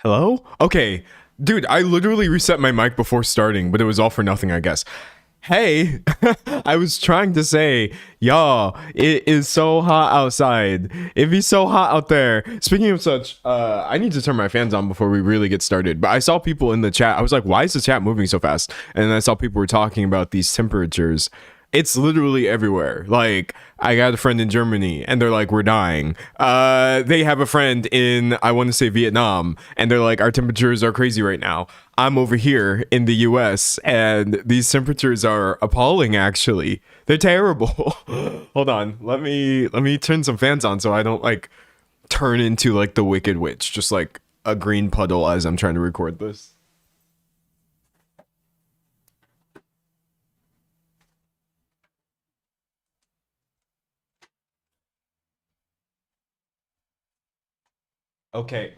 Hello? Okay. Dude, I literally reset my mic before starting, but it was all for nothing, I guess. Hey, I was trying to say, y'all, it is so hot outside. It'd be so hot out there. Speaking of such, I need to turn my fans on before we really get started. But I saw people in the chat. I was like, why is the chat moving so fast? And I saw people were talking about these temperatures. It's literally everywhere. Like, I got a friend in Germany and they're like, we're dying. They have a friend in, I want to say Vietnam, and they're like, our temperatures are crazy right now. I'm over here in the US and these temperatures are appalling, actually. They're terrible. Hold on. Let me turn some fans on so I don't like turn into like the Wicked Witch, just like a green puddle as I'm trying to record this. Okay.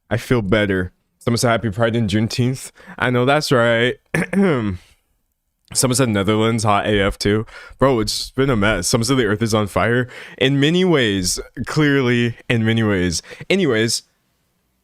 I feel better. Someone said happy Pride in Juneteenth. I know that's right. Someone said Netherlands, hot AF too. Bro, it's been a mess. Someone said the earth is on fire. In many ways, clearly, in many ways. Anyways,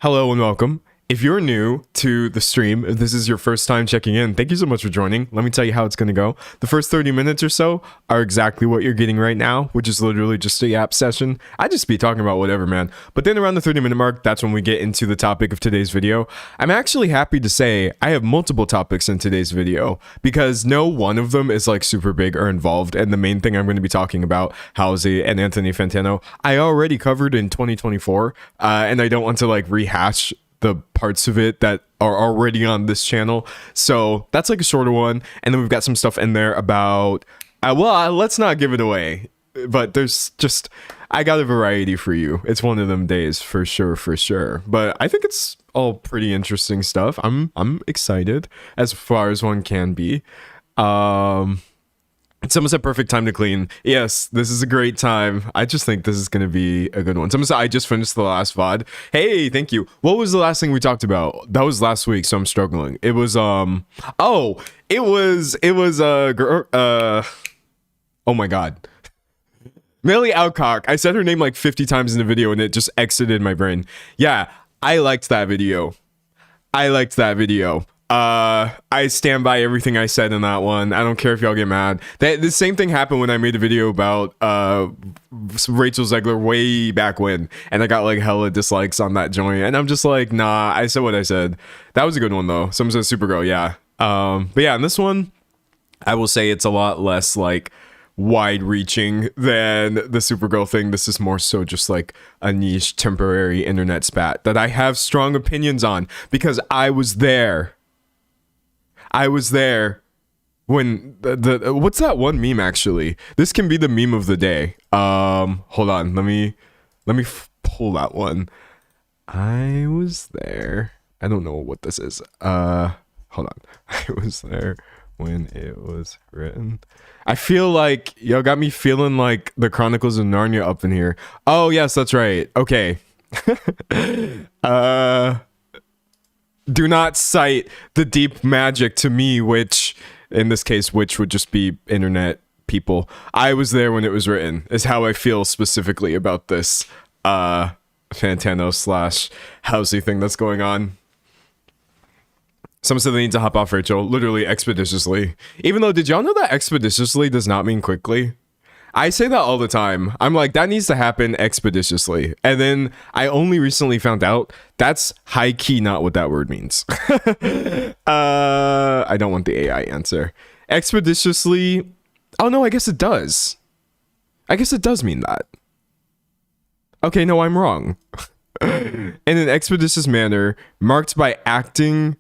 hello and welcome. If you're new to the stream, if this is your first time checking in, thank you so much for joining. Let me tell you how it's going to go. The first 30 minutes or so are exactly what you're getting right now, which is literally just a yap session. I just be talking about whatever, man. But then around the 30-minute mark, that's when we get into the topic of today's video. I'm actually happy to say I have multiple topics in today's video because no one of them is like super big or involved. And the main thing I'm going to be talking about, Howy and Anthony Fantano, I already covered in 2024. And I don't want to like rehash the parts of it that are already on this channel, so that's like a shorter one. And then we've got some stuff in there about let's not give it away, but there's just, I got a variety for you. It's one of them days for sure, but I think it's all pretty interesting stuff. I'm excited as far as one can be. Someone said perfect time to clean. Yes, this is a great time. I just think this is going to be a good one. Someone said I just finished the last VOD. Hey, thank you. What was the last thing we talked about? That was last week, so I'm struggling. It was oh my god. Millie Alcock. I said her name like 50 times in the video and it just exited my brain. Yeah, I liked that video. I stand by everything I said in that one. I don't care if y'all get mad. The same thing happened when I made a video about Rachel Zegler way back when, and I got like hella dislikes on that joint, and I'm just like, nah, I said what I said. That was a good one though. Someone said Supergirl, yeah. But yeah, in this one, I will say it's a lot less like wide-reaching than the Supergirl thing. This is more so just like a niche temporary internet spat that I have strong opinions on because I was there when the what's that one meme actually? This can be the meme of the day. Hold on, let me pull that one. I was there. I don't know what this is. Hold on. I was there when it was written. I feel like y'all got me feeling like the Chronicles of Narnia up in here. Oh yes, that's right. Okay. Do not cite the deep magic to me, which in this case, which would just be internet people. I was there when it was written, is how I feel specifically about this. Fantano slash Housey thing that's going on. Someone said they need to hop off Rachel, literally expeditiously. Even though, did y'all know that expeditiously does not mean quickly? I say that all the time. I'm like, that needs to happen expeditiously. And then I only recently found out that's high key not what that word means. I don't want the AI answer. Expeditiously. Oh no, I guess it does. I guess it does mean that. Okay, no, I'm wrong. In an expeditious manner, marked by acting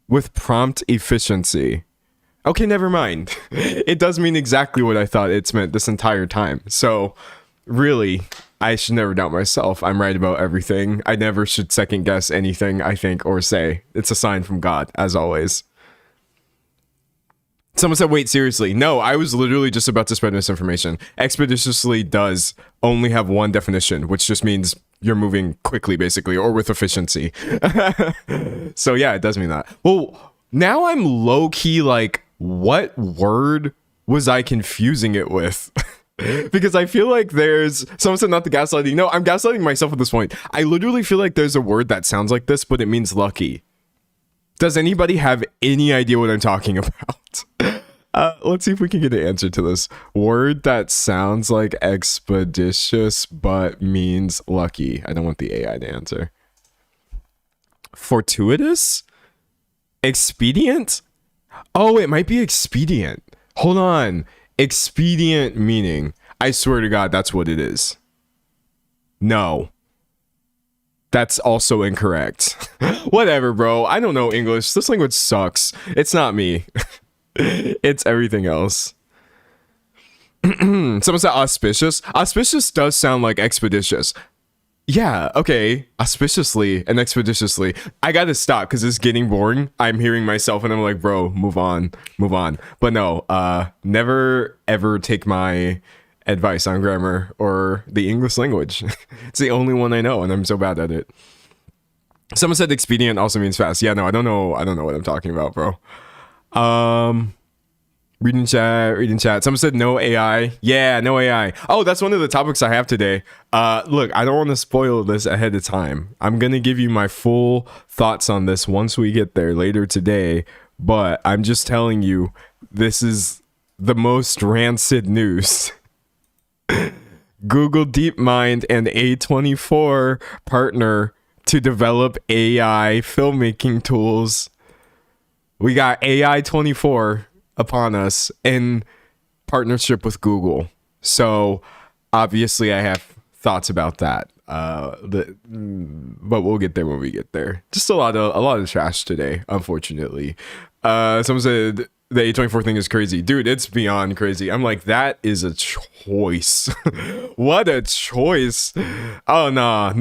with prompt efficiency. Okay, never mind. It does mean exactly what I thought it's meant this entire time. So, really, I should never doubt myself. I'm right about everything. I never should second guess anything I think or say. It's a sign from God, as always. Someone said, wait, seriously. No, I was literally just about to spread misinformation. Expeditiously does only have one definition, which just means you're moving quickly, basically, or with efficiency. So, yeah, it does mean that. Well, now I'm low-key like, what word was I confusing it with? Because I feel like there's... Someone said not the gaslighting. No, I'm gaslighting myself at this point. I literally feel like there's a word that sounds like this, but it means lucky. Does anybody have any idea what I'm talking about? Let's see if we can get an answer to this. Word that sounds like expeditious but means lucky. I don't want the AI to answer. Fortuitous? Expedient? Oh, it might be expedient. Hold on. Expedient meaning. I swear to God, that's what it is. No. That's also incorrect. Whatever, bro. I don't know English. This language sucks. It's not me. It's everything else. Someone said auspicious. Auspicious does sound like expeditious. Yeah, okay. Auspiciously and expeditiously. I gotta stop because it's getting boring. I'm hearing myself and I'm like, bro, move on. Move on. But no, never ever take my advice on grammar or the English language. It's the only one I know and I'm so bad at it. Someone said expedient also means fast. Yeah, no, I don't know what I'm talking about, bro. Reading chat. Someone said no AI. Yeah, no AI. Oh, that's one of the topics I have today. Look, I don't want to spoil this ahead of time. I'm going to give you my full thoughts on this once we get there later today. But I'm just telling you, this is the most rancid news. Google DeepMind and A24 partner to develop AI filmmaking tools. We got AI24 upon us in partnership with Google. So obviously I have thoughts about that. But we'll get there when we get there. Just a lot of trash today, unfortunately. Someone said the A24 thing is crazy. Dude, it's beyond crazy. I'm like, that is a choice. What a choice. Oh, nah.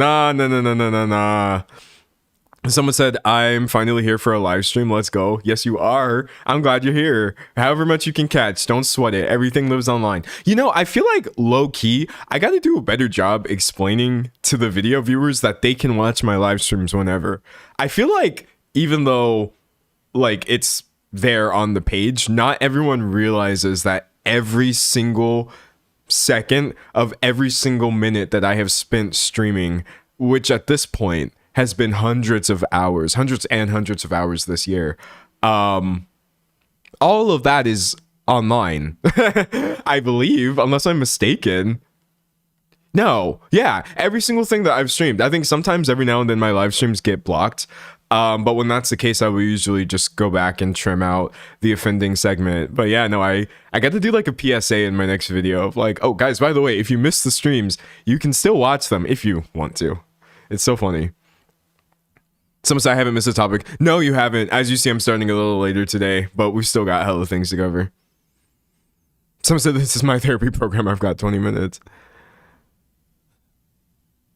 Someone said, I'm finally here for a live stream. Let's go. Yes, you are. I'm glad you're here. However much you can catch, don't sweat it. Everything lives online. You know, I feel like low key, I got to do a better job explaining to the video viewers that they can watch my live streams whenever. I feel like even though like it's there on the page, not everyone realizes that every single second of every single minute that I have spent streaming, which at this point has been hundreds and hundreds of hours this year. All of that is online, I believe, unless I'm mistaken. No, yeah, every single thing that I've streamed. I think sometimes every now and then my live streams get blocked. But when that's the case, I will usually just go back and trim out the offending segment. But yeah, no, I got to do like a PSA in my next video of like, oh guys, by the way, if you missed the streams, you can still watch them if you want to. It's so funny. Someone said I haven't missed a topic. No, you haven't. As you see, I'm starting a little later today, but we've still got hella things to cover. Someone said this is my therapy program. I've got 20 minutes.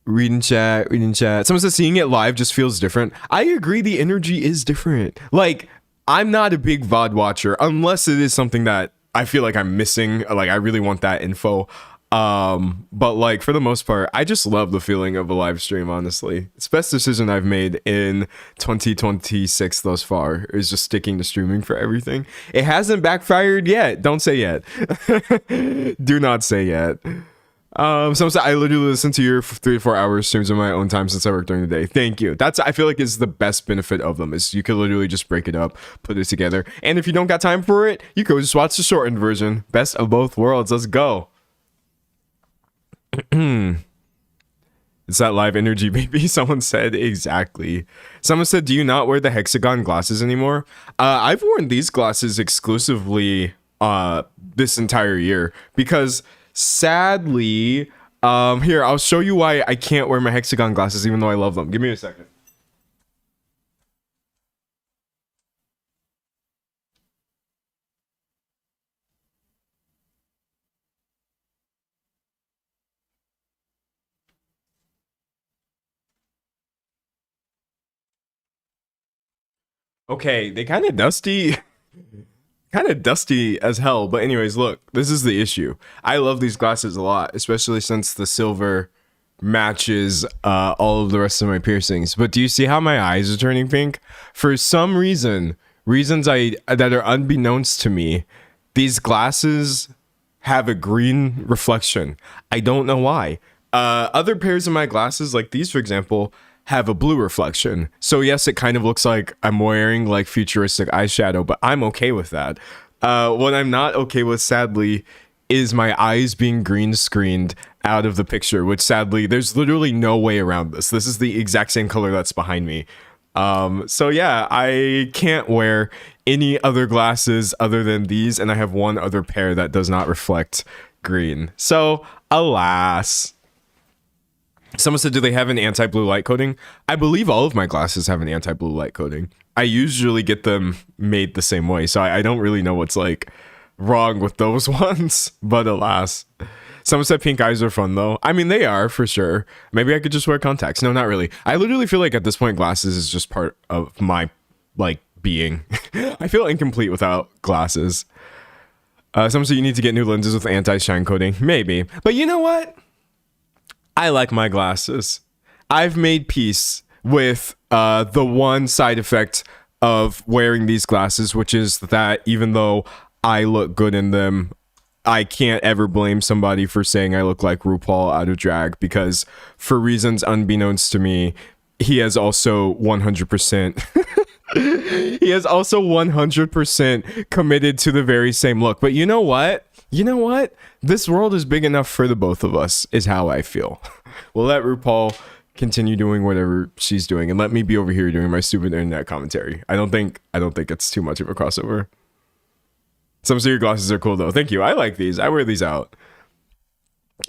Reading chat. Someone says seeing it live just feels different. I agree. The energy is different. Like, I'm not a big VOD watcher unless it is something that I feel like I'm missing. Like, I really want that info. But like for the most part, I just love the feeling of a live stream, honestly. It's the best decision I've made in 2026 thus far, is just sticking to streaming for everything. It hasn't backfired yet. Don't say yet. Do not say yet. Someone said I literally listen to your 3 to 4 hour streams on my own time since I work during the day. Thank you. That's I feel like is the best benefit of them is you could literally just break it up, put it together, and if you don't got time for it, you could just watch the shortened version. Best of both worlds. Let's go. It's that live energy, baby. Someone said exactly. Someone said, "Do you not wear the hexagon glasses anymore?" I've worn these glasses exclusively this entire year because sadly, here I'll show you why I can't wear my hexagon glasses even though I love them. Give me a second. Okay, they kind of dusty as hell. But anyways, look, this is the issue. I love these glasses a lot, especially since the silver matches all of the rest of my piercings. But do you see how my eyes are turning pink? For some reason, reasons I that are unbeknownst to me, these glasses have a green reflection. I don't know why. Other pairs of my glasses, like these, for example, have a blue reflection. So yes, it kind of looks like I'm wearing like futuristic eyeshadow, but I'm okay with that. What I'm not okay with, sadly, is my eyes being green screened out of the picture, which sadly, there's literally no way around this. This is the exact same color that's behind me. So yeah, I can't wear any other glasses other than these, and I have one other pair that does not reflect green. So alas. Someone said, do they have an anti-blue light coating? I believe all of my glasses have an anti-blue light coating. I usually get them made the same way, so I don't really know what's like wrong with those ones, but alas. Someone said pink eyes are fun though. I mean, they are for sure. Maybe I could just wear contacts. No, not really. I literally feel like at this point, glasses is just part of my like being. I feel incomplete without glasses. Someone said you need to get new lenses with anti-shine coating. Maybe, but you know what? I like my glasses. I've made peace with the one side effect of wearing these glasses, which is that even though I look good in them, I can't ever blame somebody for saying I look like RuPaul out of drag, because for reasons unbeknownst to me, he has also 100% he has also 100% committed to the very same look. But you know what? You know what? This world is big enough for the both of us, is how I feel. We'll let RuPaul continue doing whatever she's doing, and let me be over here doing my stupid internet commentary. I don't think it's too much of a crossover. Some of your glasses are cool though. Thank you. I like these. I wear these out.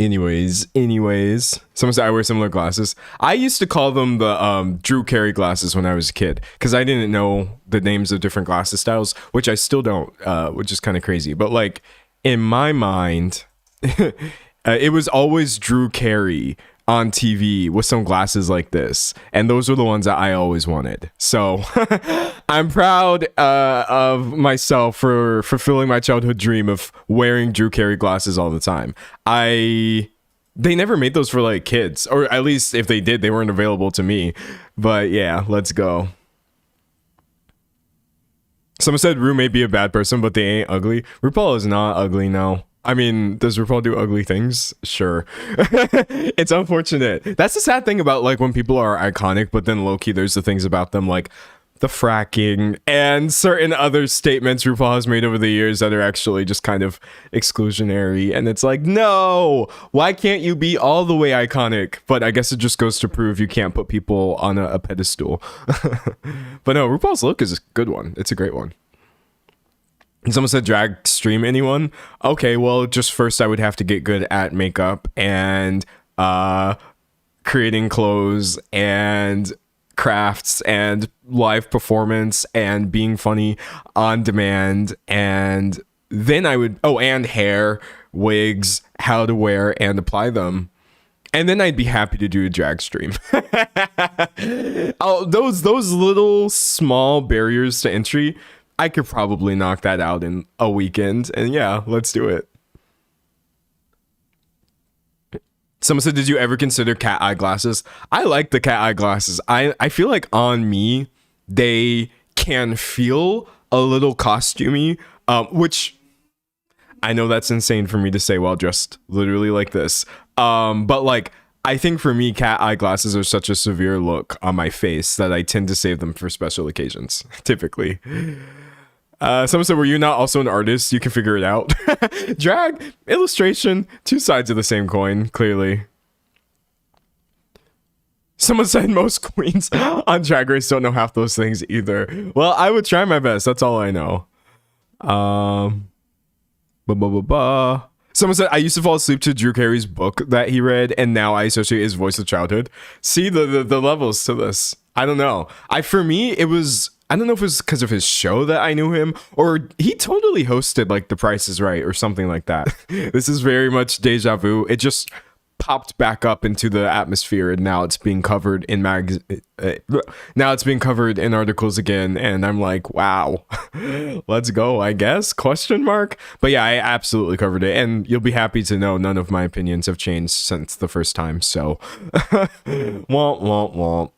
Anyways, someone said I wear similar glasses. I used to call them the Drew Carey glasses when I was a kid, because I didn't know the names of different glasses styles, which I still don't, which is kind of crazy. But like in my mind, it was always Drew Carey on TV with some glasses like this, and those were the ones that I always wanted. So I'm proud of myself for fulfilling my childhood dream of wearing Drew Carey glasses all the time. They never made those for like kids, or at least if they did, they weren't available to me. But yeah, let's go. Someone said Ru may be a bad person, but they ain't ugly. RuPaul is not ugly, no. I mean, does RuPaul do ugly things? Sure. It's unfortunate. That's the sad thing about like when people are iconic, but then low-key there's the things about them like the fracking and certain other statements RuPaul has made over the years that are actually just kind of exclusionary. And it's like, no, why can't you be all the way iconic? But I guess it just goes to prove you can't put people on a pedestal. But no, RuPaul's look is a good one. It's a great one. Someone said drag stream anyone? Okay, well, just first I would have to get good at makeup and creating clothes and crafts and live performance and being funny on demand, and then I would and hair, wigs, how to wear and apply them. And then I'd be happy to do a drag stream. Those little small barriers to entry, I could probably knock that out in a weekend. And yeah, let's do it. Someone said, did you ever consider cat eye glasses? I like the cat eye glasses. I feel like on me, they can feel a little costumey, which I know that's insane for me to say while dressed literally like this. But like, I think for me, cat eyeglasses are such a severe look on my face that I tend to save them for special occasions, typically. Someone said, were you not also an artist? You can figure it out. Drag, illustration, two sides of the same coin, clearly. Someone said most queens on Drag Race don't know half those things either. Well, I would try my best. That's all I know. Someone said, I used to fall asleep to Drew Carey's book that he read, and now I associate his voice with childhood. See the levels to this. I don't know. For me, it was, I don't know if it was because of his show that I knew him, or he totally hosted like The Price is Right or something like that. This is very much deja vu. It just popped back up into the atmosphere, and now it's being covered in now it's being covered in articles again, and I'm like, wow. Let's go, I guess, question mark. But yeah, I absolutely covered it, and you'll be happy to know none of my opinions have changed since the first time, so womp womp womp.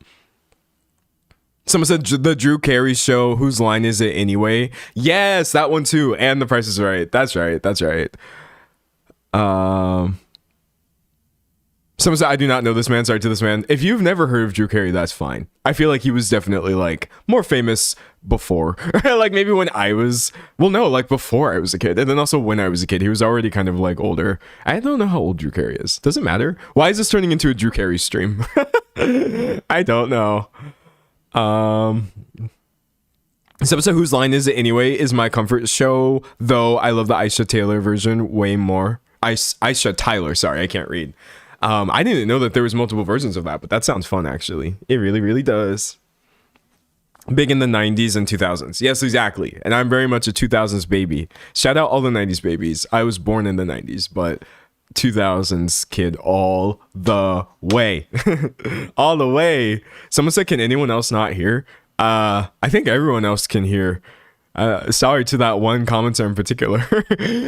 Someone said the Drew Carey show, whose line is it anyway? Yes, that one too, and The Price is Right. That's right. Someone said, I do not know this man. Sorry to this man. If you've never heard of Drew Carey, that's fine. I feel like he was definitely like more famous before. Like maybe when I was, well, no, like before I was a kid. And then also when I was a kid, he was already kind of like older. I don't know how old Drew Carey is. Doesn't matter. Why is this turning into a Drew Carey stream? I don't know. This episode, whose line is it anyway, is my comfort show, though I love the Aisha Taylor version way more. Aisha Tyler, sorry, I can't read. I didn't know that there was multiple versions of that, but that sounds fun, actually. It really, really does. Big in the 90s and 2000s. Yes, exactly. And I'm very much a 2000s baby. Shout out all the 90s babies. I was born in the 90s, but 2000s kid all the way. All the way. Someone said, can anyone else not hear? I think everyone else can hear. Sorry to that one commenter in particular.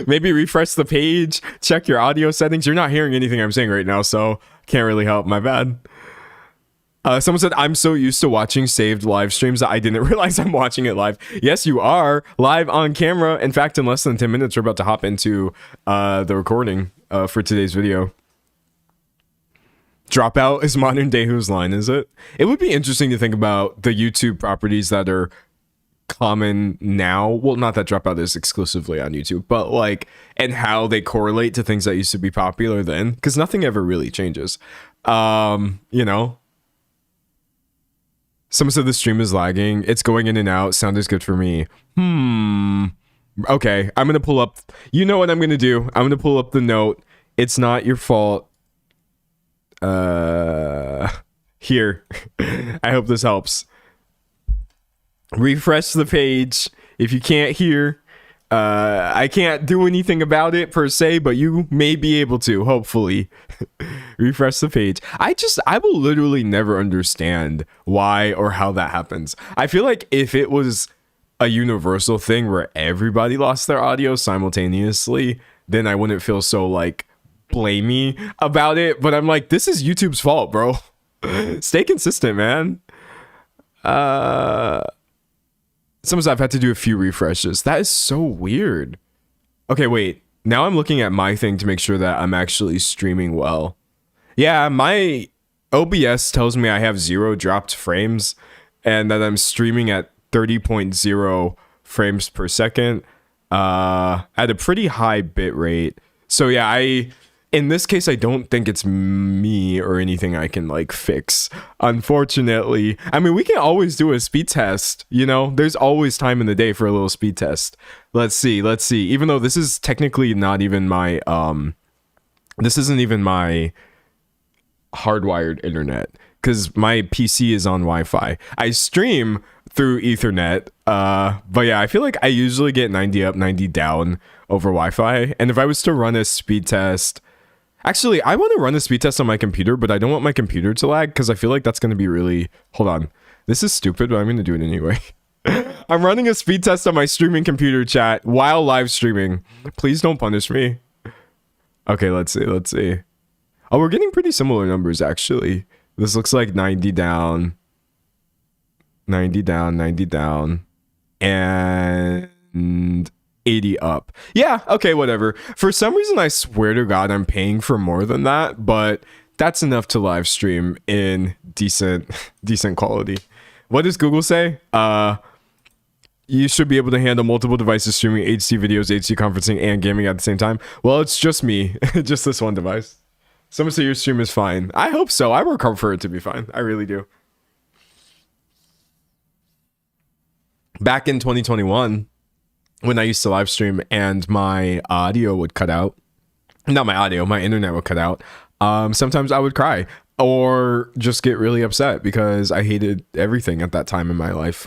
Maybe refresh the page, check your audio settings. You're not hearing anything I'm saying right now, so can't really help. My bad. Someone said, I'm so used to watching saved live streams that I didn't realize I'm watching it live. Yes, you are live on camera. In fact, in less than 10 minutes, we're about to hop into the recording for today's video. Dropout is modern day whose line is it? It would be interesting to think about the YouTube properties that are common now. Well, not that Dropout is exclusively on YouTube, but like, and how they correlate to things that used to be popular then, because nothing ever really changes. You know, someone said the stream is lagging. It's going in and out. Sound is good for me. Okay, I'm gonna pull up, you know what I'm gonna do? I'm gonna pull up the note. It's not your fault. Here. I hope this helps. Refresh the page. If you can't hear, I can't do anything about it per se, but you may be able to, hopefully. Refresh the page. I will literally never understand why or how that happens. I feel like if it was a universal thing where everybody lost their audio simultaneously, then I wouldn't feel so like blamey about it. But I'm like, this is YouTube's fault, bro. Stay consistent, man. Sometimes I've had to do a few refreshes. That is so weird. Okay, wait. Now I'm looking at my thing to make sure that I'm actually streaming well. Yeah, my OBS tells me I have 0 dropped frames and that I'm streaming at 30.0 frames per second at a pretty high bit rate. So yeah, in this case, I don't think it's me or anything I can like fix, unfortunately. I mean, we can always do a speed test, you know, there's always time in the day for a little speed test. Let's see. Even though this is technically not even my, this isn't even my hardwired internet, because my PC is on Wi-Fi. I stream through Ethernet, but yeah, I feel like I usually get 90 up, 90 down over Wi-Fi. And if I was to run a speed test, actually, I want to run a speed test on my computer, but I don't want my computer to lag because I feel like that's going to be really... Hold on. This is stupid, but I'm going to do it anyway. I'm running a speed test on my streaming computer, chat, while live streaming. Please don't punish me. Okay, let's see. Oh, we're getting pretty similar numbers, actually. This looks like 90 down. 90 down, 90 down. And 80 up. Yeah, okay, whatever. For some reason, I swear to God, I'm paying for more than that, but that's enough to live stream in decent quality. What does Google say? You should be able to handle multiple devices streaming HD videos, HD conferencing, and gaming at the same time. Well, it's just me, just this one device. Someone say your stream is fine. I hope so. I work hard for it to be fine. I really do. Back in 2021, when I used to live stream and my audio would cut out, not my audio, my internet would cut out. Sometimes I would cry or just get really upset because I hated everything at that time in my life.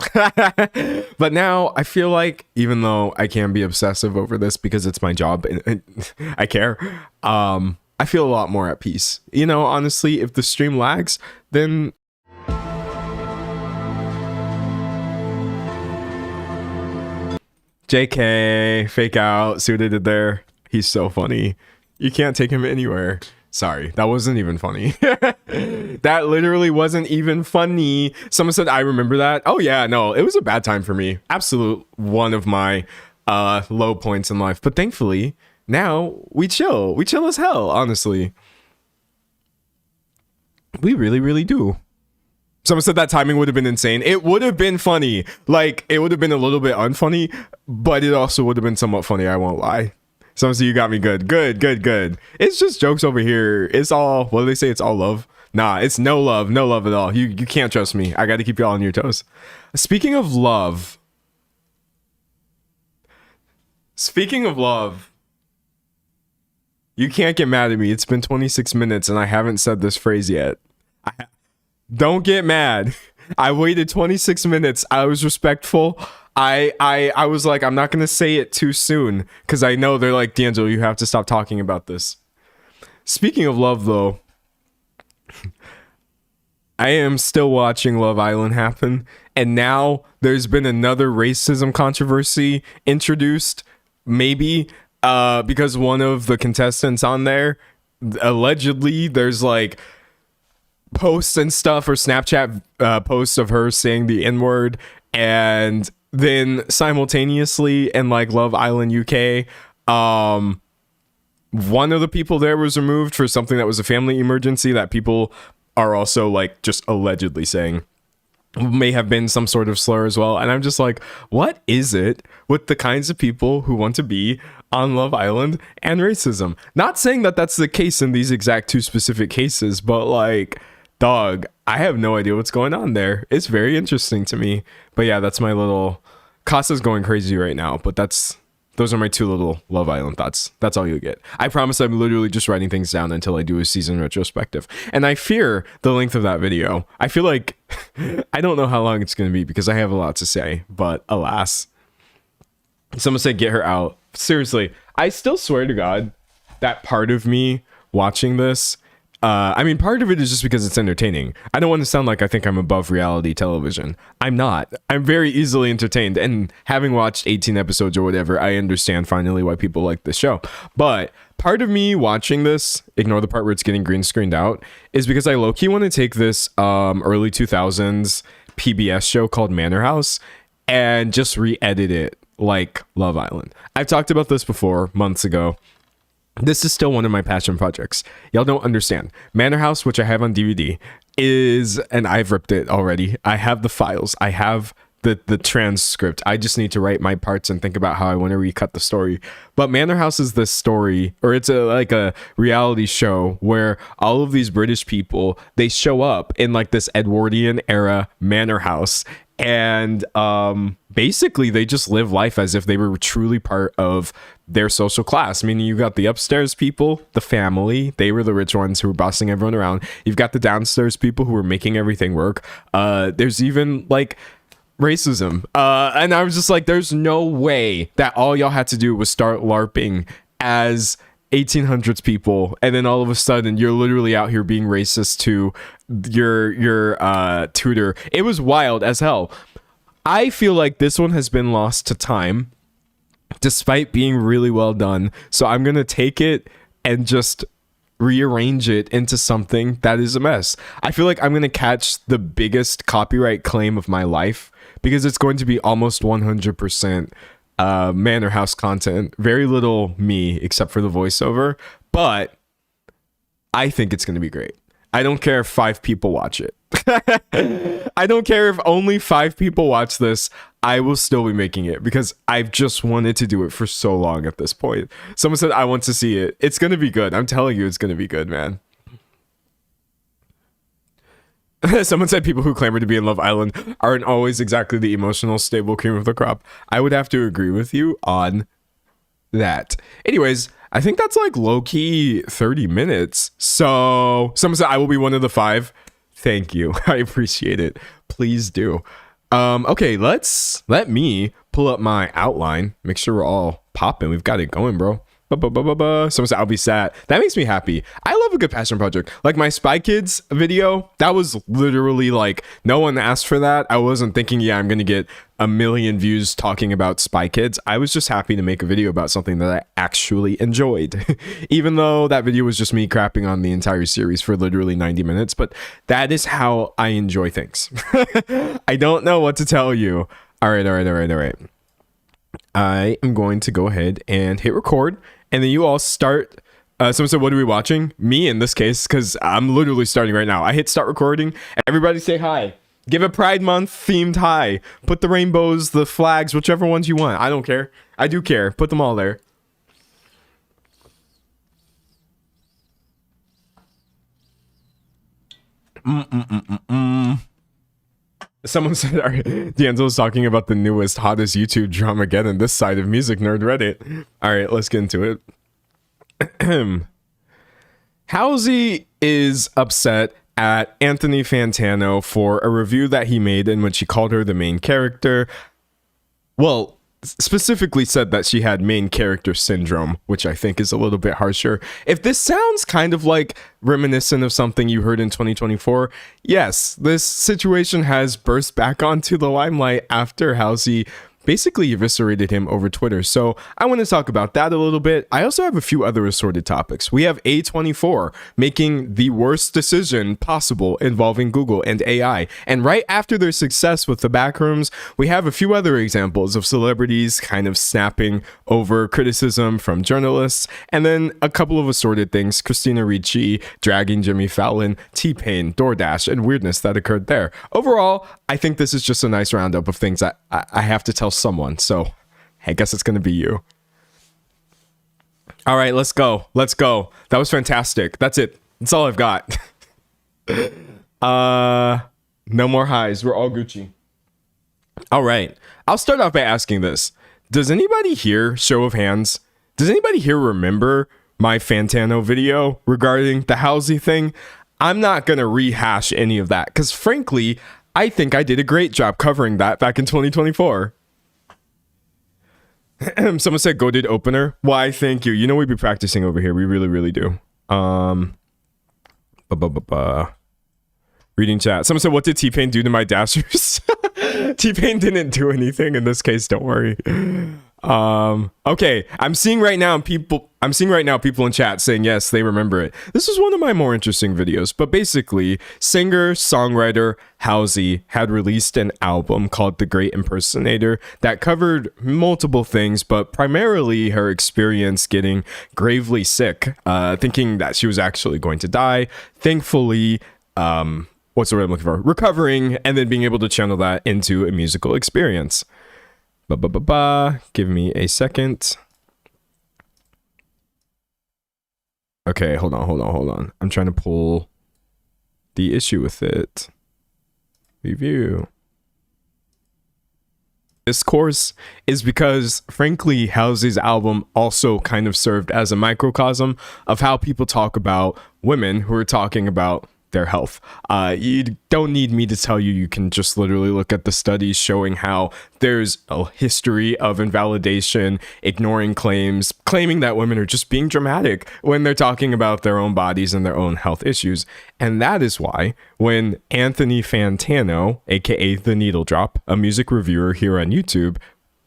But now I feel like, even though I can be obsessive over this because it's my job and I care, I feel a lot more at peace. You know, honestly, if the stream lags, then JK, fake out, see what I did there? He's so funny. You can't take him anywhere. Sorry, that wasn't even funny. That literally wasn't even funny. Someone said, I remember that. Oh yeah, no, it was a bad time for me. Absolute one of my low points in life. But thankfully, now we chill. We chill as hell, honestly. We really, really do. Someone said that timing would have been insane. It would have been funny. Like, it would have been a little bit unfunny, but it also would have been somewhat funny, I won't lie. Someone said you got me good. Good. It's just jokes over here. It's all, what do they say? It's all love. Nah, it's no love at all. You can't trust me. I got to keep y'all on your toes. Speaking of love, you can't get mad at me. It's been 26 minutes and I haven't said this phrase yet. Don't get mad. I waited 26 minutes. I was respectful. I was like, I'm not going to say it too soon because I know they're like, D'Angelo, you have to stop talking about this. Speaking of love, though, I am still watching Love Island happen. And now there's been another racism controversy introduced, maybe because one of the contestants on there, allegedly, there's like posts and stuff or Snapchat posts of her saying the N-word, and then simultaneously in like Love Island UK, one of the people there was removed for something that was a family emergency that people are also like just allegedly saying may have been some sort of slur as well. And I'm just like, what is it with the kinds of people who want to be on Love Island and racism? Not saying that that's the case in these exact two specific cases, but like, dog, I have no idea what's going on there. It's very interesting to me. But yeah, that's my little... Casa's going crazy right now, but those are my two little Love Island thoughts. That's all you get. I promise I'm literally just writing things down until I do a season retrospective. And I fear the length of that video. I feel like... I don't know how long it's going to be because I have a lot to say, but alas. Someone said get her out. Seriously, I still swear to God that part of me watching this... I mean, part of it is just because it's entertaining. I don't want to sound like I think I'm above reality television. I'm not. I'm very easily entertained. And having watched 18 episodes or whatever, I understand finally why people like the show. But part of me watching this, ignore the part where it's getting green screened out, is because I low-key want to take this early 2000s PBS show called Manor House and just re-edit it like Love Island. I've talked about this before, months ago. This is still one of my passion projects. Y'all don't understand. Manor House, which I have on DVD, is, and I've ripped it already. I have the files. I have the transcript. I just need to write my parts and think about how I want to recut the story. But Manor House is this story, or it's like a reality show where all of these British people, they show up in like this Edwardian era manor house. And basically, they just live life as if they were truly part of their social class. Meaning you got the upstairs people, the family. They were the rich ones who were bossing everyone around. You've got the downstairs people who were making everything work. There's even like racism. And I was just like, there's no way that all y'all had to do was start LARPing as 1800s people, and then all of a sudden you're literally out here being racist to your tutor. It was wild as hell. I feel like this one has been lost to time despite being really well done, so I'm gonna take it and just rearrange it into something that is a mess. I feel like I'm gonna catch the biggest copyright claim of my life because it's going to be almost 100% manor house content. Very little me except for the voiceover, but I think it's going to be great. I don't care if 5 people watch it. I don't care if only 5 people watch this. I will still be making it because I've just wanted to do it for so long at this point. Someone said, I want to see it. It's going to be good. I'm telling you, it's going to be good, man. Someone said people who clamor to be in Love Island aren't always exactly the emotional, stable cream of the crop. I would have to agree with you on that. Anyways, I think that's like low-key 30 minutes. So someone said I will be one of the 5. Thank you. I appreciate it. Please do. Okay, let me pull up my outline. Make sure we're all popping. We've got it going, bro. Someone said I'll be sad. That makes me happy. I love a good passion project. Like my Spy Kids video, that was literally like no one asked for that. I wasn't thinking, yeah, I'm gonna get 1 million views talking about Spy Kids. I was just happy to make a video about something that I actually enjoyed. Even though that video was just me crapping on the entire series for literally 90 minutes, but that is how I enjoy things. I don't know what to tell you. All right. I am going to go ahead and hit record, and then you all start. Someone said, what are we watching? Me in this case, because I'm literally starting right now. I hit start recording. Everybody say hi. Give a Pride Month themed hi. Put the rainbows, the flags, whichever ones you want. I don't care. I do care. Put them all there. Someone said D'Angelo's talking about the newest, hottest YouTube drama again on this side of Music Nerd Reddit. All right, let's get into it. Halsey is upset at Anthony Fantano for a review that he made in which he called her the main character. Well, specifically said that she had main character syndrome, which I think is a little bit harsher. If this sounds kind of like reminiscent of something you heard in 2024, yes, this situation has burst back onto the limelight after Halsey basically eviscerated him over Twitter. So I want to talk about that a little bit. I also have a few other assorted topics. We have A24 making the worst decision possible involving Google and AI. And right after their success with the backrooms, we have a few other examples of celebrities kind of snapping over criticism from journalists. And then a couple of assorted things. Christina Ricci dragging Jimmy Fallon, T-Pain, DoorDash, and weirdness that occurred there. Overall, I think this is just a nice roundup of things that I have to tell someone, so I guess it's gonna be you. All right, let's go. That was fantastic. That's it. That's all I've got. No more highs. We're all Gucci. All right, I'll start off by asking this. Does anybody here, show of hands, does anybody here remember my Fantano video regarding the Halsey thing? I'm not gonna rehash any of that because frankly I think I did a great job covering that back in 2024. Someone said goated opener. Why, thank you. You know, we be practicing over here. We really do. Reading chat. Seaman said, what did T-Pain do to my dashers? T-Pain didn't do anything in this case, don't worry. Okay, I'm seeing right now people in chat saying yes, they remember it. This is one of my more interesting videos, but basically, singer-songwriter Halsey had released an album called The Great Impersonator that covered multiple things, but primarily her experience getting gravely sick, thinking that she was actually going to die. Thankfully, what's the word I'm looking for? Recovering, and then being able to channel that into a musical experience. Give me a second. Okay, hold on. I'm trying to pull the issue with it. Review. Discourse is because, frankly, Halsey's album also kind of served as a microcosm of how people talk about women who are talking about their health. You don't need me to tell you, you can just literally look at the studies showing how there's a history of invalidation, ignoring claims, claiming that women are just being dramatic when they're talking about their own bodies and their own health issues. And that is why when Anthony Fantano, aka The Needle Drop, a music reviewer here on YouTube,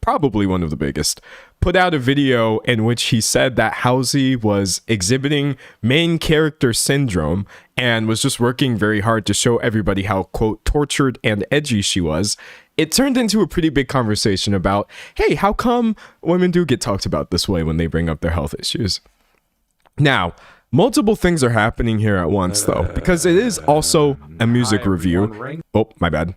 probably one of the biggest, put out a video in which he said that Halsey was exhibiting main character syndrome and was just working very hard to show everybody how, quote, tortured and edgy she was. it turned into a pretty big conversation about, hey, how come women do get talked about this way when they bring up their health issues? Now, multiple things are happening here at once, though, because it is also a music review. Oh, my bad.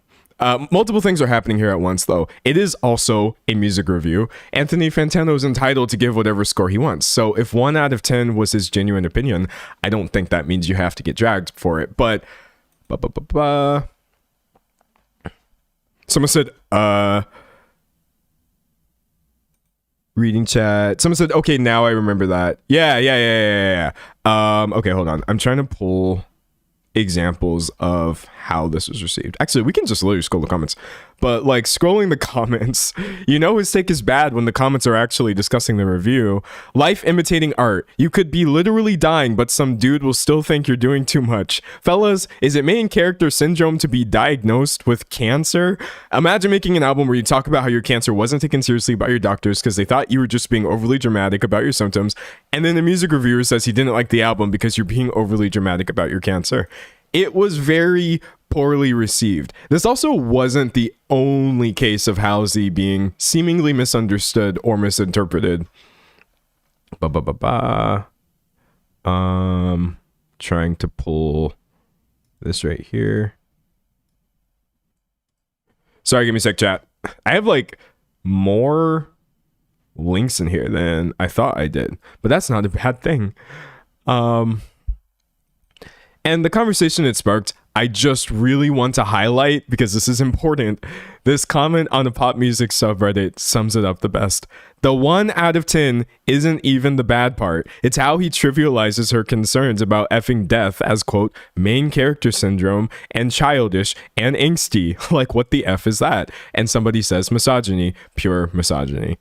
Multiple things are happening here at once, though. It is also a music review. Anthony Fantano is entitled to give whatever score he wants. So if 1 out of 10 was his genuine opinion, I don't think that means you have to get dragged for it. But someone said, reading chat. Someone said, okay, now I remember that. Yeah. Okay, hold on. I'm trying to pull examples of how this was received. Actually, we can just literally scroll the comments, but like scrolling the comments, his take is bad when the comments are actually discussing the review. Life imitating art. You could be literally dying, but some dude will still think you're doing too much. Fellas, is it main character syndrome to be diagnosed with cancer? Imagine making an album where you talk about how your cancer wasn't taken seriously by your doctors because they thought you were just being overly dramatic about your symptoms, and then the music reviewer says he didn't like the album because you're being overly dramatic about your cancer. It was very poorly received. This also wasn't the only case of Halsey being seemingly misunderstood or misinterpreted. Trying to pull this right here. Sorry, give me a sec, chat. I have like more links in here than I thought I did, but that's not a bad thing. And the conversation it sparked, I just really want to highlight, because this is important. This comment on the pop music subreddit sums it up the best. The 1 out of 10 isn't even the bad part. It's how he trivializes her concerns about effing death as, quote, main character syndrome and childish and angsty. Like, what the F is that? And somebody says misogyny, pure misogyny.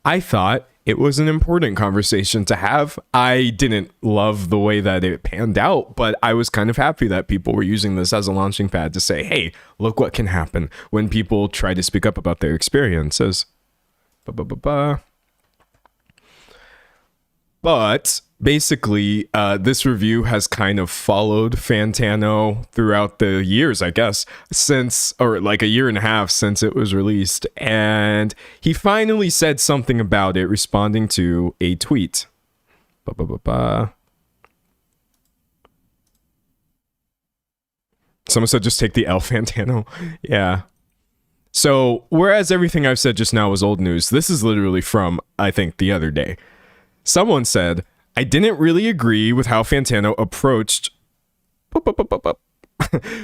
I thought it was an important conversation to have. I didn't love the way that it panned out, but I was kind of happy that people were using this as a launching pad to say, hey, look what can happen when people try to speak up about their experiences. But basically, this review has kind of followed Fantano throughout the years, I guess, or like a year and a half since it was released. And he finally said something about it, responding to a tweet. Someone said, just take the L, Fantano. Yeah. So, whereas everything I've said just now was old news, this is literally from, I think, the other day. Someone said, I didn't really agree with how Fantano approached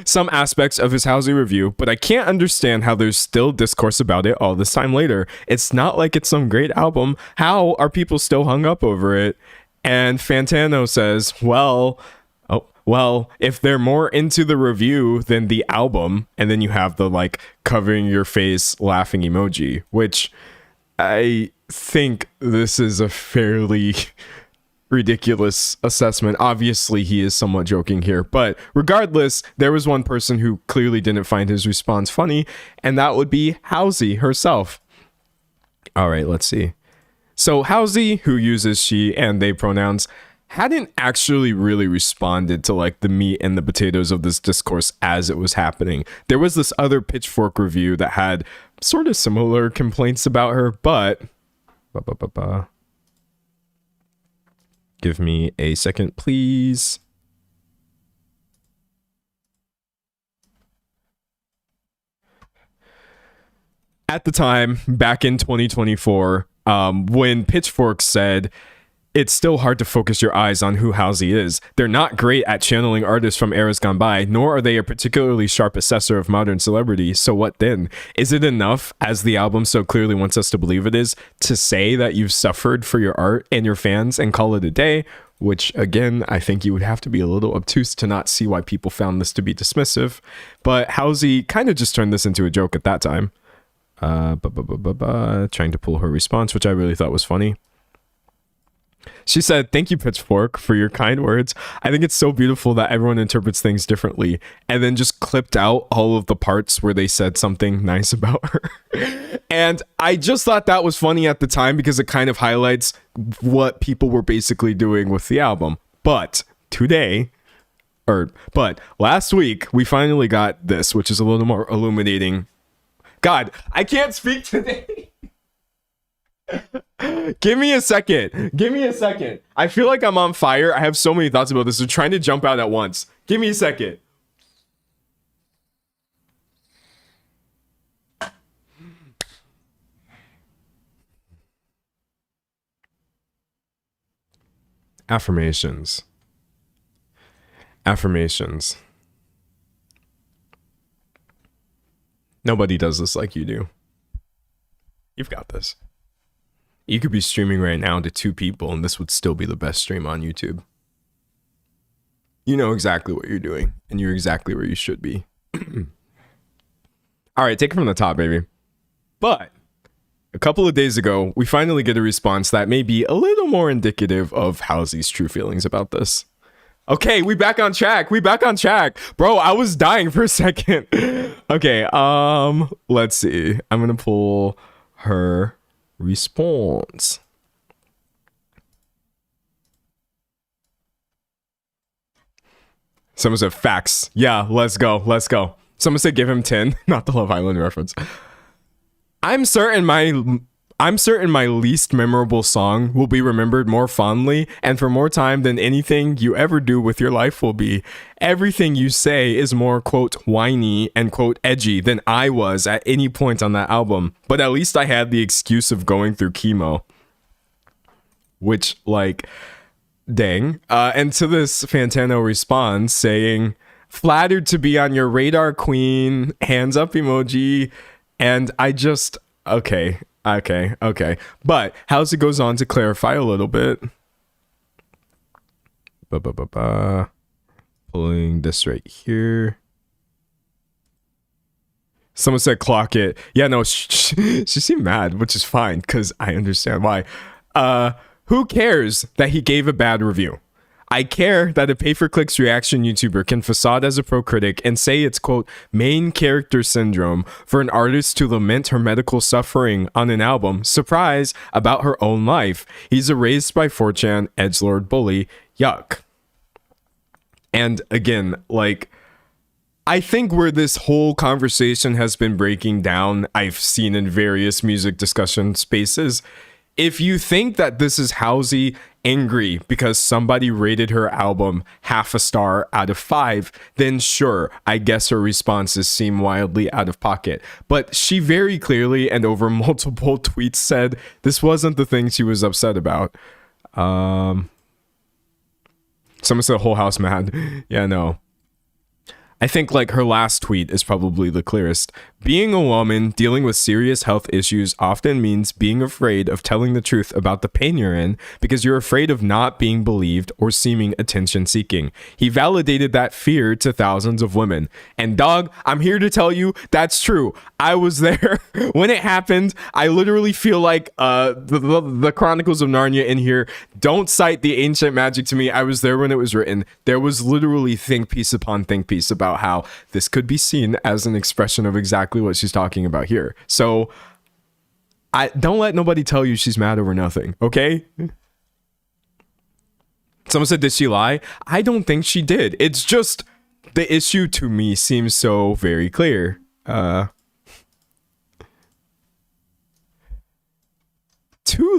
some aspects of his Housey review, but I can't understand how there's still discourse about it all this time later. It's not like it's some great album. How are people still hung up over it? And Fantano says, well, if they're more into the review than the album, and then you have the like covering your face laughing emoji, which I think this is a fairly ridiculous assessment. Obviously, he is somewhat joking here, but regardless, there was one person who clearly didn't find his response funny, and that would be Housey herself. All right, let's see. So Housey, who uses she and they pronouns, hadn't actually really responded to like the meat and the potatoes of this discourse as it was happening. There was this other Pitchfork review that had sort of similar complaints about her, but give me a second, please. At the time, back in 2024, when Pitchfork said, it's still hard to focus your eyes on who Housey is. They're not great at channeling artists from eras gone by, nor are they a particularly sharp assessor of modern celebrity. So what then? Is it enough, as the album so clearly wants us to believe it is, to say that you've suffered for your art and your fans and call it a day? Which, again, I think you would have to be a little obtuse to not see why people found this to be dismissive. But Housey kind of just turned this into a joke at that time. Trying to pull her response, which I really thought was funny. She said, thank you, Pitchfork, for your kind words. I think it's so beautiful that everyone interprets things differently. And then just clipped out all of the parts where they said something nice about her. And I just thought that was funny at the time because it kind of highlights what people were basically doing with the album. But last week, we finally got this, which is a little more illuminating God, I can't speak today. Give me a second. Give me a second. I feel like I'm on fire. I have so many thoughts about this. I'm trying to jump out at once. Give me a second. Affirmations. Affirmations. Nobody does this like you do. You've got this. You could be streaming right now to 2 people and this would still be the best stream on YouTube. You know exactly what you're doing and you're exactly where you should be. All right, take it from the top, baby. But a couple of days ago, we finally get a response that may be a little more indicative of Halsey's true feelings about this. Okay, we back on track. We back on track. Bro, I was dying for a second. Okay, let's see. I'm gonna pull her response. Someone said facts. Yeah, let's go. Let's go. Someone said give him 10. Not the Love Island reference. I'm certain my least memorable song will be remembered more fondly and for more time than anything you ever do with your life will be. Everything you say is more, quote, whiny and, quote, edgy than I was at any point on that album. But at least I had the excuse of going through chemo. Which, like, dang. And to this, Fantano responds saying, flattered to be on your radar, queen, hands up emoji. And I just, okay. But Halsey goes on to clarify a little bit. Pulling this right here. Someone said clock it. Yeah, no, she seemed mad, which is fine because I understand why. Who cares that he gave a bad review? I care that a pay-for-clicks reaction YouTuber can facade as a pro critic and say it's, quote, main character syndrome for an artist to lament her medical suffering on an album, surprise, about her own life. He's erased by 4chan, edgelord bully, yuck. And again, like, I think where this whole conversation has been breaking down, I've seen in various music discussion spaces, if you think that this is Halsey angry because somebody rated her album half a star out of 5, then sure, I guess her responses seem wildly out of pocket. But she very clearly and over multiple tweets said this wasn't the thing she was upset about. Someone said whole house mad. Yeah, no. I think like her last tweet is probably the clearest. Being a woman dealing with serious health issues often means being afraid of telling the truth about the pain you're in because you're afraid of not being believed or seeming attention seeking. He validated that fear to thousands of women. And dog, I'm here to tell you that's true. I was there when it happened. I literally feel like the Chronicles of Narnia in here don't cite the ancient magic to me. I was there when it was written. There was literally think piece upon think piece about how this could be seen as an expression of exactly what she's talking about here. So I don't let nobody tell you she's mad over nothing, okay? Someone said, did she lie? I don't think she did. It's just the issue to me seems so very clear. To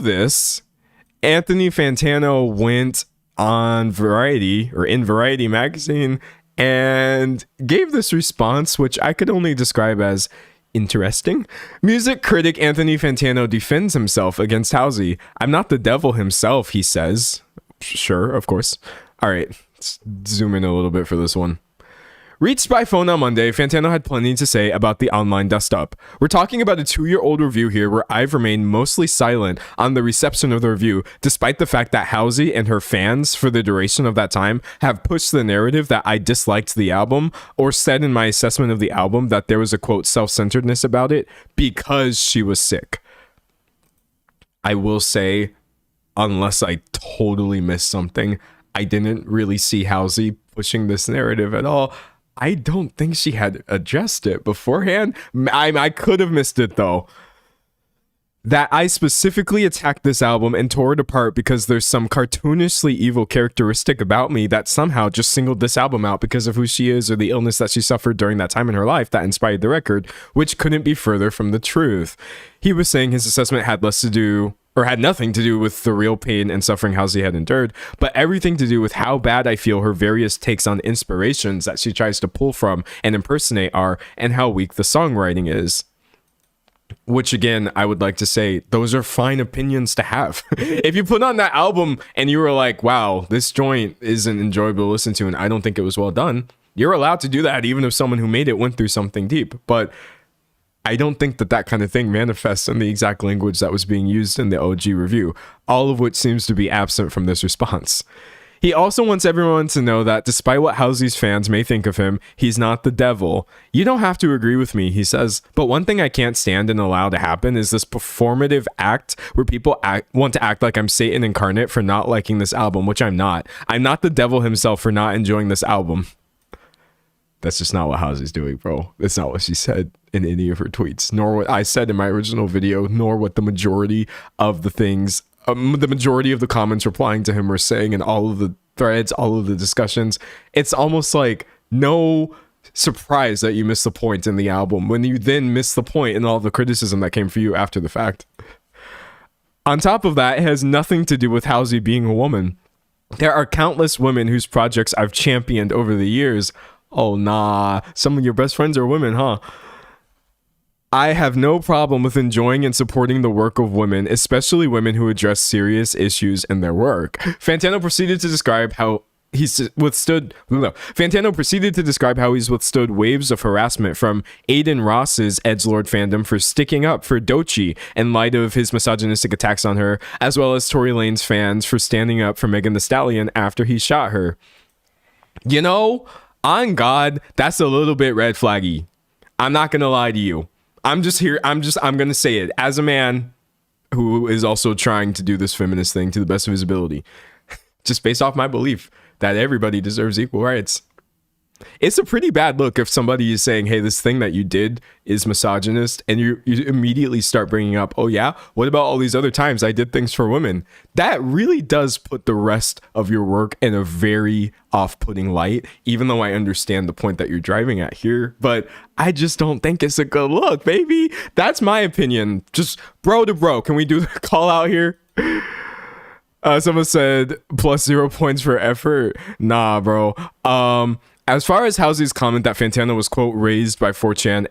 this, Anthony Fantano went on Variety or in Variety magazine and gave this response, which I could only describe as interesting. Music critic Anthony Fantano defends himself against Halsey. I'm not the devil himself, he says. Sure, of course. All right, let's zoom in a little bit for this one. Reached by phone on Monday, Fantano had plenty to say about the online dust-up. We're talking about a 2-year-old review here where I've remained mostly silent on the reception of the review, despite the fact that Halsey and her fans, for the duration of that time, have pushed the narrative that I disliked the album, or said in my assessment of the album that there was a, quote, self-centeredness about it because she was sick. I will say, unless I totally missed something, I didn't really see Halsey pushing this narrative at all. I don't think she had addressed it beforehand. I could have missed it though. that I specifically attacked this album and tore it apart because there's some cartoonishly evil characteristic about me that somehow just singled this album out because of who she is or the illness that she suffered during that time in her life that inspired the record, which couldn't be further from the truth. He was saying his assessment had less to do, or had nothing to do with the real pain and suffering Halsey had endured, but everything to do with how bad I feel her various takes on inspirations that she tries to pull from and impersonate are, and how weak the songwriting is. Which again, I would like to say, those are fine opinions to have. If you put on that album and you were like, wow, this joint isn't enjoyable to listen to and I don't think it was well done, you're allowed to do that even if someone who made it went through something deep. But I don't think that that kind of thing manifests in the exact language that was being used in the OG review, all of which seems to be absent from this response. He also wants everyone to know that despite what Halsey's fans may think of him, he's not the devil. You don't have to agree with me, he says, but one thing I can't stand and allow to happen is this performative act where people want to act like I'm Satan incarnate for not liking this album, which I'm not. I'm not the devil himself for not enjoying this album. That's just not what Halsey's doing, bro. That's not what she said in any of her tweets, nor what I said in my original video, nor what the majority of the things, the majority of the comments replying to him were saying in all of the threads, all of the discussions. It's almost like no surprise that you missed the point in the album when you then miss the point in all the criticism that came for you after the fact. On top of that, it has nothing to do with Halsey being a woman. There are countless women whose projects I've championed over the years. Oh, nah. Some of your best friends are women, huh? I have no problem with enjoying and supporting the work of women, especially women who address serious issues in their work. Fantano proceeded to describe how he's withstood waves of harassment from Aiden Ross's edgelord fandom for sticking up for Doechii in light of his misogynistic attacks on her, as well as Tory Lanez fans for standing up for Megan Thee Stallion after he shot her. You know, on God, that's a little bit red flaggy. I'm not gonna lie to you. I'm gonna say it as a man who is also trying to do this feminist thing to the best of his ability, just based off my belief that everybody deserves equal rights. It's a pretty bad look if somebody is saying, hey, this thing that you did is misogynist, and you immediately start bringing up, oh yeah, what about all these other times I did things for women? That really does put the rest of your work in a very off-putting light, even though I understand the point that you're driving at here, but I just don't think it's a good look, baby. That's my opinion. Just bro to bro. Can we do the call out here? Someone said plus 0 points for effort. Nah, bro. As far as Halsey's comment that Fantano was, quote, raised by 4chan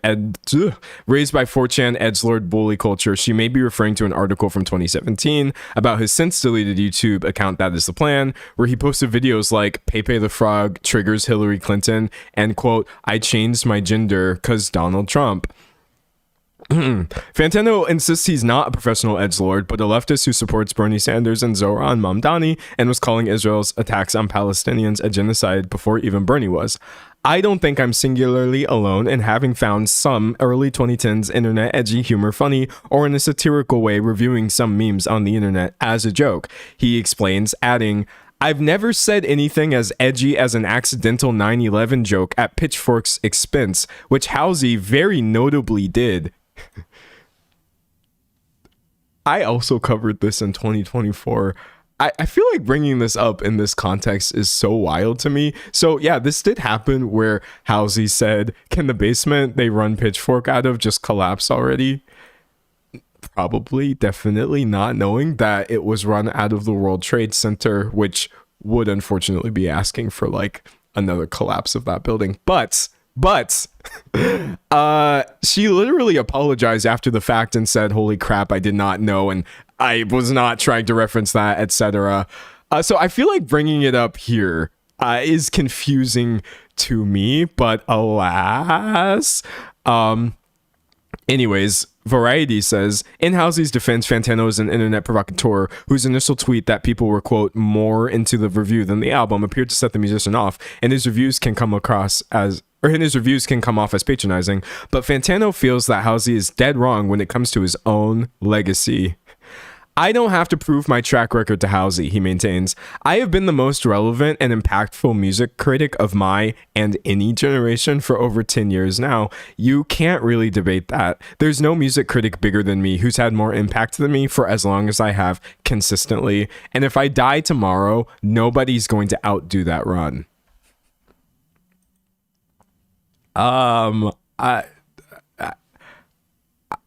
edgelord bully culture, she may be referring to an article from 2017 about his since deleted YouTube account That Is The Plan, where he posted videos like Pepe the Frog triggers Hillary Clinton and, quote, I changed my gender 'cause Donald Trump. Fantano insists he's not a professional edgelord, but a leftist who supports Bernie Sanders and Zohran Mamdani and was calling Israel's attacks on Palestinians a genocide before even Bernie was. I don't think I'm singularly alone in having found some early 2010s internet edgy humor funny or in a satirical way reviewing some memes on the internet as a joke, he explains, adding, I've never said anything as edgy as an accidental 9/11 joke at Pitchfork's expense, which Halsey very notably did. I also covered this in 2024. I feel like bringing this up in this context is so wild to me. So yeah, this did happen where Halsey said, can the basement they run Pitchfork out of just collapse already? Probably, definitely not knowing that it was run out of the World Trade Center, which would unfortunately be asking for like another collapse of that building. But she literally apologized after the fact and said, holy crap, I did not know, and I was not trying to reference that, etc. So I feel like bringing it up here is confusing to me, but alas. Anyways, Variety says, in Halsey's defense, Fantano is an internet provocateur whose initial tweet that people were, quote, more into the review than the album appeared to set the musician off, and his reviews can come off as patronizing, but Fantano feels that Halsey is dead wrong when it comes to his own legacy. I don't have to prove my track record to Housey, he maintains. I have been the most relevant and impactful music critic of my and any generation for over 10 years now. You can't really debate that. There's no music critic bigger than me who's had more impact than me for as long as I have consistently. And if I die tomorrow, nobody's going to outdo that run.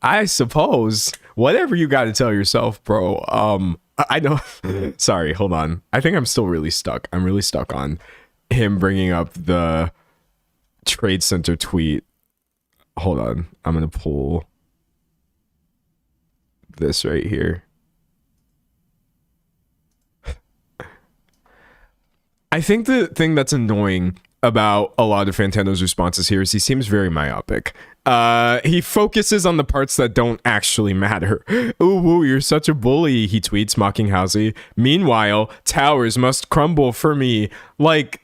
I suppose whatever you got to tell yourself, bro. I know. Sorry, hold on. I think I'm still really stuck. I'm really stuck on him bringing up the Trade Center tweet. Hold on. I'm going to pull this right here. I think the thing that's annoying about a lot of Fantano's responses here is he seems very myopic. He focuses on the parts that don't actually matter. Ooh, you're such a bully, he tweets, mocking Housey. Meanwhile, towers must crumble for me. Like,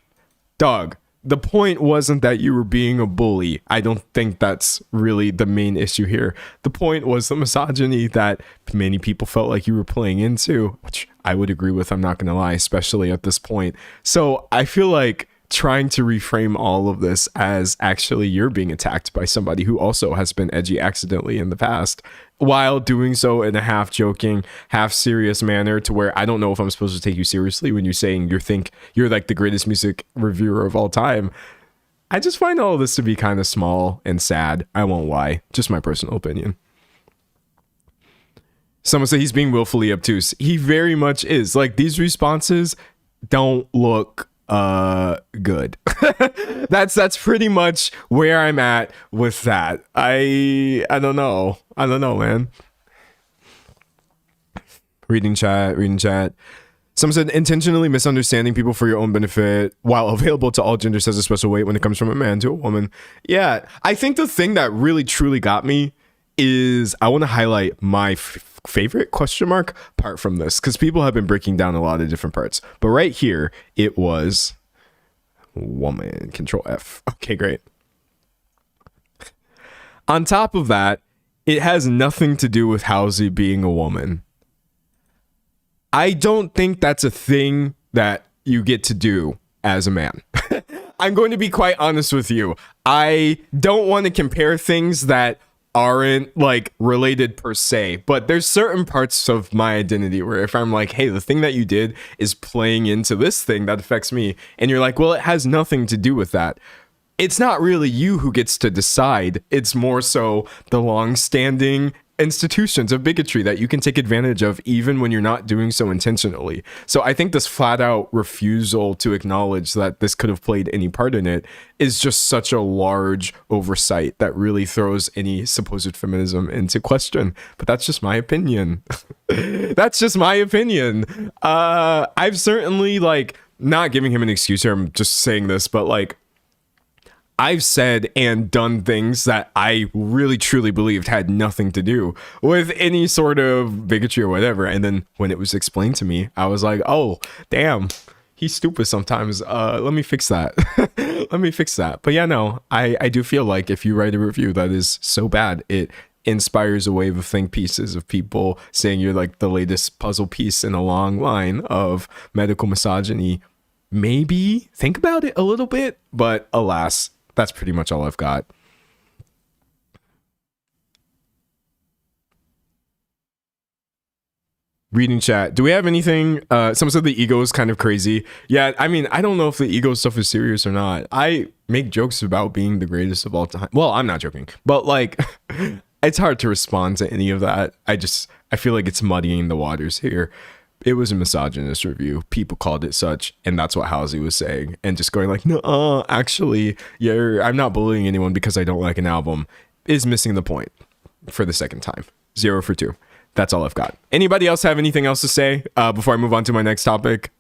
dog, the point wasn't that you were being a bully. I don't think that's really the main issue here. The point was the misogyny that many people felt like you were playing into, which I would agree with, I'm not gonna lie, especially at this point. So I feel like trying to reframe all of this as actually you're being attacked by somebody who also has been edgy accidentally in the past, while doing so in a half joking, half serious manner, to where I don't know if I'm supposed to take you seriously when you're saying you're like the greatest music reviewer of all time. I just find all of this to be kind of small and sad. I won't lie. Just my personal opinion. Someone say he's being willfully obtuse. He very much is. Like, these responses don't look good. that's pretty much where I'm at with that. I don't know, man. Reading chat. Someone said intentionally misunderstanding people for your own benefit while available to all genders has a special weight when it comes from a man to a woman. Yeah, I think the thing that really truly got me is I want to highlight my favorite question mark part from this, because people have been breaking down a lot of different parts, but right here it was woman. Control F. Okay, great. On top of that, it has nothing to do with Housey being a woman. I don't think that's a thing that you get to do as a man. I'm going to be quite honest with you. I don't want to compare things that aren't like related per se, but there's certain parts of my identity where if I'm like, hey, the thing that you did is playing into this thing that affects me, and you're like, well, it has nothing to do with that. It's not really you who gets to decide. It's more so the long-standing institutions of bigotry that you can take advantage of even when you're not doing so intentionally. So I think this flat out refusal to acknowledge that this could have played any part in it is just such a large oversight that really throws any supposed feminism into question. But that's just my opinion. That's just my opinion. I've certainly, like, not giving him an excuse here, I'm just saying this, but like, I've said and done things that I really truly believed had nothing to do with any sort of bigotry or whatever. And then when it was explained to me, I was like, oh, damn, he's stupid sometimes. Let me fix that. Let me fix that. But yeah, no, I do feel like if you write a review that is so bad, it inspires a wave of think pieces of people saying you're like the latest puzzle piece in a long line of medical misogyny. Maybe think about it a little bit, but alas, that's pretty much all I've got. Reading chat. Do we have anything? Someone said the ego is kind of crazy. Yeah, I mean, I don't know if the ego stuff is serious or not. I make jokes about being the greatest of all time. Well, I'm not joking, but like, it's hard to respond to any of that. I feel like it's muddying the waters here. It was a misogynist review. People called it such, and that's what Housey was saying. And just going like, no, actually, yeah, I'm not bullying anyone because I don't like an album, is missing the point for the second time. 0 for 2. That's all I've got. Anybody else have anything else to say before I move on to my next topic?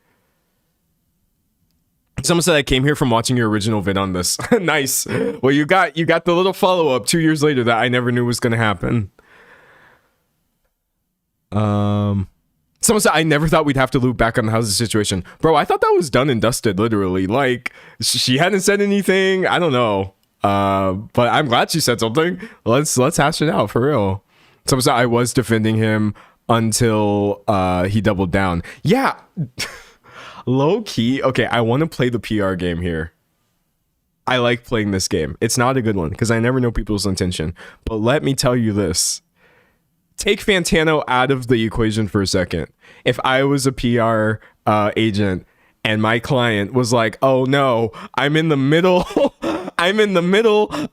Someone said I came here from watching your original vid on this. Nice. Well, you got the little follow-up 2 years later that I never knew was going to happen. Someone said, I never thought we'd have to loop back on the Housey situation. Bro, I thought that was done and dusted, literally. Like, she hadn't said anything. I don't know. But I'm glad she said something. Let's hash it out, for real. Someone said, I was defending him, until he doubled down. Yeah. Low key. Okay, I want to play the PR game here. I like playing this game. It's not a good one because I never know people's intention. But let me tell you this. Take Fantano out of the equation for a second. If I was a PR agent and my client was like, oh no, I'm in the middle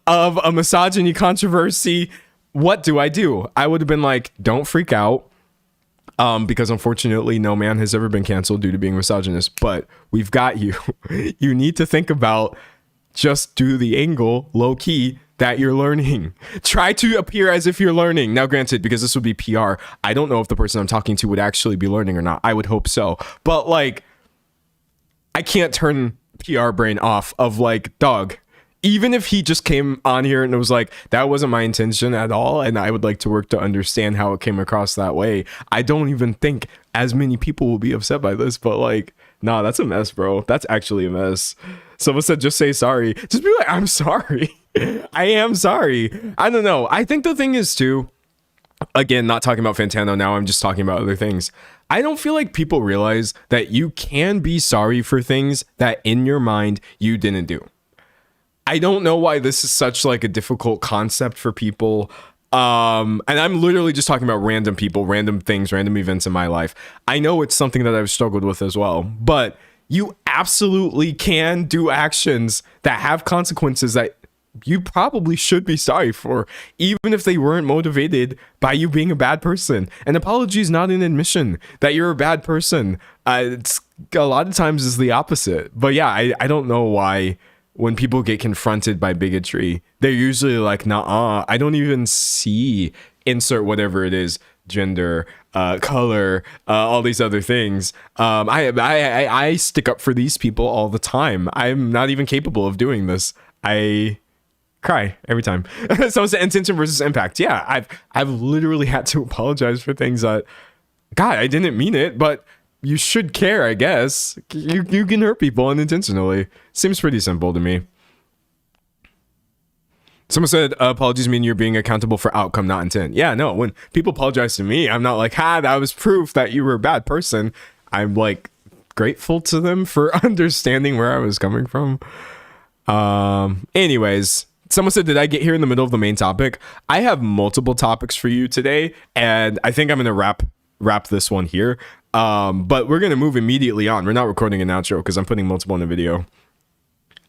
of a misogyny controversy, what do? I would have been like, don't freak out. Because unfortunately no man has ever been canceled due to being misogynist, but we've got you. You need to think about, just do the angle low key that you're learning. Try to appear as if you're learning. Now, granted, because this would be PR, I don't know if the person I'm talking to would actually be learning or not. I would hope so. But like, I can't turn PR brain off of like, dog, even if he just came on here and it was like, that wasn't my intention at all, and I would like to work to understand how it came across that way, I don't even think as many people will be upset by this. But like, nah, that's a mess, bro. That's actually a mess. Someone said, just say sorry. Just be like, I'm sorry. I am sorry. I don't know. I think the thing is too, again, not talking about Fantano now, I'm just talking about other things. I don't feel like people realize that you can be sorry for things that in your mind you didn't do. I don't know why this is such like a difficult concept for people. And I'm literally just talking about random people, random things, random events in my life. I know it's something that I've struggled with as well, but you absolutely can do actions that have consequences that you probably should be sorry for, even if they weren't motivated by you being a bad person. An apology is not an admission that you're a bad person. It's a lot of times is the opposite. But yeah, I don't know why when people get confronted by bigotry, they're usually like, nah, I don't even see, insert whatever it is, gender, color, all these other things. I stick up for these people all the time. I'm not even capable of doing this. I cry every time. So it's the intention versus impact. Yeah, I've literally had to apologize for things that, God, I didn't mean it, but you should care, I guess. You can hurt people unintentionally. Seems pretty simple to me. Someone said, apologies mean you're being accountable for outcome, not intent. Yeah, no, when people apologize to me, I'm not like, that was proof that you were a bad person. I'm like grateful to them for understanding where I was coming from. Anyways, someone said, did I get here in the middle of the main topic? I have multiple topics for you today, and I think I'm going to wrap this one here. But we're going to move immediately on. We're not recording an outro because I'm putting multiple in the video.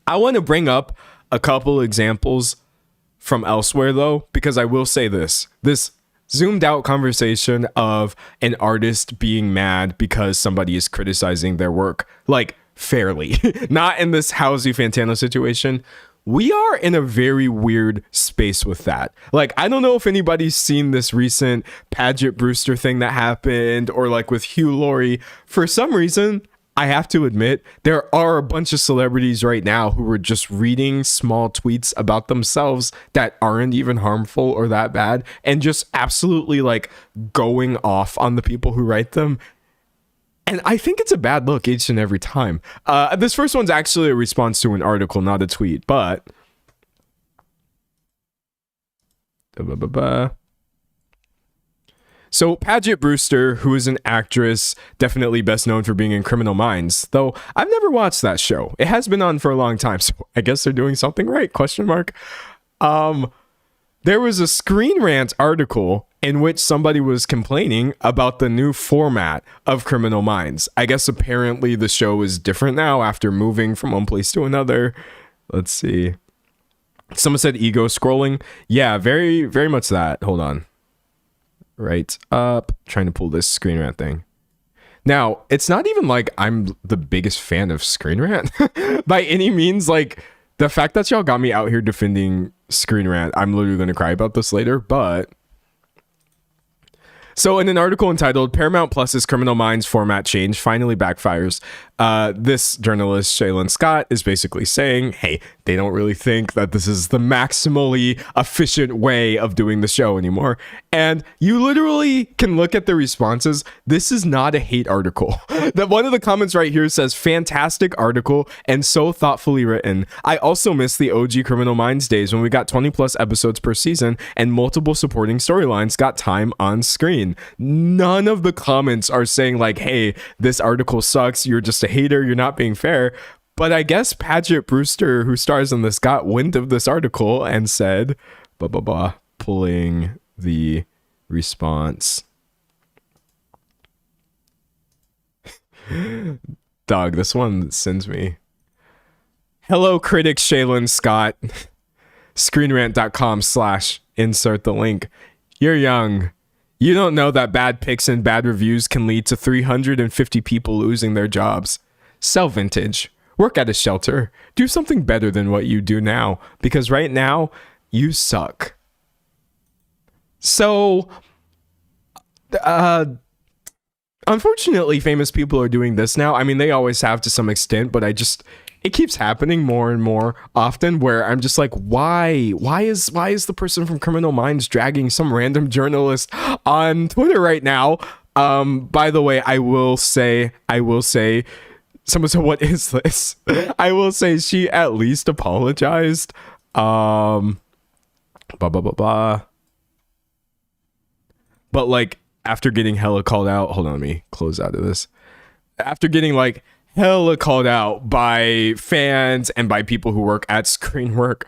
I want to bring up a couple examples from elsewhere though, because I will say this zoomed out conversation of an artist being mad because somebody is criticizing their work, like fairly, not in this Howy Fantano situation. We are in a very weird space with that. Like, I don't know if anybody's seen this recent Paget Brewster thing that happened, or like with Hugh Laurie. For some reason, I have to admit, there are a bunch of celebrities right now who are just reading small tweets about themselves that aren't even harmful or that bad, and just absolutely like going off on the people who write them. And I think it's a bad look each and every time. This first one's actually a response to an article, not a tweet, but so Paget Brewster, who is an actress, definitely best known for being in Criminal Minds, though I've never watched that show. It has been on for a long time, so I guess they're doing something right, question mark. There was a Screen Rant article in which somebody was complaining about the new format of Criminal Minds. I guess apparently the show is different now after moving from one place to another. Let's see. Someone said ego scrolling. Yeah, very, very much that. Hold on. Right up. Trying to pull this Screen Rant thing. Now, it's not even like I'm the biggest fan of Screen Rant by any means. Like, the fact that y'all got me out here defending Screen Rant, I'm literally going to cry about this later, but... So in an article entitled Paramount Plus's Criminal Minds format change finally backfires, This journalist, Shaylin Scott, is basically saying, hey, they don't really think that this is the maximally efficient way of doing the show anymore. And you literally can look at the responses. This is not a hate article. That one of the comments right here says, fantastic article and so thoughtfully written. I also miss the OG Criminal Minds days when we got 20 plus episodes per season and multiple supporting storylines got time on screen. None of the comments are saying like, hey, this article sucks, you're just a hater, you're not being fair. But I guess Paget Brewster, who stars in this, got wind of this article and said, blah, blah, blah, pulling the response. Dog, this one sends me. Hello, critic Shaylin Scott. Screenrant.com/insert the link. You're young. You don't know that bad picks and bad reviews can lead to 350 people losing their jobs. Sell vintage. Work at a shelter. Do something better than what you do now. Because right now, you suck. So, unfortunately, famous people are doing this now. I mean, they always have to some extent, but it keeps happening more and more often where I'm just like, why is the person from Criminal Minds dragging some random journalist on Twitter right now? By the way, I will say, someone said, what is this? I will say she at least apologized. Blah, blah, blah, blah. But like, after getting hella called out, hold on, let me close out of this. After getting like hella called out by fans and by people who work at Screen Rant.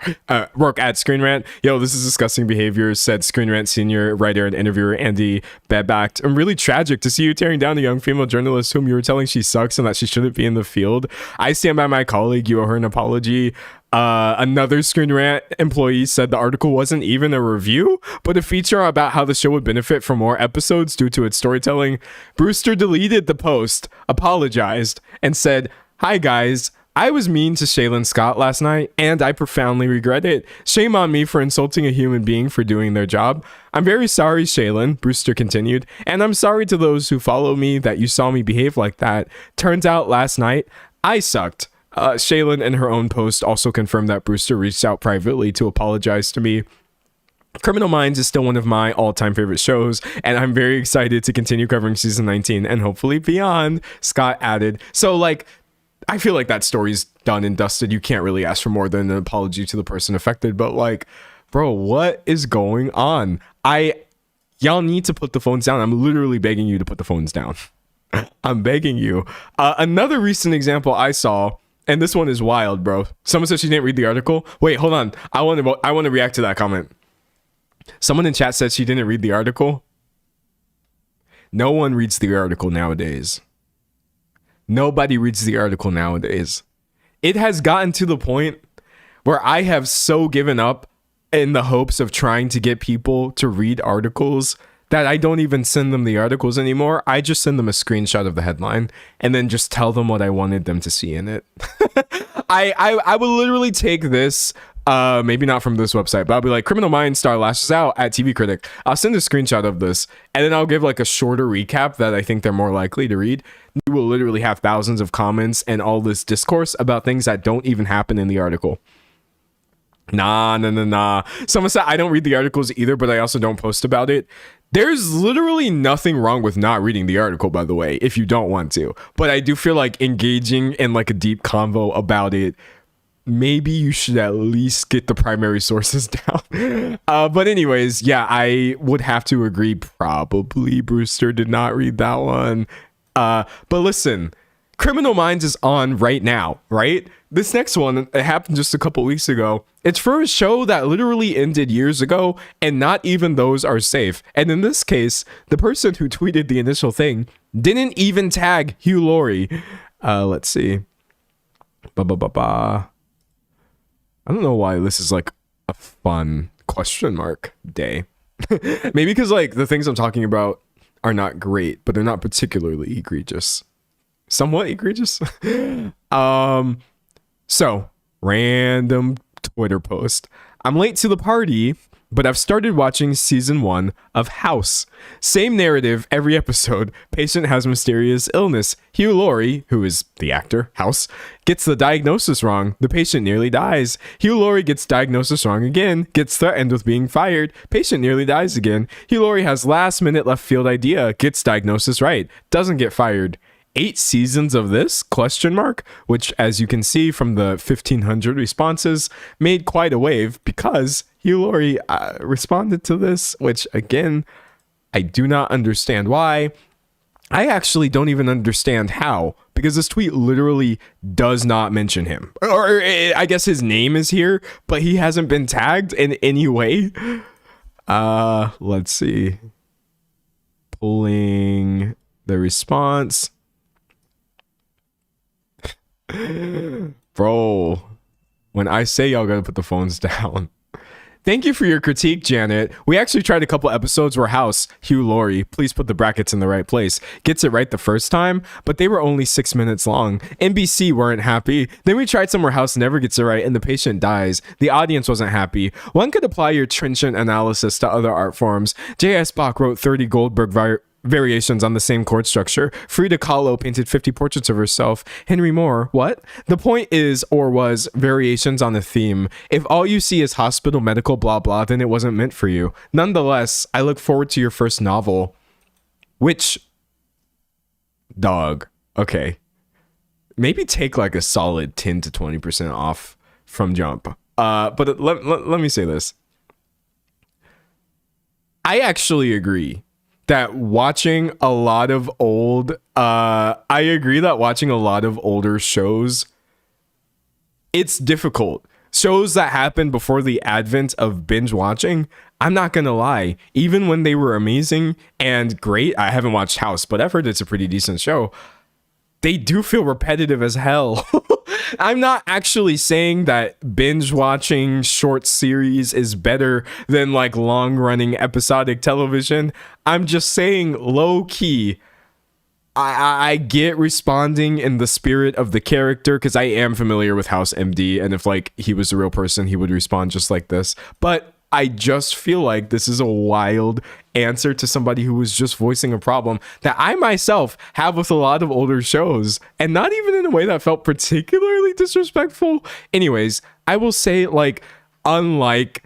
Yo, this is disgusting behavior, said Screen Rant senior writer and interviewer Andy Babbacht. I'm really tragic to see you tearing down a young female journalist whom you were telling she sucks and that she shouldn't be in the field. I stand by my colleague. You owe her an apology. Another Screen Rant employee said the article wasn't even a review, but a feature about how the show would benefit from more episodes due to its storytelling. Brewster deleted the post, apologized, and said, "Hi guys, I was mean to Shaylin Scott last night, and I profoundly regret it. Shame on me for insulting a human being for doing their job. I'm very sorry, Shaylin," Brewster continued, "and I'm sorry to those who follow me that you saw me behave like that. Turns out last night, I sucked." Shaylin in her own post also confirmed that Brewster reached out privately to apologize to me. Criminal Minds is still one of my all-time favorite shows, and I'm very excited to continue covering season 19 and hopefully beyond, Scott added. So like, I feel like that story's done and dusted. You can't really ask for more than an apology to the person affected, but like, bro, what is going on? Y'all need to put the phones down. I'm literally begging you to put the phones down. I'm begging you. Another recent example I saw, and this one is wild, bro. Someone said she didn't read the article. Wait, hold on. I want to react to that comment. Someone in chat said she didn't read the article. No one reads the article nowadays. Nobody reads the article nowadays. It has gotten to the point where I have so given up in the hopes of trying to get people to read articles that I don't even send them the articles anymore. I just send them a screenshot of the headline and then just tell them what I wanted them to see in it. I will literally take this, maybe not from this website, but I'll be like, Criminal Minds star lashes out at TV critic. I'll send a screenshot of this and then I'll give like a shorter recap that I think they're more likely to read. You will literally have thousands of comments and all this discourse about things that don't even happen in the article. Nah. Someone said I don't read the articles either, but I also don't post about it. There's literally nothing wrong with not reading the article, by the way, if you don't want to. But I do feel like engaging in like a deep convo about it, maybe you should at least get the primary sources down. But anyways, yeah, I would have to agree. Probably Brewster did not read that one. But listen, Criminal Minds is on right now, right? This next one, it happened just a couple weeks ago. It's for a show that literally ended years ago, and not even those are safe. And in this case, the person who tweeted the initial thing didn't even tag Hugh Laurie. Let's see. I don't know why this is like a fun question mark day. Maybe because like the things I'm talking about are not great, but they're not particularly egregious. Somewhat egregious. So random Twitter post. I'm late to the party, but I've started watching season 1 of House. Same narrative every episode. Patient has mysterious illness. Hugh Laurie, who is the actor, House, gets the diagnosis wrong. The patient nearly dies. Hugh Laurie gets diagnosis wrong again, gets threatened with being fired. Patient nearly dies again. Hugh Laurie has last minute left field idea, gets diagnosis right, doesn't get fired. 8 seasons of this, question mark, which as you can see from the 1,500 responses, made quite a wave because Hugh Laurie responded to this, which again, I do not understand why. I actually don't even understand how, because this tweet literally does not mention him. Or I guess his name is here, but he hasn't been tagged in any way. Let's see. Pulling the response. Bro, when I say y'all gotta put the phones down. Thank you for your critique, Janet. We actually tried a couple episodes where House, Hugh Laurie, please put the brackets in the right place, gets it right the first time, but they were only 6 minutes long. NBC weren't happy. Then we tried some where House never gets it right and the patient dies. The audience wasn't happy. One could apply your trenchant analysis to other art forms. J.S. Bach wrote 30 Goldberg variations on the same chord structure. Frida Kahlo painted 50 portraits of herself. Henry Moore, what? The point is, or was, variations on the theme. If all you see is hospital, medical, blah, blah, then it wasn't meant for you. Nonetheless, I look forward to your first novel. Which, dog, okay. Maybe take like a solid 10 to 20% off from jump. But let me say this. I actually agree that watching a lot of old I agree that watching a lot of older shows, it's difficult. Shows that happened before the advent of binge watching, I'm not gonna lie, even when they were amazing and great, I haven't watched House, but I've heard it's a pretty decent show, they do feel repetitive as hell. I'm not actually saying that binge watching short series is better than like long running episodic television. I'm just saying low key, I get responding in the spirit of the character because I am familiar with House MD, and if like he was a real person, he would respond just like this. But I just feel like this is a wild answer to somebody who was just voicing a problem that I myself have with a lot of older shows, and not even in a way that felt particularly disrespectful. Anyways, I will say, like, unlike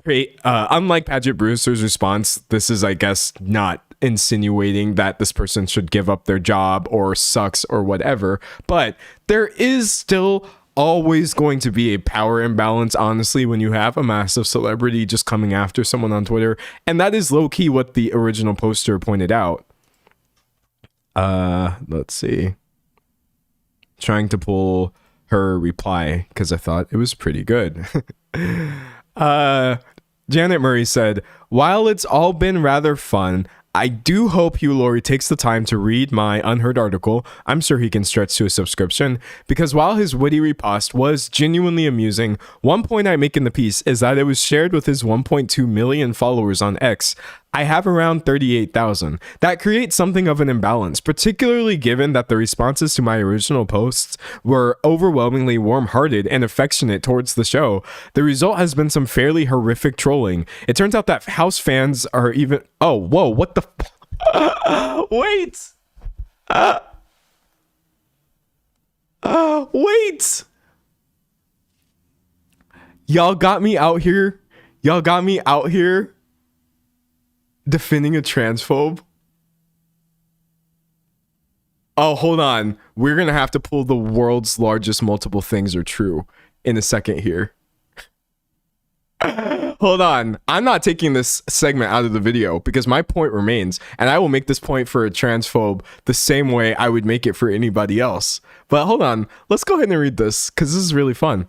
Paget Brewster's response, this is, I guess, not insinuating that this person should give up their job or sucks or whatever, but there is still always going to be a power imbalance, honestly, when you have a massive celebrity just coming after someone on Twitter, and that is low-key what the original poster pointed out. Let's see. Trying to pull her reply because I thought it was pretty good. Janet Murray said, while it's all been rather fun, I do hope Hugh Laurie takes the time to read my unheard article. I'm sure he can stretch to a subscription, because while his witty riposte was genuinely amusing, one point I make in the piece is that it was shared with his 1.2 million followers on X. I have around 38,000. That creates something of an imbalance, particularly given that the responses to my original posts were overwhelmingly warm-hearted and affectionate towards the show. The result has been some fairly horrific trolling. It turns out that House fans are even... Oh, whoa, what the... Wait! Wait! Y'all got me out here. Y'all got me out here defending a transphobe. Oh, hold on. We're gonna have to pull the world's largest multiple things are true in a second here. Hold on. I'm not taking this segment out of the video because my point remains, and I will make this point for a transphobe the same way I would make it for anybody else. But hold on. Let's go ahead and read this because this is really fun.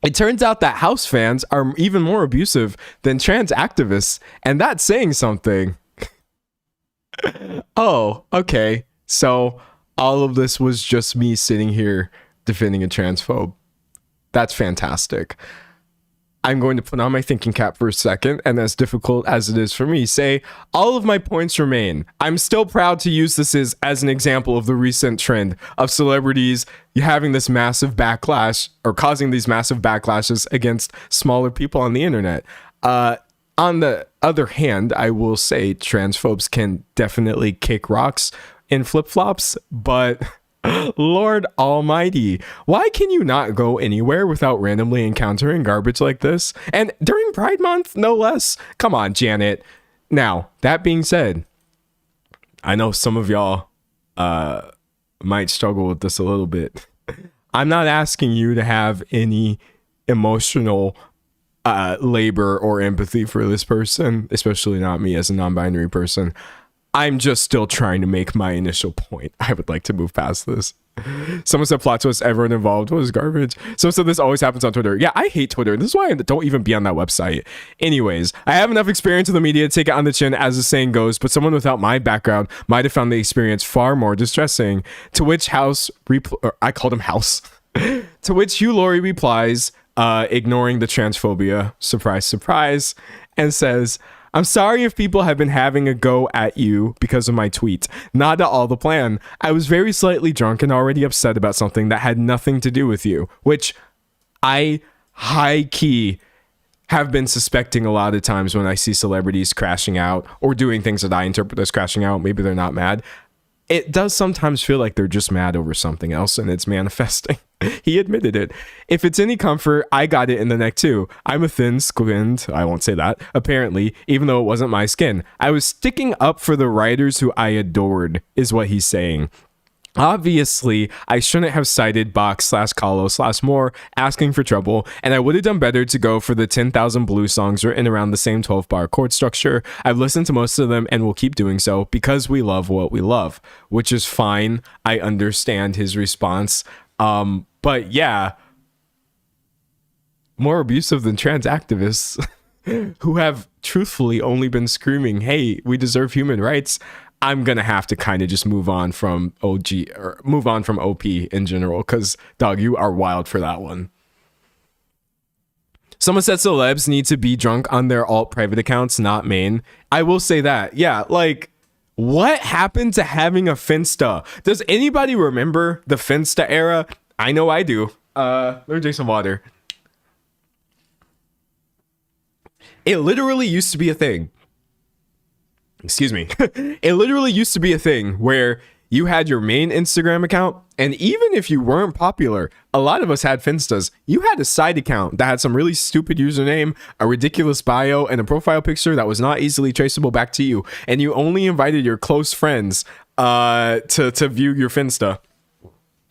It turns out that House fans are even more abusive than trans activists, and that's saying something. Oh, okay. So all of this was just me sitting here defending a transphobe. That's fantastic. I'm going to put on my thinking cap for a second, and as difficult as it is for me, say all of my points remain. I'm still proud to use this as an example of the recent trend of celebrities having this massive backlash or causing these massive backlashes against smaller people on the internet. On the other hand, I will say transphobes can definitely kick rocks in flip-flops, but Lord almighty, why can you not go anywhere without randomly encountering garbage like this? And during Pride Month, no less. Come on, Janet. Now, that being said, I know some of y'all might struggle with this a little bit. I'm not asking you to have any emotional labor or empathy for this person, especially not me as a non-binary person. I'm just still trying to make my initial point. I would like to move past this. Someone said plot twist, everyone involved was garbage. So this always happens on Twitter. Yeah, I hate Twitter. This is why I don't even be on that website. Anyways, I have enough experience in the media to take it on the chin, as the saying goes, but someone without my background might have found the experience far more distressing. To which I called him House. To which Hugh Laurie replies, ignoring the transphobia, surprise, surprise, and says, I'm sorry if people have been having a go at you because of my tweet. Not at all the plan. I was very slightly drunk and already upset about something that had nothing to do with you, which I high-key have been suspecting a lot of times when I see celebrities crashing out or doing things that I interpret as crashing out. Maybe they're not mad. It does sometimes feel like they're just mad over something else and it's manifesting. He admitted it. If it's any comfort, I got it in the neck too. I'm a thin-skinned, I won't say that, apparently, even though it wasn't my skin. I was sticking up for the writers who I adored, is what he's saying. Obviously, I shouldn't have cited Box/Kahlo/More asking for trouble, and I would have done better to go for the 10,000 blue songs written around the same 12-bar chord structure. I've listened to most of them and will keep doing so because we love what we love, which is fine. I understand his response. But yeah, more abusive than trans activists who have truthfully only been screaming, hey, we deserve human rights. I'm going to have to kind of just move on from OP in general, because, dog, you are wild for that one. Someone said celebs need to be drunk on their alt private accounts, not main. I will say that. Yeah, like, what happened to having a Finsta? Does anybody remember the Finsta era? I know I do. Let me drink some water. It literally used to be a thing. Excuse me. It literally used to be a thing where you had your main Instagram account, and even if you weren't popular, a lot of us had Finstas. You had a side account that had some really stupid username, a ridiculous bio, and a profile picture that was not easily traceable back to you, and you only invited your close friends to view your Finsta.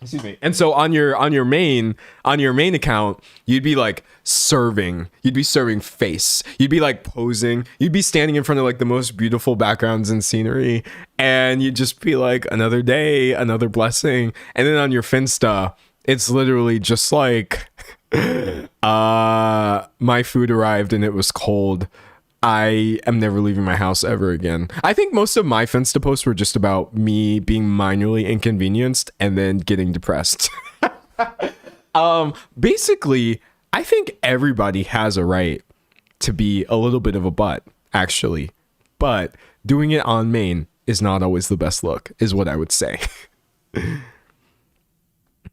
Excuse me. And so on your main account, you'd be like serving face. You'd be like posing. You'd be standing in front of like the most beautiful backgrounds and scenery, and you'd just be like, another day, another blessing. And then on your Finsta, it's literally just like my food arrived and it was cold. I am never leaving my house ever again. I think most of my Finsta posts were just about me being minorly inconvenienced and then getting depressed. Basically, I think everybody has a right to be a little bit of a butt, actually. But doing it on main is not always the best look, is what I would say.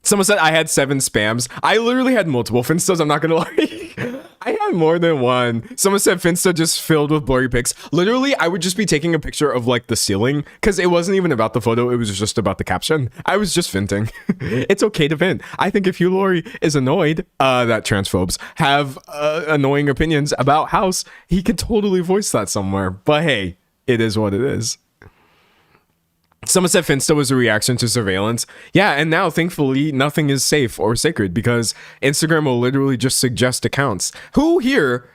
Someone said I had 7 spams. I literally had multiple Finstas, I'm not gonna lie. I had more than one. Someone said Finsta just filled with blurry pics. Literally, I would just be taking a picture of like the ceiling, because it wasn't even about the photo, it was just about the caption. I was just venting. It's okay to vent. I think if Hugh Laurie is annoyed that transphobes have annoying opinions about House, he could totally voice that somewhere. But hey, it is what it is. Someone said Finsta was a reaction to surveillance. Yeah, and now, thankfully, nothing is safe or sacred because Instagram will literally just suggest accounts. Who here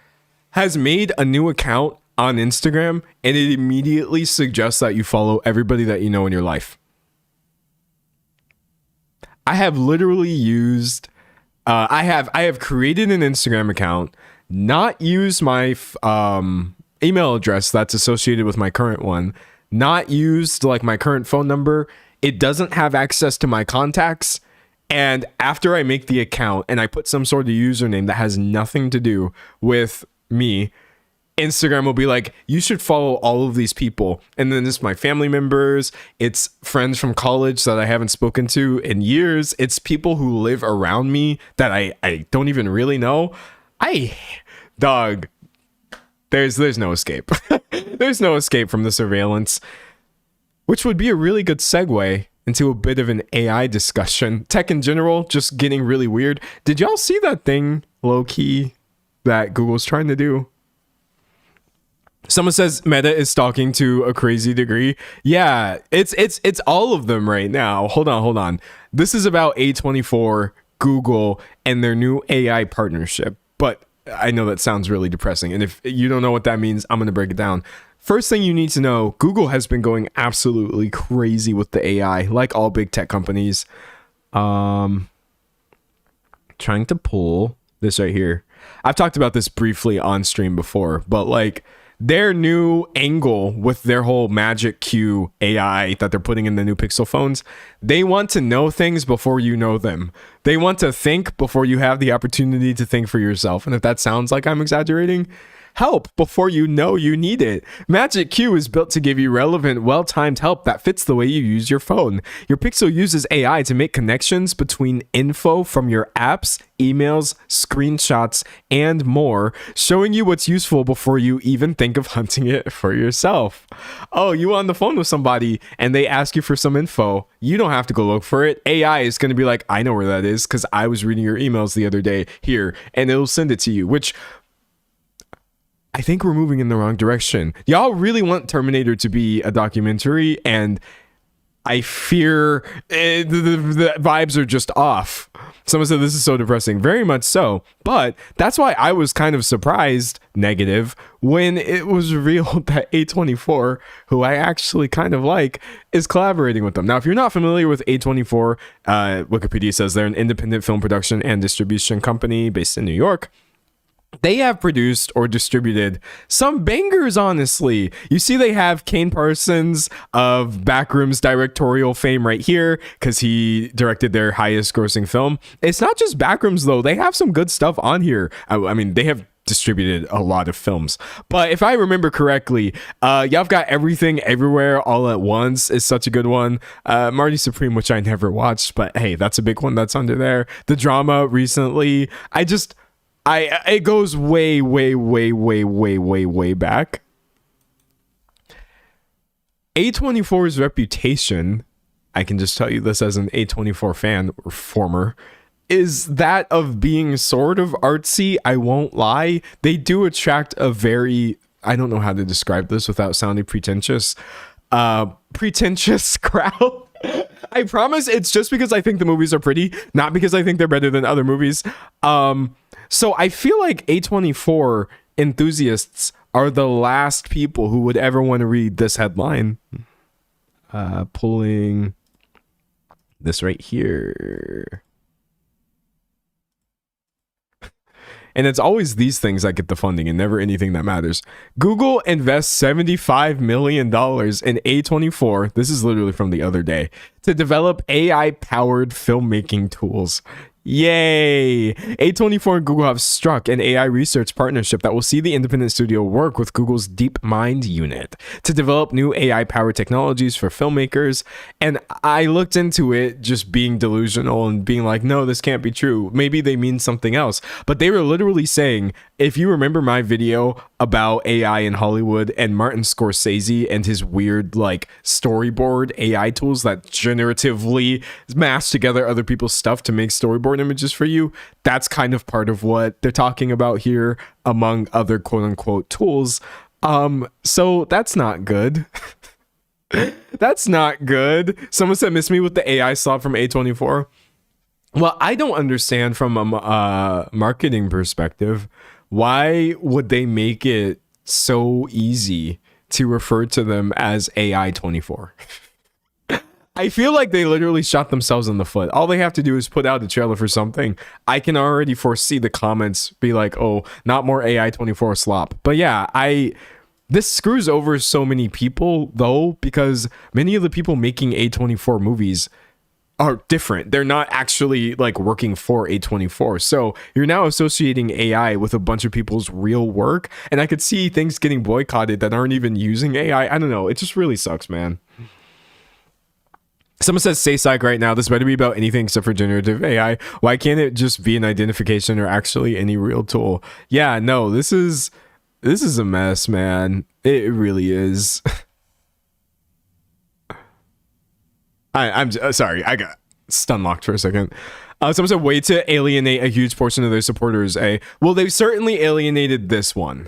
has made a new account on Instagram and it immediately suggests that you follow everybody that you know in your life? I have literally used... I have created an Instagram account, not used my email address that's associated with my current one, not used like my current phone number. It doesn't have access to my contacts. And after I make the account and I put some sort of username that has nothing to do with me, Instagram will be like, you should follow all of these people. And then it's my family members. It's friends from college that I haven't spoken to in years. It's people who live around me that I don't even really know. Dog, There's no escape. There's no escape from the surveillance, which would be a really good segue into a bit of an AI discussion. Tech in general, just getting really weird. Did y'all see that thing, low key, that Google's trying to do? Someone says Meta is stalking to a crazy degree. Yeah, it's all of them right now. Hold on. This is about A24, Google, and their new AI partnership. But I know that sounds really depressing. And if you don't know what that means, I'm going to break it down. First thing you need to know, Google has been going absolutely crazy with the AI, like all big tech companies. Trying to pull this right here. I've talked about this briefly on stream before, but like their new angle with their whole Magic Q AI that they're putting in the new Pixel phones, they want to know things before you know them. They want to think before you have the opportunity to think for yourself. And if that sounds like I'm exaggerating, help before you know you need it. Magic Q is built to give you relevant, well-timed help that fits the way you use your phone. Your Pixel uses AI to make connections between info from your apps, emails, screenshots, and more, showing you what's useful before you even think of hunting it for yourself. Oh, you on the phone with somebody and they ask you for some info. You don't have to go look for it. AI is going to be like, I know where that is because I was reading your emails the other day here, and it'll send it to you, which I think we're moving in the wrong direction. Y'all really want Terminator to be a documentary, and I fear the vibes are just off. Someone said this is so depressing. Very much so. But that's why I was kind of surprised, negative, when it was revealed that A24, who I actually kind of like, is collaborating with them. Now, if you're not familiar with A24, Wikipedia says they're an independent film production and distribution company based in New York. They have produced or distributed some bangers, honestly. You see, they have Kane Parsons of Backrooms directorial fame right here because he directed their highest grossing film. It's not just Backrooms, though. They have some good stuff on here. I mean, they have distributed a lot of films. But if I remember correctly, y'all got Everything Everywhere All at Once is such a good one. Marty Supreme, which I never watched, but hey, that's a big one that's under there. The drama recently. It goes way back. A24's reputation, I can just tell you this as an A24 fan or former, is that of being sort of artsy. I won't lie. They do attract a very, I don't know how to describe this without sounding pretentious crowd. I promise it's just because I think the movies are pretty, not because I think they're better than other movies. So I feel like A24 enthusiasts are the last people who would ever want to read this headline. Pulling this right here. And it's always these things that get the funding and never anything that matters. Google invests $75 million in A24, this is literally from the other day, to develop AI-powered filmmaking tools. Yay! A24 and Google have struck an AI research partnership that will see the independent studio work with Google's DeepMind unit to develop new AI-powered technologies for filmmakers. And I looked into it just being delusional and being like, no, this can't be true. Maybe they mean something else. But they were literally saying, if you remember my video about AI in Hollywood and Martin Scorsese and his weird like storyboard AI tools that generatively mash together other people's stuff to make storyboard images for you, that's kind of part of what they're talking about here, among other quote unquote tools. So that's not good. That's not good. Someone said miss me with the AI slot from A24. Well, I don't understand from a marketing perspective, why would they make it so easy to refer to them as AI24? I feel like they literally shot themselves in the foot. All they have to do is put out a trailer for something. I can already foresee the comments be like, oh, not more AI24 slop. But yeah, this screws over so many people, though, because many of the people making A24 movies are different. They're not actually like working for A24. So you're now associating AI with a bunch of people's real work. And I could see things getting boycotted that aren't even using AI. I don't know. It just really sucks, man. Someone says, say psych right now. This better be about anything except for generative AI. Why can't it just be an identification or actually any real tool? Yeah, no, this is This is a mess, man. It really is. I'm sorry. I got stun locked for a second. Someone said, way to alienate a huge portion of their supporters. Well, they've certainly alienated this one.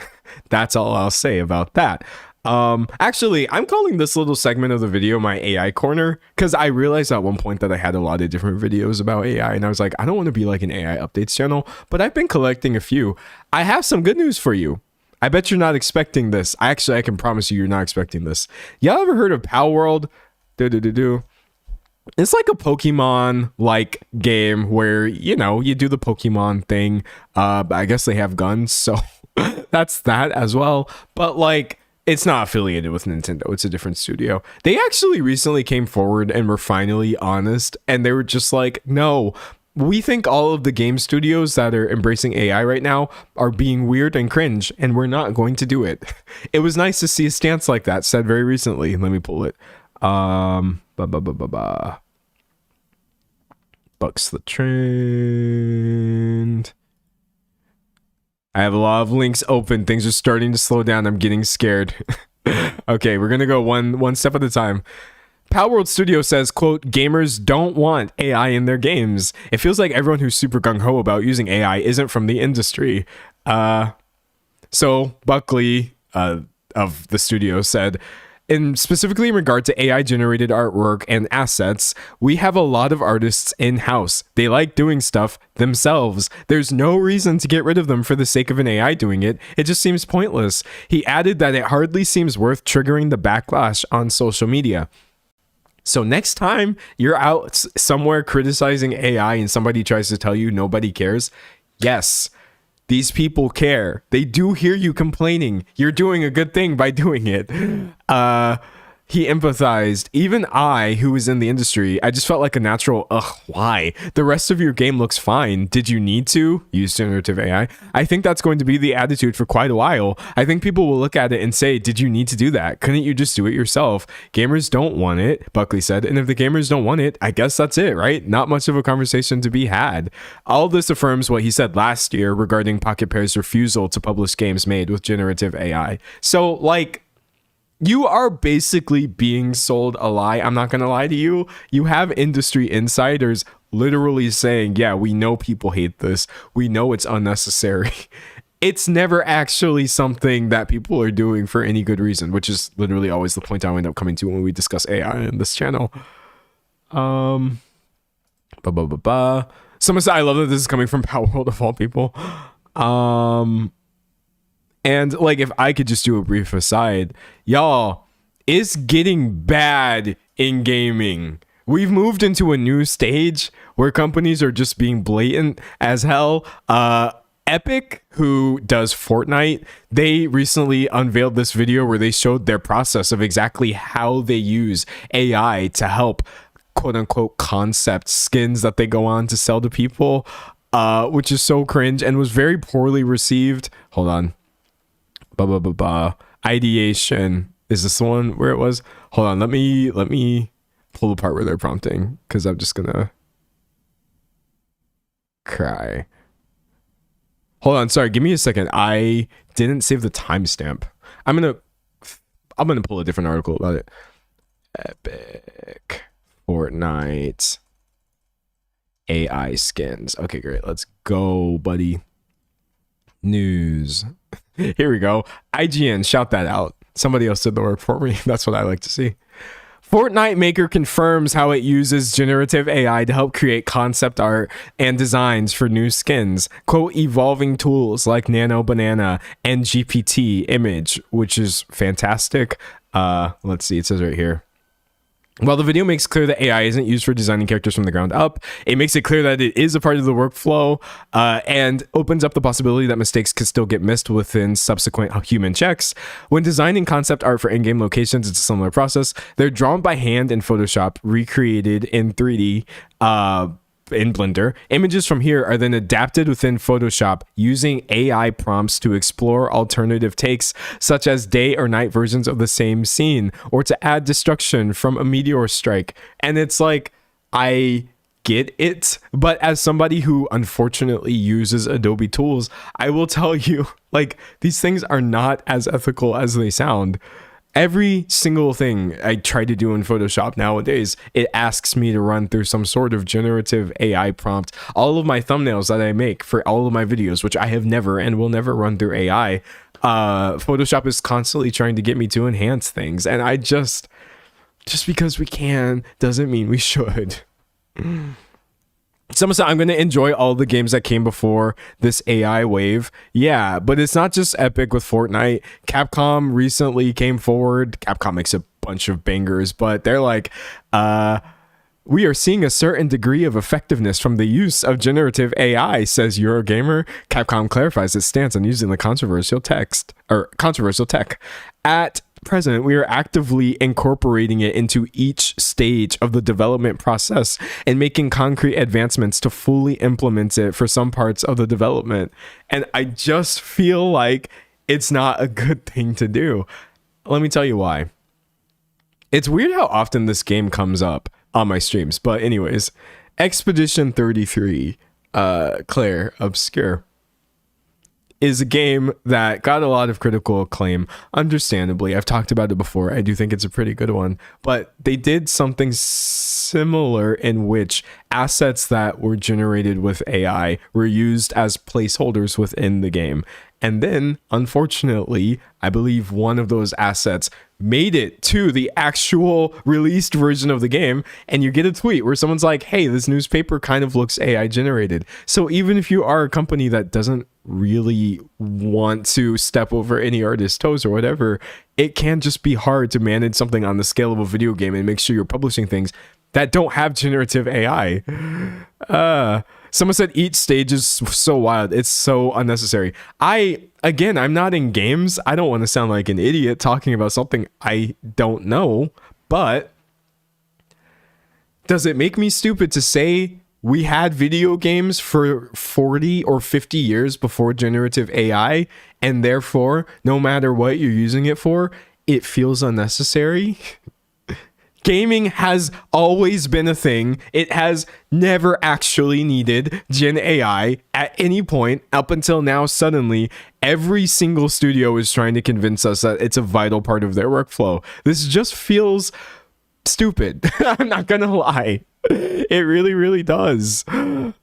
That's all I'll say about that. Actually, I'm calling this little segment of the video my AI corner, because I realized at one point that I had a lot of different videos about AI, and I was like, I don't want to be like an AI updates channel, but I've been collecting a few. I have some good news for you. I bet you're not expecting this. I can promise you're not expecting this. Y'all ever heard of Pal World? It's like a Pokemon-like game where, you know, you do the Pokemon thing. I guess they have guns, so that's that as well. But, like, it's not affiliated with Nintendo. It's a different studio. They actually recently came forward and were finally honest, and they were just like, no, we think all of the game studios that are embracing AI right now are being weird and cringe, and we're not going to do it. It was nice to see a stance like that said very recently. Let me pull it. Bucks the trend. I have a lot of links open. Things are starting to slow down. I'm getting scared. Okay, we're gonna go one step at a time. Palworld Studio says, quote, gamers don't want AI in their games. It feels like everyone who's super gung-ho about using AI isn't from the industry. So Buckley of the studio said, specifically in regard to AI generated artwork and assets, we have a lot of artists in-house. They like doing stuff themselves. There's no reason to get rid of them for the sake of an AI doing it. It just seems pointless. He added that it hardly seems worth triggering the backlash on social media. So next time you're out somewhere criticizing AI and somebody tries to tell you nobody cares, yes, these people care. They do hear you complaining. You're doing a good thing by doing it. He empathized. Even I, who was in the industry, I just felt like a natural, why? The rest of your game looks fine. Did you need to use generative AI? I think that's going to be the attitude for quite a while. I think people will look at it and say, did you need to do that? Couldn't you just do it yourself? Gamers don't want it, Buckley said. And if the gamers don't want it, I guess that's it, right? Not much of a conversation to be had. All this affirms what he said last year regarding Pocket Pair's refusal to publish games made with generative AI. So, like, you are basically being sold a lie. I'm not going to lie to you. You have industry insiders literally saying, yeah, we know people hate this. We know it's unnecessary. It's never actually something that people are doing for any good reason, which is literally always the point I end up coming to when we discuss AI in this channel. Someone said, I love that this is coming from Power World of all people. And, like, if I could just do a brief aside, y'all, it's getting bad in gaming. We've moved into a new stage where companies are just being blatant as hell. Epic, who does Fortnite, they recently unveiled this video where they showed their process of exactly how they use AI to help, quote-unquote, concept skins that they go on to sell to people, which is so cringe and was very poorly received. Hold on. Ideation. Is this the one where it was? Hold on, let me pull the part where they're prompting, because I'm just gonna cry. Hold on, sorry, give me a second. I didn't save the timestamp. I'm gonna pull a different article about it. Epic Fortnite AI skins. Okay, great. Let's go, buddy. News. Here we go. IGN, shout that out. Somebody else did the work for me. That's what I like to see. Fortnite maker confirms how it uses generative AI to help create concept art and designs for new skins. Quote, evolving tools like Nano Banana and GPT image, which is fantastic. Let's see, it says right here. While the video makes clear that AI isn't used for designing characters from the ground up, it makes it clear that it is a part of the workflow, and opens up the possibility that mistakes could still get missed within subsequent human checks. When designing concept art for in-game locations, it's a similar process. They're drawn by hand in Photoshop, recreated in 3D, in Blender. Images from here are then adapted within Photoshop using AI prompts to explore alternative takes, such as day or night versions of the same scene, or to add destruction from a meteor strike. And it's like, I get it, but as somebody who unfortunately uses Adobe tools, I will tell you, like, these things are not as ethical as they sound. Every single thing I try to do in Photoshop nowadays, it asks me to run through some sort of generative AI prompt. All of my thumbnails that I make for all of my videos, which I have never and will never run through AI, Photoshop is constantly trying to get me to enhance things. And I just because we can doesn't mean we should. Someone said, I'm going to enjoy all the games that came before this AI wave. Yeah, but it's not just Epic with Fortnite. Capcom recently came forward. Capcom makes a bunch of bangers, but they're like, we are seeing a certain degree of effectiveness from the use of generative AI, says Eurogamer. Capcom clarifies its stance on using the controversial tech. At present, we are actively incorporating it into each stage of the development process and making concrete advancements to fully implement it for some parts of the development. And I just feel like it's not a good thing to do. Let me tell you why. It's weird how often this game comes up on my streams, but anyways, Expedition 33, Claire Obscure, is a game that got a lot of critical acclaim. Understandably, I've talked about it before. I do think it's a pretty good one, but they did something similar in which assets that were generated with AI were used as placeholders within the game. And then, unfortunately, I believe one of those assets made it to the actual released version of the game, and you get a tweet where someone's like, hey, this newspaper kind of looks AI generated. So even if you are a company that doesn't really want to step over any artist's toes or whatever, it can just be hard to manage something on the scale of a video game and make sure you're publishing things that don't have generative AI. Someone said each stage is so wild. It's so unnecessary. I'm not in games. I don't want to sound like an idiot talking about something I don't know, but does it make me stupid to say we had video games for 40 or 50 years before generative AI, and therefore, no matter what you're using it for, it feels unnecessary? Gaming has always been a thing. It has never actually needed Gen AI at any point up until now. Suddenly, every single studio is trying to convince us that it's a vital part of their workflow. This just feels stupid. I'm not gonna lie. It really, really does. Someone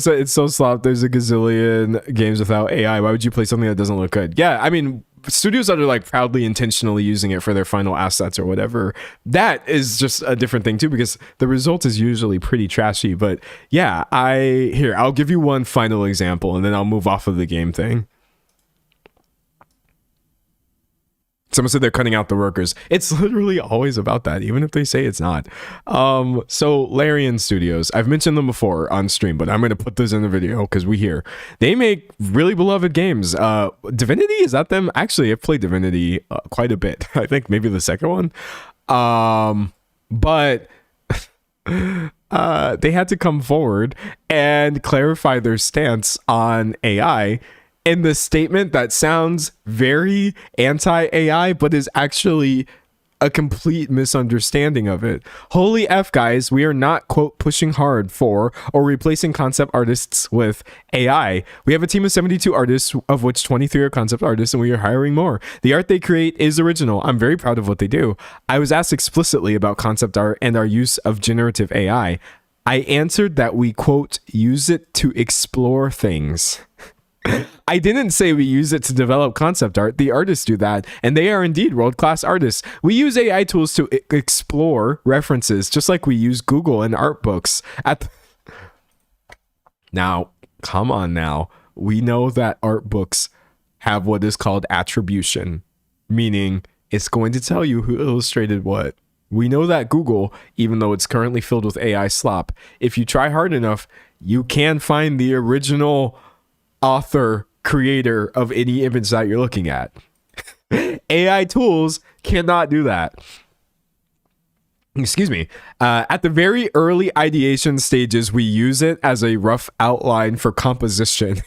said it's so slow. There's a gazillion games without AI. Why would you play something that doesn't look good? Yeah, I mean, studios that are like proudly intentionally using it for their final assets or whatever, that is just a different thing too, because the result is usually pretty trashy. But yeah, I'll give you one final example and then I'll move off of the game thing. Someone said they're cutting out the workers. It's literally always about that, even if they say it's not. So Larian Studios, I've mentioned them before on stream, but I'm going to put this in the video because we hear they make really beloved games. Divinity, is that them? Actually, I've played Divinity quite a bit. I think maybe the second one. But they had to come forward and clarify their stance on AI in the statement that sounds very anti-AI, but is actually a complete misunderstanding of it. Holy F, guys, we are not, quote, pushing hard for or replacing concept artists with AI. We have a team of 72 artists, of which 23 are concept artists, and we are hiring more. The art they create is original. I'm very proud of what they do. I was asked explicitly about concept art and our use of generative AI. I answered that we, quote, use it to explore things. I didn't say we use it to develop concept art. The artists do that, and they are indeed world-class artists. We use AI tools to explore references, just like we use Google and art books. Now, come on now. We know that art books have what is called attribution, meaning it's going to tell you who illustrated what. We know that Google, even though it's currently filled with AI slop, if you try hard enough, you can find the original author, creator of any image that you're looking at. AI tools cannot do that. Excuse me. At the very early ideation stages, we use it as a rough outline for composition.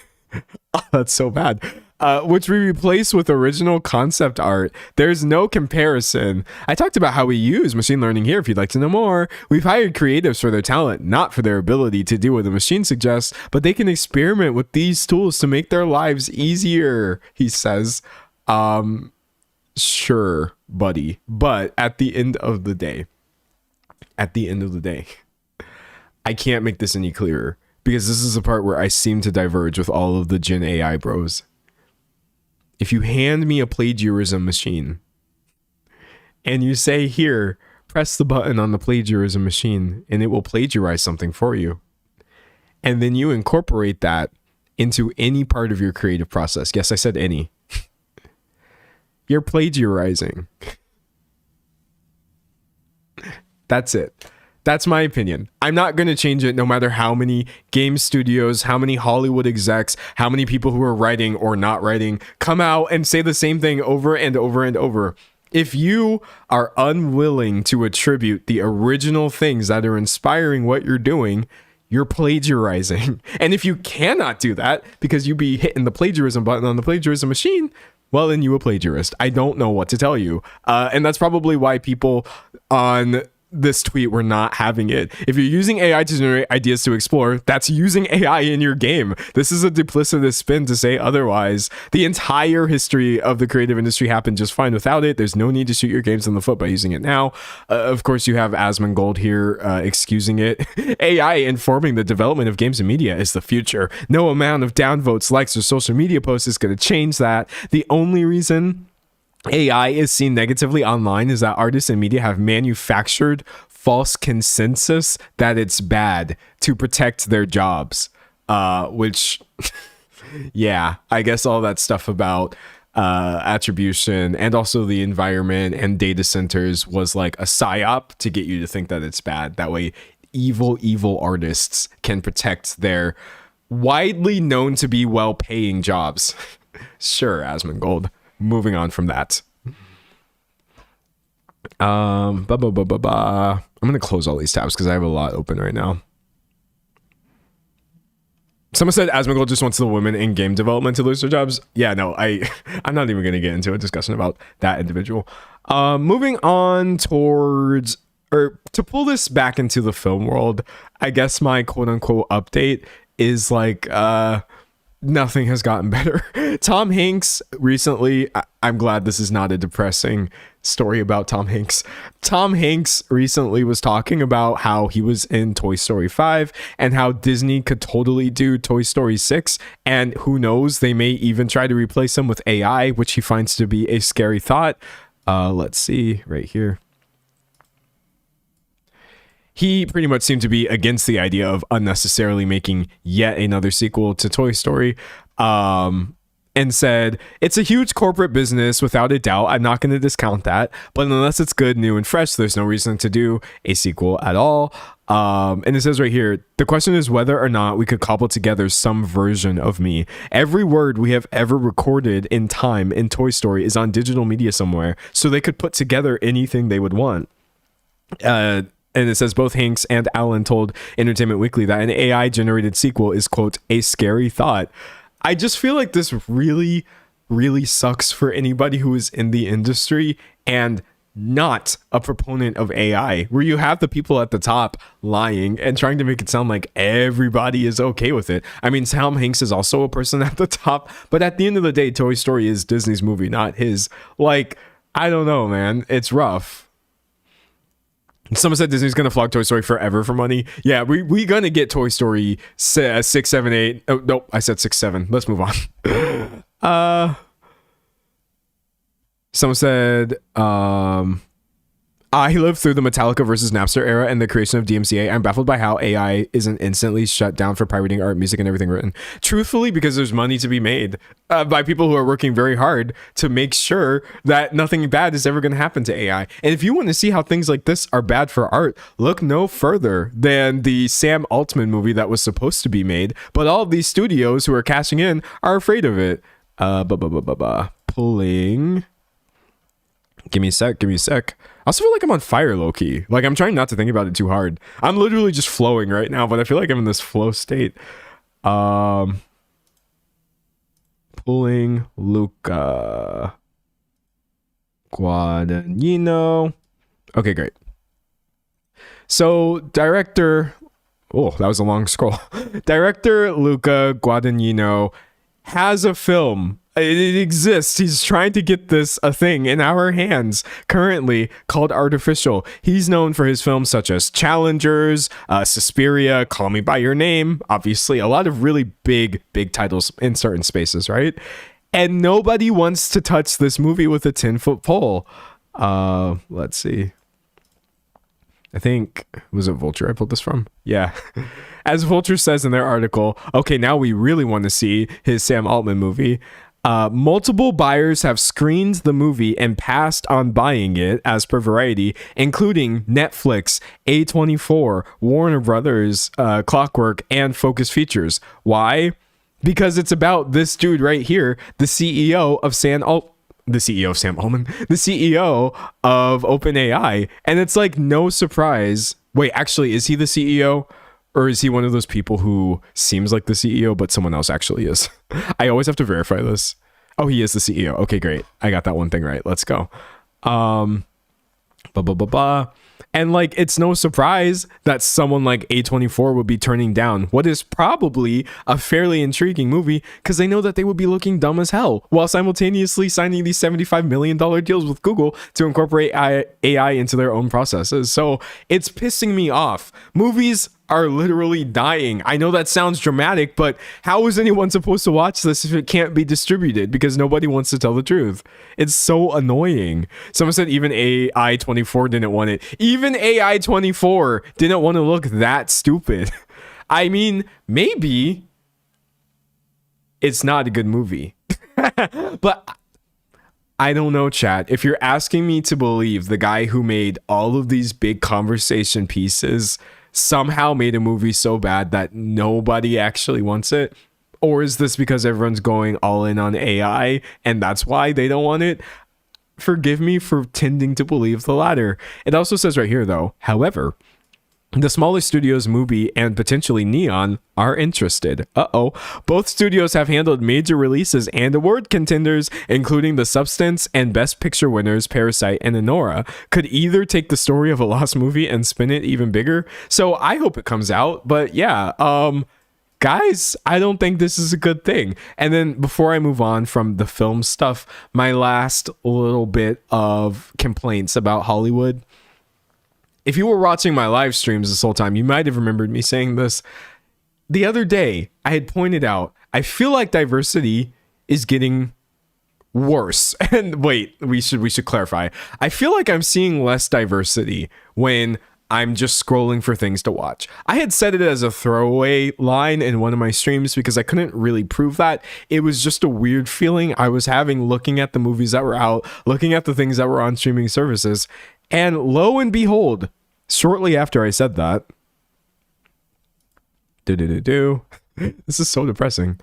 Oh, that's so bad. which we replace with original concept art. There's no comparison. I talked about how we use machine learning here. If you'd like to know more, we've hired creatives for their talent, not for their ability to do what the machine suggests, but they can experiment with these tools to make their lives easier, he says. Sure, buddy. But at the end of the day, I can't make this any clearer, because this is the part where I seem to diverge with all of the Gen AI bros. If you hand me a plagiarism machine and you say, here, press the button on the plagiarism machine and it will plagiarize something for you, and then you incorporate that into any part of your creative process. Yes, I said any. You're plagiarizing. That's it. That's my opinion. I'm not going to change it no matter how many game studios, how many Hollywood execs, how many people who are writing or not writing come out and say the same thing over and over and over. If you are unwilling to attribute the original things that are inspiring what you're doing, you're plagiarizing. And if you cannot do that because you be hitting the plagiarism button on the plagiarism machine, well, then you a plagiarist. I don't know what to tell you. And that's probably why people on this tweet were not having it. If you're using AI to generate ideas to explore, that's using AI in your game. This is a duplicitous spin to say otherwise. The entire history of the creative industry happened just fine without it. There's no need to shoot your games in the foot by using it now. Of course, you have Asmongold here excusing it. AI informing the development of games and media is the future. No amount of downvotes, likes, or social media posts is going to change that. The only reason AI is seen negatively online is that artists and media have manufactured false consensus that it's bad to protect their jobs, which yeah, I guess all that stuff about attribution and also the environment and data centers was like a psyop to get you to think that it's bad. That way evil artists can protect their widely known to be well-paying jobs. Sure, Asmongold. Moving on from that. I'm gonna close all these tabs because I have a lot open right now. Someone said Asmongold just wants the women in game development to lose their jobs. Yeah, no, I'm not even gonna get into a discussion about that individual. Moving on towards, or to pull this back into the film world, I guess my quote unquote update is like nothing has gotten better. Tom Hanks recently, I'm glad this is not a depressing story about Tom Hanks. Tom Hanks recently was talking about how he was in Toy Story 5 and how Disney could totally do Toy Story 6. And who knows, they may even try to replace him with AI, which he finds to be a scary thought. Let's see right here. He pretty much seemed to be against the idea of unnecessarily making yet another sequel to Toy Story, and said, it's a huge corporate business, without a doubt. I'm not going to discount that. But unless it's good, new, and fresh, there's no reason to do a sequel at all. And it says right here, the question is whether or not we could cobble together some version of me. Every word we have ever recorded in time in Toy Story is on digital media somewhere, so they could put together anything they would want. And it says both Hanks and Allen told Entertainment Weekly that an AI-generated sequel is, quote, a scary thought. I just feel like this really, really sucks for anybody who is in the industry and not a proponent of AI, where you have the people at the top lying and trying to make it sound like everybody is okay with it. I mean, Tom Hanks is also a person at the top, but at the end of the day, Toy Story is Disney's movie, not his. Like, I don't know, man. It's rough. Someone said Disney's gonna flog Toy Story forever for money. Yeah, we gonna get Toy Story 6, 7, 8. Oh nope, I said 6, 7. Let's move on. Someone said, I lived through the Metallica versus Napster era and the creation of DMCA. I'm baffled by how AI isn't instantly shut down for pirating art, music, and everything written. Truthfully, because there's money to be made by people who are working very hard to make sure that nothing bad is ever going to happen to AI. And if you want to see how things like this are bad for art, look no further than the Sam Altman movie that was supposed to be made. But all of these studios who are cashing in are afraid of it. Pulling. Give me a sec. I also feel like I'm on fire, low-key. Like, I'm trying not to think about it too hard. I'm literally just flowing right now, but I feel like I'm in this flow state. Pulling pulling Luca Guadagnino. Okay, great. So director, oh, that was a long scroll. Director Luca Guadagnino has a film. It exists. He's trying to get this a thing in our hands currently called Artificial. He's known for his films such as Challengers, Suspiria, Call Me By Your Name. Obviously, a lot of really big titles in certain spaces, right? And nobody wants to touch this movie with a 10-foot pole. Let's see. I think, was it Vulture I pulled this from? Yeah. As Vulture says in their article, okay, now we really want to see his Sam Altman movie. Multiple buyers have screened the movie and passed on buying it, as per Variety, including Netflix, A24, Warner Brothers, Clockwork, and Focus Features. Why? Because it's about this dude right here, the CEO of Sam Altman, the CEO of OpenAI. And it's like no surprise. Wait, actually, is he the CEO? Or is he one of those people who seems like the CEO, but someone else actually is? I always have to verify this. Oh, he is the CEO. Okay, great. I got that one thing right. Let's go. And like, it's no surprise that someone like A24 would be turning down what is probably a fairly intriguing movie because they know that they would be looking dumb as hell while simultaneously signing these $75 million deals with Google to incorporate AI into their own processes. So it's pissing me off. Movies are literally dying. I know that sounds dramatic, but how is anyone supposed to watch this if it can't be distributed because nobody wants to tell the truth? It's so annoying. Someone said even AI24 didn't want it. Even AI24 didn't want to look that stupid. I mean, maybe it's not a good movie. But I don't know, chat. If you're asking me to believe the guy who made all of these big conversation pieces somehow made a movie so bad that nobody actually wants it, or is this because everyone's going all in on AI and that's why they don't want it? Forgive me for tending to believe the latter. It also says right here though, however, the smaller studios, Mubi and potentially Neon, are interested. Both studios have handled major releases and award contenders, including The Substance and Best Picture winners Parasite and Anora. Could either take the story of a lost movie and spin it even bigger. So I hope it comes out. But yeah, guys, I don't think this is a good thing. And then before I move on from the film stuff, my last little bit of complaints about Hollywood. If you were watching my live streams this whole time, you might have remembered me saying this. The other day, I had pointed out, I feel like diversity is getting worse. And wait, we should clarify. I feel like I'm seeing less diversity when I'm just scrolling for things to watch. I had said it as a throwaway line in one of my streams because I couldn't really prove that. It was just a weird feeling I was having looking at the movies that were out, looking at the things that were on streaming services. And lo and behold, shortly after I said that, this is so depressing.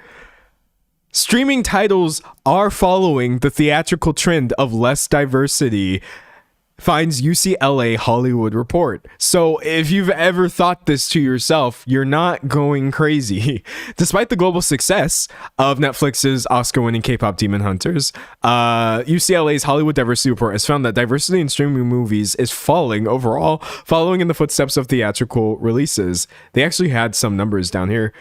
Streaming titles are following the theatrical trend of less diversity, finds UCLA Hollywood report. So if you've ever thought this to yourself, you're not going crazy. Despite the global success of Netflix's Oscar-winning K-pop Demon Hunters, UCLA's Hollywood Diversity Report has found that diversity in streaming movies is falling overall, following in the footsteps of theatrical releases. They actually had some numbers down here.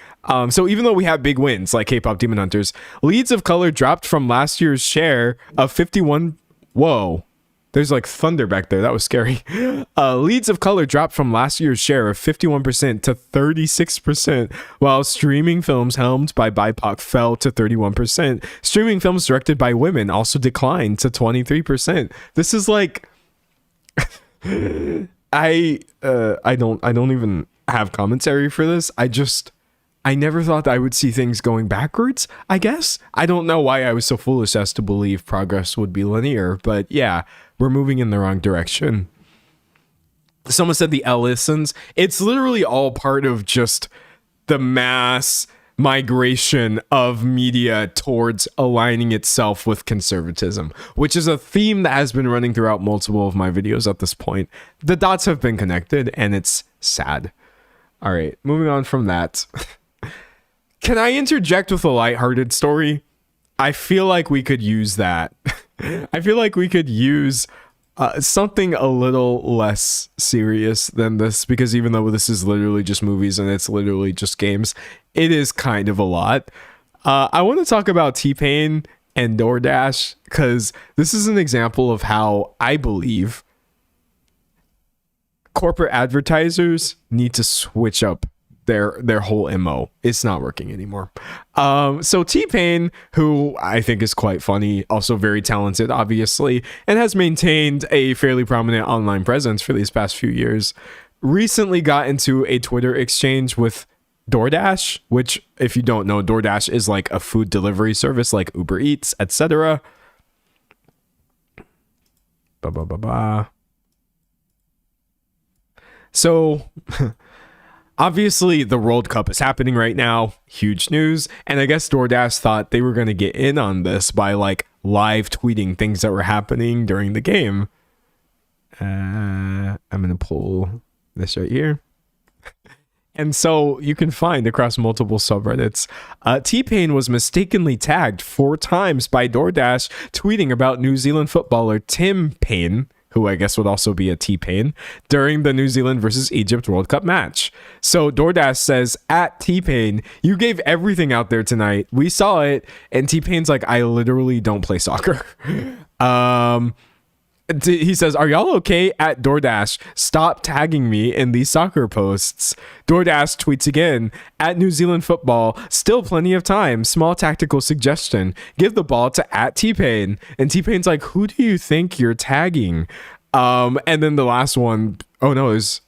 So even though we have big wins like K-pop Demon Hunters, leads of color dropped from last year's share of 51. Whoa. There's like thunder back there. That was scary. Leads of color dropped from last year's share of 51% to 36%, while streaming films helmed by BIPOC fell to 31%. Streaming films directed by women also declined to 23%. This is like, I don't even have commentary for this. I never thought that I would see things going backwards, I guess. I don't know why I was so foolish as to believe progress would be linear, but yeah, we're moving in the wrong direction. Someone said the Ellisons. It's literally all part of just the mass migration of media towards aligning itself with conservatism, which is a theme that has been running throughout multiple of my videos at this point. The dots have been connected, and it's sad. All right, moving on from that. Can I interject with a lighthearted story? I feel like we could use that. I feel like we could use something a little less serious than this, because even though this is literally just movies and it's literally just games, it is kind of a lot. I want to talk about T-Pain and DoorDash, because this is an example of how I believe corporate advertisers need to switch up their whole MO. It's not working anymore. So T-Pain, who I think is quite funny, also very talented, obviously, and has maintained a fairly prominent online presence for these past few years, recently got into a Twitter exchange with DoorDash, which, if you don't know, DoorDash is like a food delivery service like Uber Eats, etc. So obviously the World Cup is happening right now, huge news, and I guess DoorDash thought they were going to get in on this by like live tweeting things that were happening during the game. I'm going to pull this right here. And so you can find across multiple subreddits, T-Pain was mistakenly tagged 4 times by DoorDash tweeting about New Zealand footballer Tim Payne, who I guess would also be a T-Pain, during the New Zealand versus Egypt World Cup match. So DoorDash says, at T-Pain, you gave everything out there tonight. We saw it. And T-Pain's like, I literally don't play soccer. He says, are y'all okay? At DoorDash, stop tagging me in these soccer posts. DoorDash tweets again, at New Zealand football, still plenty of time. Small tactical suggestion. Give the ball to at T-Pain. And T-Pain's like, who do you think you're tagging? And then the last one, that's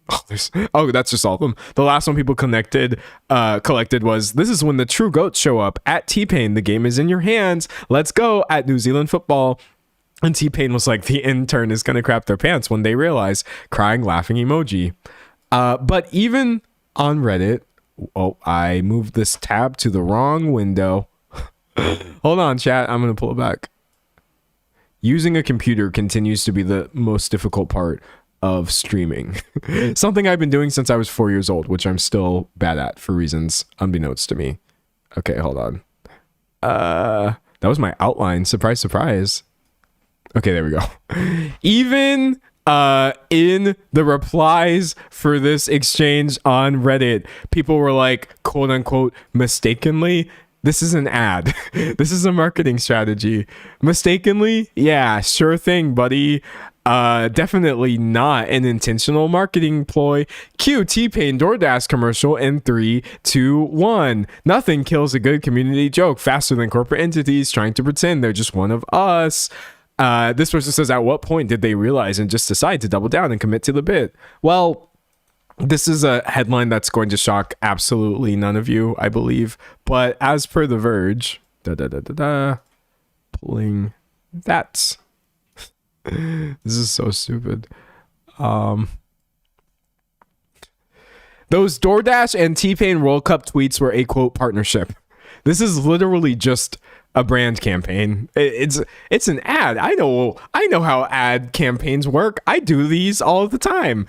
just all of them. The last one people collected was, this is when the true goats show up. At T-Pain, the game is in your hands. Let's go. At New Zealand football. And T-Pain was like, the intern is going to crap their pants when they realize, crying, laughing emoji. But even on Reddit, I moved this tab to the wrong window. Hold on, chat. I'm going to pull it back. Using a computer continues to be the most difficult part of streaming. Something I've been doing since I was 4 years old, which I'm still bad at for reasons unbeknownst to me. Okay, hold on. That was my outline. Surprise, surprise. Okay, there we go. Even in the replies for this exchange on Reddit, people were like, quote unquote, mistakenly, this is an ad. This is a marketing strategy. Mistakenly? Yeah, sure thing, buddy. Definitely not an intentional marketing ploy. Cue T-Pain DoorDash commercial in 3, 2, 1. Nothing kills a good community joke faster than corporate entities trying to pretend they're just one of us. This person says, at what point did they realize and just decide to double down and commit to the bit? Well, this is a headline that's going to shock absolutely none of you, I believe. But as per The Verge, pulling that. This is so stupid. Those DoorDash and T-Pain World Cup tweets were a quote partnership. This is literally just a brand campaign. It's an ad. I know how ad campaigns work. I do these all the time.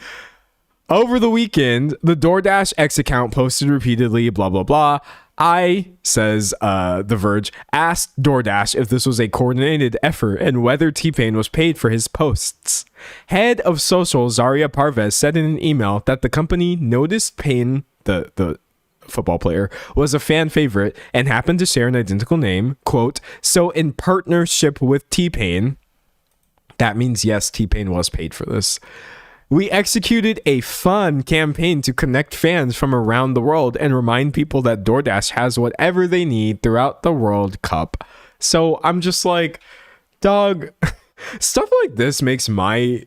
Over the weekend, the DoorDash X account posted repeatedly, blah, blah, blah. I, says The Verge, asked DoorDash if this was a coordinated effort and whether T-Pain was paid for his posts. Head of social Zaria Parvez said in an email that the company noticed Payne, the football player, was a fan favorite and happened to share an identical name, quote, so in partnership with T-Pain, that means yes, T-Pain was paid for this. We executed a fun campaign to connect fans from around the world and remind people that DoorDash has whatever they need throughout the World Cup. So I'm just like, dog, stuff like this makes my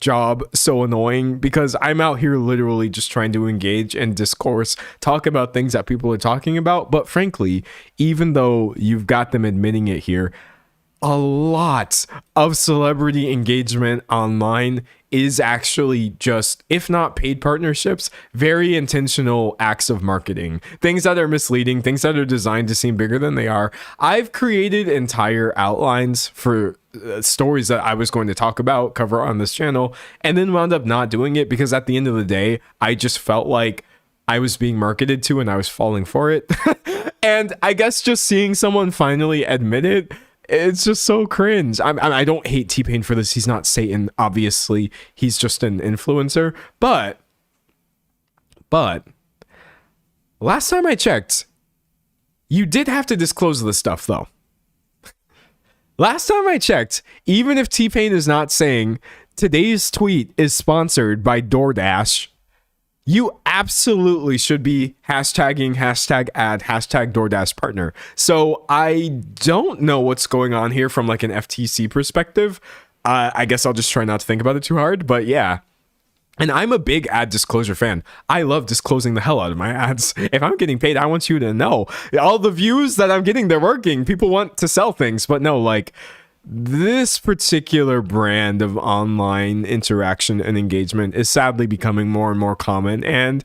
job so annoying, because I'm out here literally just trying to engage and discourse, talk about things that people are talking about. But frankly, even though you've got them admitting it here, a lot of celebrity engagement online is actually just, if not paid partnerships, very intentional acts of marketing. Things that are misleading, things that are designed to seem bigger than they are. I've created entire outlines for stories that I was going to talk about, cover on this channel, and then wound up not doing it because at the end of the day, I just felt like I was being marketed to and I was falling for it. And I guess just seeing someone finally admit it, it's just so cringe. I don't hate T-Pain for this. He's not Satan. Obviously, he's just an influencer. But last time I checked, you did have to disclose this stuff, though. Last time I checked, even if T-Pain is not saying today's tweet is sponsored by DoorDash, you absolutely should be hashtagging #ad #DoorDash partner. So I don't know what's going on here from like an FTC perspective. I guess I'll just try not to think about it too hard. But yeah. And I'm a big ad disclosure fan. I love disclosing the hell out of my ads. If I'm getting paid, I want you to know. All the views that I'm getting, they're working. People want to sell things. But no, like this particular brand of online interaction and engagement is sadly becoming more and more common. And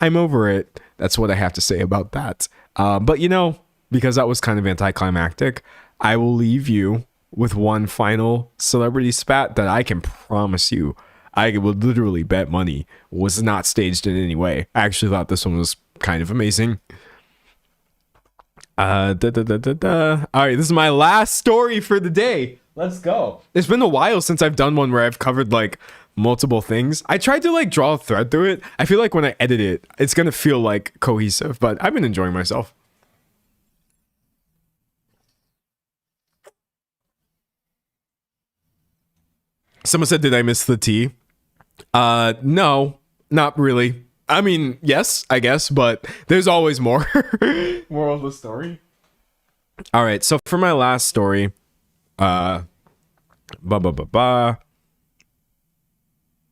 I'm over it. That's what I have to say about that. But you know, because that was kind of anticlimactic, I will leave you with one final celebrity spat that I can promise you I would literally bet money was not staged in any way. I actually thought this one was kind of amazing. All right, this is my last story for the day. Let's go. It's been a while since I've done one where I've covered like multiple things. I tried to like draw a thread through it. I feel like when I edit it, it's gonna feel like cohesive, but I've been enjoying myself. Someone said, did I miss the tea? No, not really. I mean, yes, I guess, but there's always more. Moral of the story. All right, so for my last story,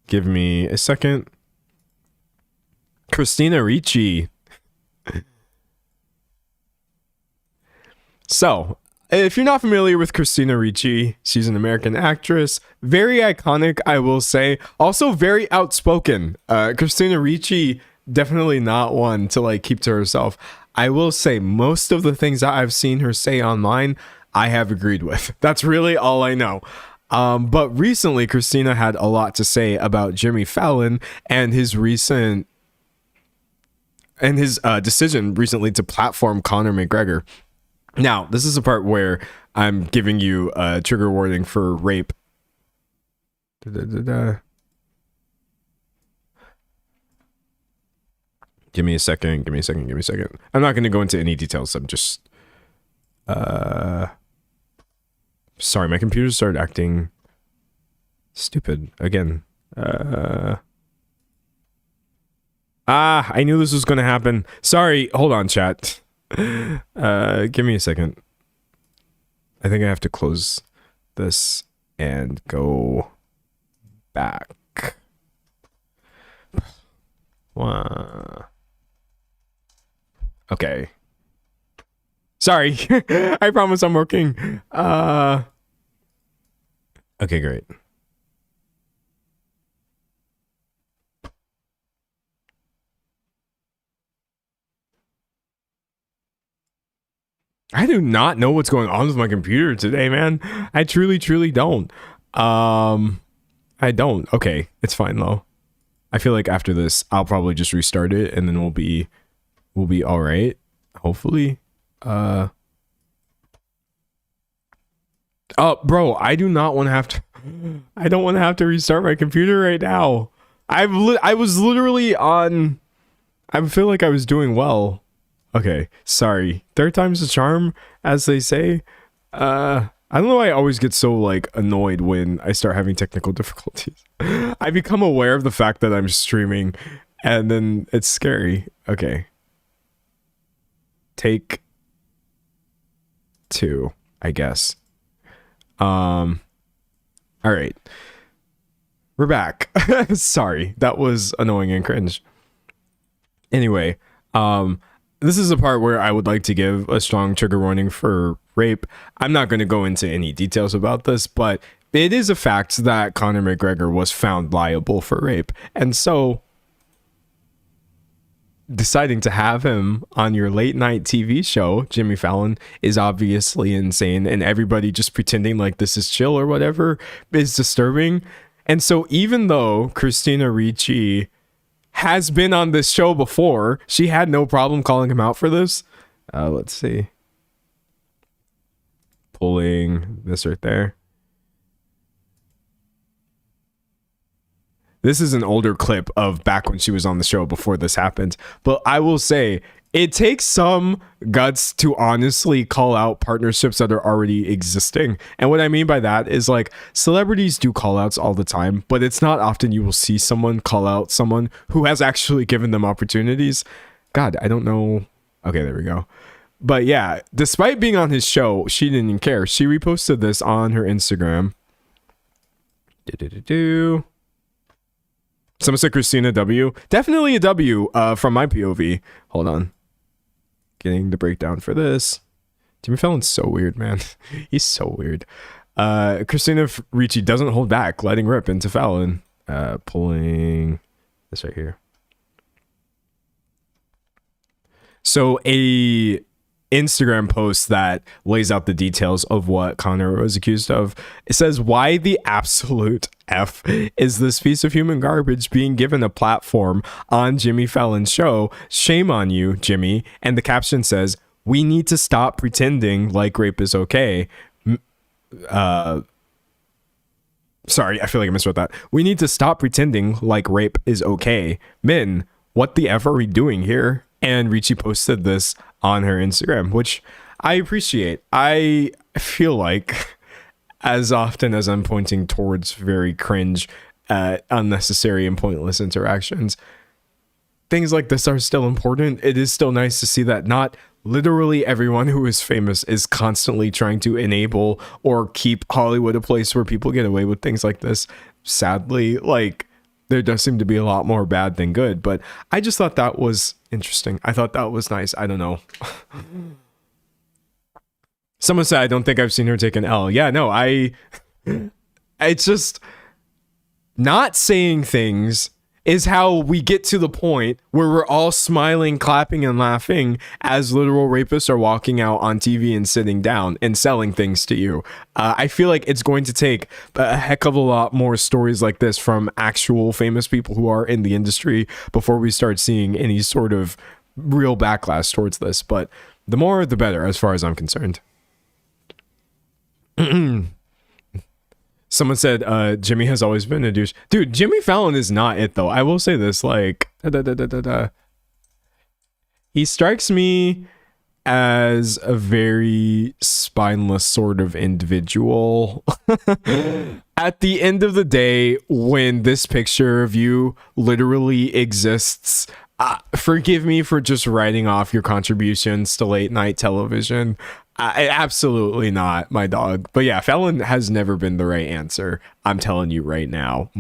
give me a second. Christina Ricci. So, if you're not familiar with Christina Ricci, she's an American actress. Very iconic, I will say. Also very outspoken. Christina Ricci, definitely not one to like keep to herself. I will say most of the things that I've seen her say online, I have agreed with. That's really all I know. But recently, Christina had a lot to say about Jimmy Fallon and his decision recently to platform Conor McGregor. Now, this is the part where I'm giving you a trigger warning for rape. Give me a second. I'm not going to go into any details. I'm just... Sorry, my computer started acting stupid again. I knew this was going to happen. Sorry, hold on, chat. Give me a second. I think I have to close this and go back. Okay. Sorry. I promise I'm working. Okay, great. I do not know what's going on with my computer today, man. I truly don't. I don't. Okay, it's fine though. I feel like after this, I'll probably just restart it and then we'll be all right. Hopefully. Oh, bro, I do not want to have to. I don't want to have to restart my computer right now. I was literally on. I feel like I was doing well. Okay, sorry. Third time's the charm, as they say. I don't know why I always get so like annoyed when I start having technical difficulties. I become aware of the fact that I'm streaming and then it's scary. Okay. Take 2, I guess. All right. We're back. Sorry. That was annoying and cringe. Anyway, this is a part where I would like to give a strong trigger warning for rape. I'm not going to go into any details about this, but it is a fact that Conor McGregor was found liable for rape. And so deciding to have him on your late night TV show, Jimmy Fallon, is obviously insane. And everybody just pretending like this is chill or whatever is disturbing. And so even though Christina Ricci has been on this show before, she had no problem calling him out for this. Let's see. Pulling this right there. This is an older clip of back when she was on the show before this happened. But I will say, it takes some guts to honestly call out partnerships that are already existing. And what I mean by that is, like, celebrities do call outs all the time, but it's not often you will see someone call out someone who has actually given them opportunities. God, I don't know. Okay, there we go. But yeah, despite being on his show, she didn't even care. She reposted this on her Instagram. Someone said Christina W. Definitely a W from my POV. Hold on. Getting the breakdown for this. Jimmy Fallon's so weird, man. He's so weird. Christina Ricci doesn't hold back, letting rip into Fallon. Pulling this right here. So a Instagram post that lays out the details of what Connor was accused of. It says, why the absolute F is this piece of human garbage being given a platform on Jimmy Fallon's show? Shame on you, Jimmy. And the caption says, we need to stop pretending like rape is okay. Sorry, I feel like I miswrote that. We need to stop pretending like rape is okay. Men, what the F are we doing here? And Ricci posted this on her Instagram, which I appreciate. I feel like as often as I'm pointing towards very cringe, unnecessary and pointless interactions, things like this are still important. It is still nice to see that not literally everyone who is famous is constantly trying to enable or keep Hollywood a place where people get away with things like this. Sadly, like, there does seem to be a lot more bad than good, but I just thought that was interesting. I thought that was nice. I don't know. Someone said, I don't think I've seen her take an L. Yeah, no, it's just not saying things is how we get to the point where we're all smiling, clapping, and laughing as literal rapists are walking out on TV and sitting down and selling things to you. I feel like it's going to take a heck of a lot more stories like this from actual famous people who are in the industry before we start seeing any sort of real backlash towards this. But the more, the better, as far as I'm concerned. Someone said Jimmy has always been a douche. Dude, Jimmy Fallon is not it, though. I will say this, like, he strikes me as a very spineless sort of individual. At the end of the day, when this picture of you literally exists, forgive me for just writing off your contributions to late night television. Absolutely not, my dog. But yeah, Fallon has never been the right answer. I'm telling you right now.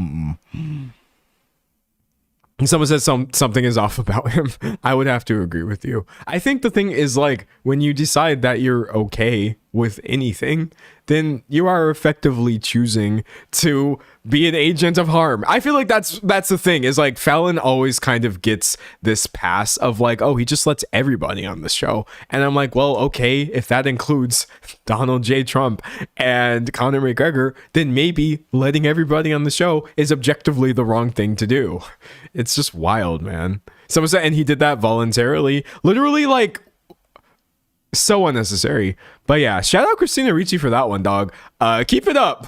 Someone says something is off about him. I would have to agree with you. I think the thing is, like, when you decide that you're okay with anything, then you are effectively choosing to be an agent of harm. I feel like that's the thing, is like Fallon always kind of gets this pass of like, oh, he just lets everybody on the show. And I'm like, well, okay, if that includes Donald J. Trump and Conor McGregor, then maybe letting everybody on the show is objectively the wrong thing to do. It's just wild, man. Someone said, and he did that voluntarily. Literally, like, so unnecessary. But yeah, shout out Christina Ricci for that one, dog. Keep it up.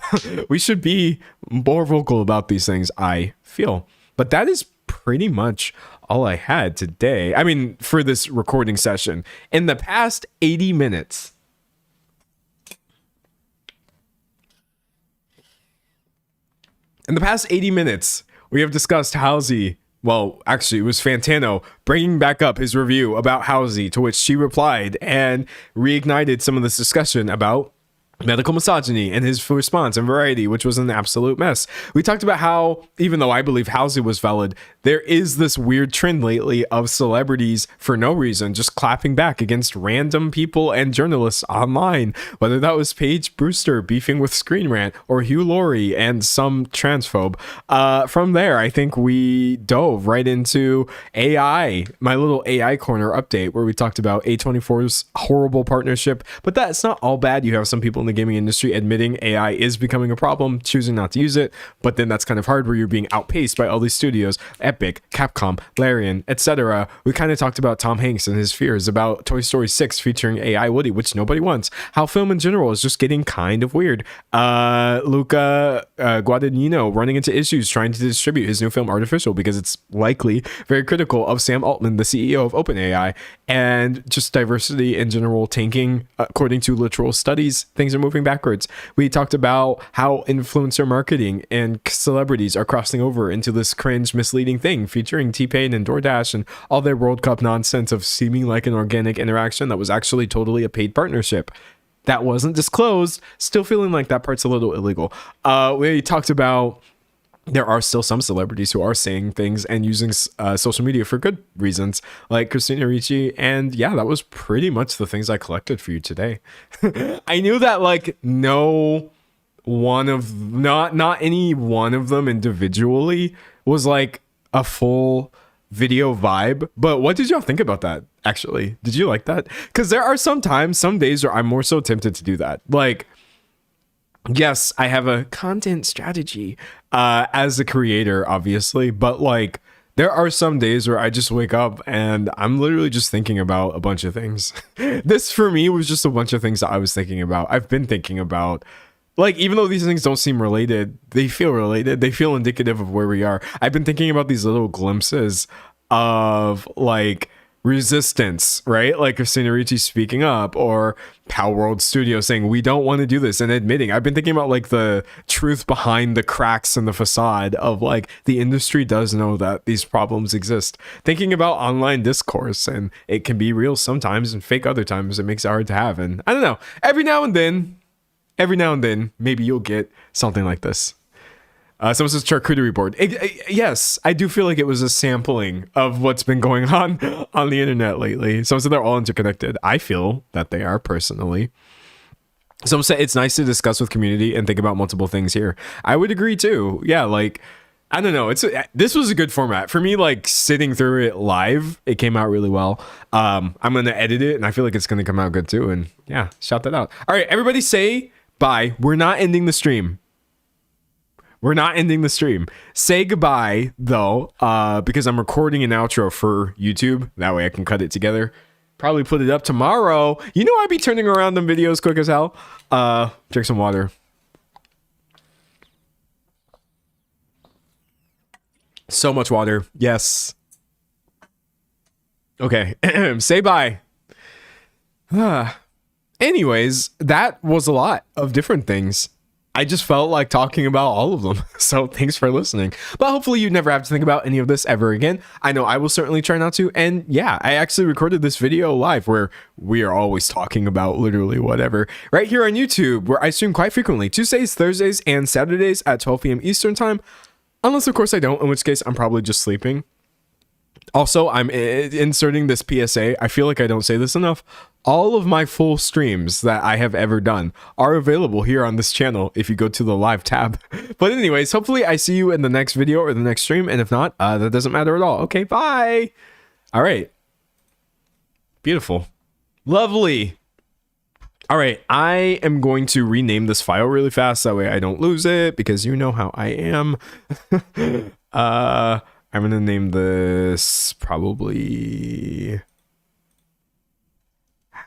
We should be more vocal about these things, I feel. But that is pretty much all I had today. I mean, for this recording session. In the past 80 minutes, we have discussed Halsey. Well, actually, it was Fantano bringing back up his review about Halsey, to which she replied and reignited some of this discussion about medical misogyny and his response and Variety, which was an absolute mess. We talked about how, even though I believe Halsey was valid, there is this weird trend lately of celebrities, for no reason, just clapping back against random people and journalists online, whether that was Paige Brewster beefing with Screen Rant or Hugh Laurie and some transphobe. From there, I think we dove right into AI, my little AI corner update, where we talked about A24's horrible partnership, but that's not all bad. You have some people in the gaming industry admitting AI is becoming a problem, choosing not to use it. But then that's kind of hard where you're being outpaced by all these studios, Epic, Capcom, Larian, etc. We kind of talked about Tom Hanks and his fears about Toy Story 6 featuring AI Woody, which nobody wants. How film in general is just getting kind of weird. Luca Guadagnino running into issues trying to distribute his new film Artificial because it's likely very critical of Sam Altman, the CEO of OpenAI, and just diversity in general tanking. According to literal studies, things are moving backwards. We talked about how influencer marketing and celebrities are crossing over into this cringe, misleading thing featuring T-Pain and DoorDash and all their World Cup nonsense of seeming like an organic interaction that was actually totally a paid partnership. That wasn't disclosed. Still feeling like that part's a little illegal. We talked about there are still some celebrities who are saying things and using social media for good reasons, like Christina Ricci. And yeah, that was pretty much the things I collected for you today. I knew that like not any one of them individually was like a full video vibe. But what did y'all think about that? Actually, did you like that? Because there are some days where I'm more so tempted to do that. Like, yes, I have a content strategy as a creator, obviously, but like there are some days where I just wake up and I'm literally just thinking about a bunch of things. This for me was just a bunch of things that I was thinking about. I've been thinking about, like, even though these things don't seem related, they feel related. They feel indicative of where we are. I've been thinking about these little glimpses of like resistance, right? Like Christina Ricci speaking up, or Power World Studio saying we don't want to do this and admitting. I've been thinking about like the truth behind the cracks in the facade of like the industry does know that these problems exist. Thinking about online discourse, and it can be real sometimes and fake other times. It makes it hard to have. And I don't know, every now and then maybe you'll get something like this. Someone says charcuterie board. Yes, I do feel like it was a sampling of what's been going on the internet lately. Someone said they're all interconnected. I feel that they are personally. Someone said it's nice to discuss with community and think about multiple things here. I would agree too. Yeah, like, I don't know. This was a good format for me. Like sitting through it live, it came out really well. I'm gonna edit it, and I feel like it's gonna come out good too. And yeah, shout that out. All right, everybody, say bye. We're not ending the stream. Say goodbye, though, because I'm recording an outro for YouTube. That way I can cut it together. Probably put it up tomorrow. You know I'd be turning around them videos quick as hell. Drink some water. So much water. Yes. Okay. Say bye. Anyways, that was a lot of different things. I just felt like talking about all of them. So thanks for listening. But hopefully you never have to think about any of this ever again. I know I will certainly try not to. And yeah, I actually recorded this video live where we are always talking about literally whatever right here on YouTube, where I stream quite frequently Tuesdays, Thursdays, and Saturdays at 12 p.m. Eastern time. Unless, of course, I don't, in which case I'm probably just sleeping. Also, I'm inserting this PSA. I feel like I don't say this enough. All of my full streams that I have ever done are available here on this channel if you go to the live tab. But anyways, hopefully I see you in the next video or the next stream. And if not, that doesn't matter at all. Okay, bye. All right. Beautiful. Lovely. All right, I am going to rename this file really fast. That way I don't lose it, because you know how I am. I'm going to name this probably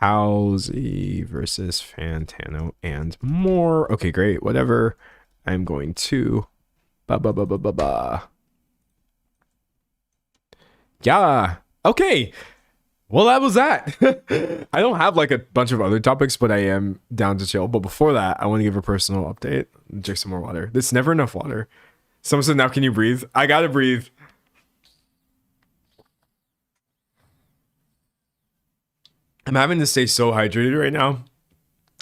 Howy versus Fantano and more. Okay, great. Whatever. I'm going to Yeah. Okay. Well, that was that. I don't have like a bunch of other topics, but I am down to chill. But before that, I want to give a personal update. Drink some more water. There's never enough water. Someone said, now can you breathe? I gotta breathe. I'm having to stay so hydrated right now.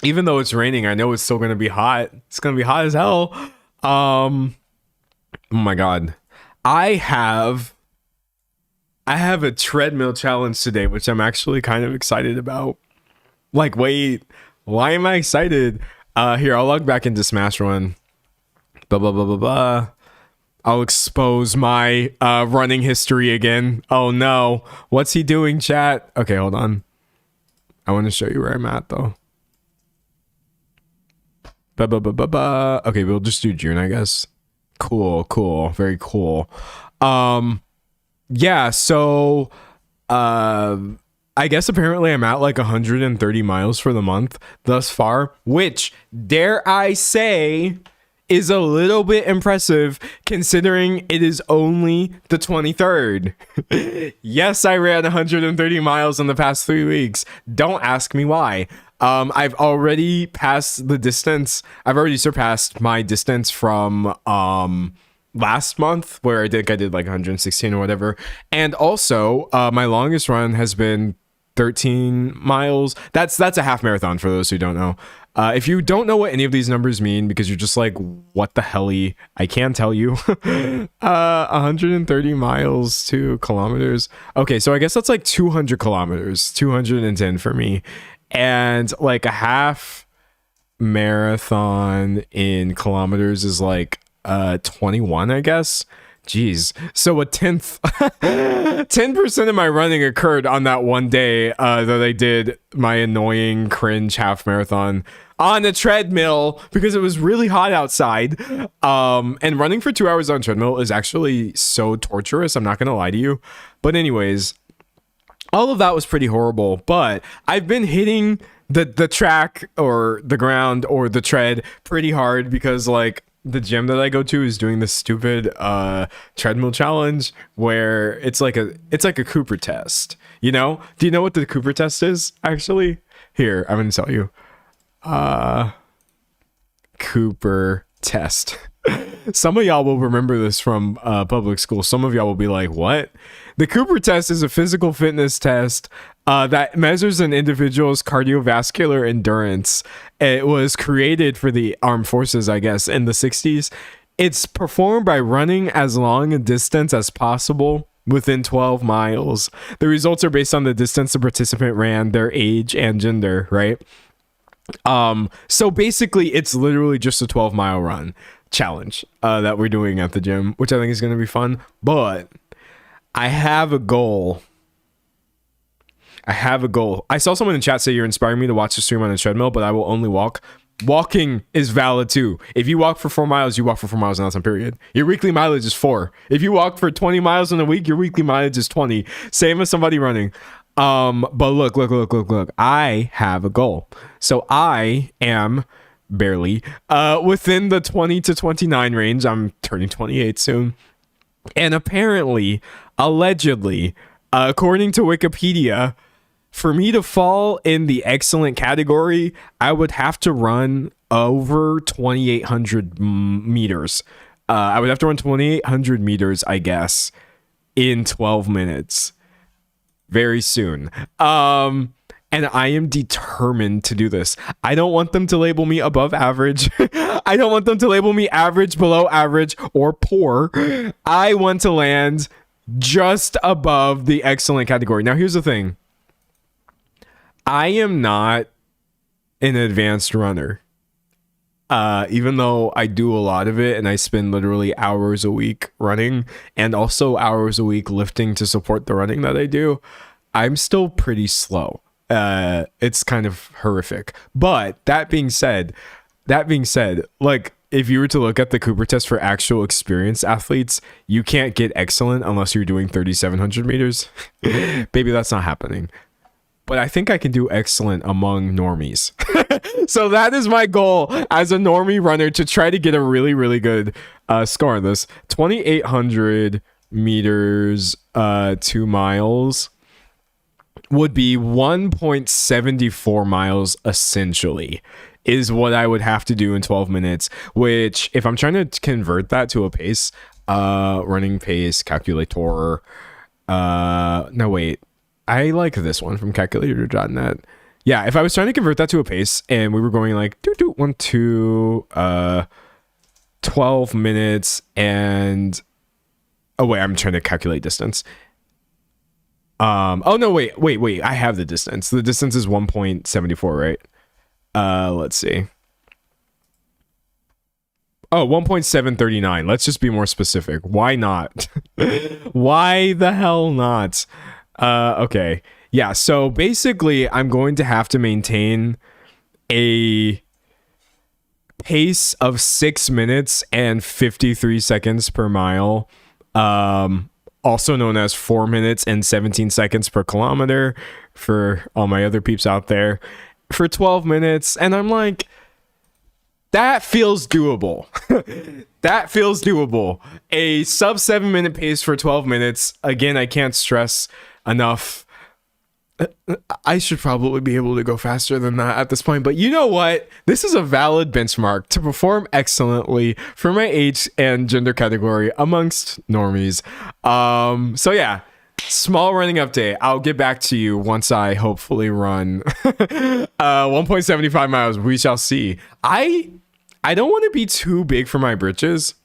Even though it's raining, I know it's still gonna be hot. It's gonna be hot as hell. Oh my god. I have a treadmill challenge today, which I'm actually kind of excited about. Like, wait, why am I excited? Here, I'll log back into Smash Run. I'll expose my running history again. Oh no. What's he doing, chat? Okay, hold on. I want to show you where I'm at, though. Okay, we'll just do June, I guess. Cool, very cool. Yeah, so I guess apparently I'm at like 130 miles for the month thus far, which, dare I say, is a little bit impressive considering it is only the 23rd. Yes, I ran 130 miles in the past 3 weeks. Don't ask me why. I've already passed the distance. I've already surpassed my distance from last month, where I did like 116 or whatever. And also, my longest run has been 13 miles. That's a half marathon for those who don't know. If you don't know what any of these numbers mean, because you're just like, what the helly, I can tell you. 130 miles to kilometers. Okay, so I guess that's like 200 kilometers, 210 for me. And like a half marathon in kilometers is like 21, I guess. Jeez. So a 10% of my running occurred on that one day that I did my annoying cringe half marathon on a treadmill because it was really hot outside. And running for 2 hours on treadmill is actually so torturous. I'm not going to lie to you. But anyways, all of that was pretty horrible. But I've been hitting the track or the ground or the tread pretty hard because like the gym that I go to is doing this stupid treadmill challenge where it's like a Cooper test, you know? Do you know what the Cooper test is actually? Here, I'm going to tell you. Cooper test. Some of y'all will remember this from public school. Some of y'all will be like, what? The Cooper test is a physical fitness test that measures an individual's cardiovascular endurance. It was created for the armed forces, I guess, in the 60s. It's performed by running as long a distance as possible within 12 miles. The results are based on the distance the participant ran, their age, and gender, right? So basically, it's literally just a 12-mile run challenge that we're doing at the gym, which I think is going to be fun. But I have a goal. I saw someone in chat say you're inspiring me to watch the stream on a treadmill, but I will only walk. Walking is valid too. If you walk for 4 miles, you walk for 4 miles and that's on period. Your weekly mileage is 4. If you walk for 20 miles in a week, your weekly mileage is 20. Same as somebody running. But look. I have a goal. So I am barely within the 20 to 29 range. I'm turning 28 soon. And apparently, allegedly, according to Wikipedia, for me to fall in the excellent category, I would have to run over 2,800 meters. I would have to run 2,800 meters, I guess, in 12 minutes. Very soon. And I am determined to do this. I don't want them to label me above average. I don't want them to label me average, below average, or poor. I want to land just above the excellent category. Now, here's the thing. I am not an advanced runner. Even though I do a lot of it and I spend literally hours a week running and also hours a week lifting to support the running that I do, I'm still pretty slow. It's kind of horrific. But that being said, like if you were to look at the Cooper test for actual experienced athletes, you can't get excellent unless you're doing 3,700 meters. Baby, that's not happening. But I think I can do excellent among normies. So that is my goal as a normie runner, to try to get a really, really good score on this. 2,800 meters, 2 miles would be 1.74 miles essentially, is what I would have to do in 12 minutes, which if I'm trying to convert that to a pace, running pace calculator, no wait, I like this one from calculator.net. Yeah, if I was trying to convert that to a pace and we were going like 12 minutes and oh wait, I'm trying to calculate distance. Oh no, wait, I have the distance. The distance is 1.74, right? Let's see. Oh, 1.739. Let's just be more specific. Why not? Why the hell not? Okay. Yeah, so basically I'm going to have to maintain a pace of 6 minutes and 53 seconds per mile, also known as 4 minutes and 17 seconds per kilometer for all my other peeps out there, for 12 minutes. And I'm like, that feels doable. That feels doable. A sub 7 minute pace for 12 minutes. Again, I can't stress enough. I should probably be able to go faster than that at this point, but you know what? This is a valid benchmark to perform excellently for my age and gender category amongst normies. So yeah, small running update. I'll get back to you once I hopefully run 1.75 miles. We shall see. I don't want to be too big for my britches.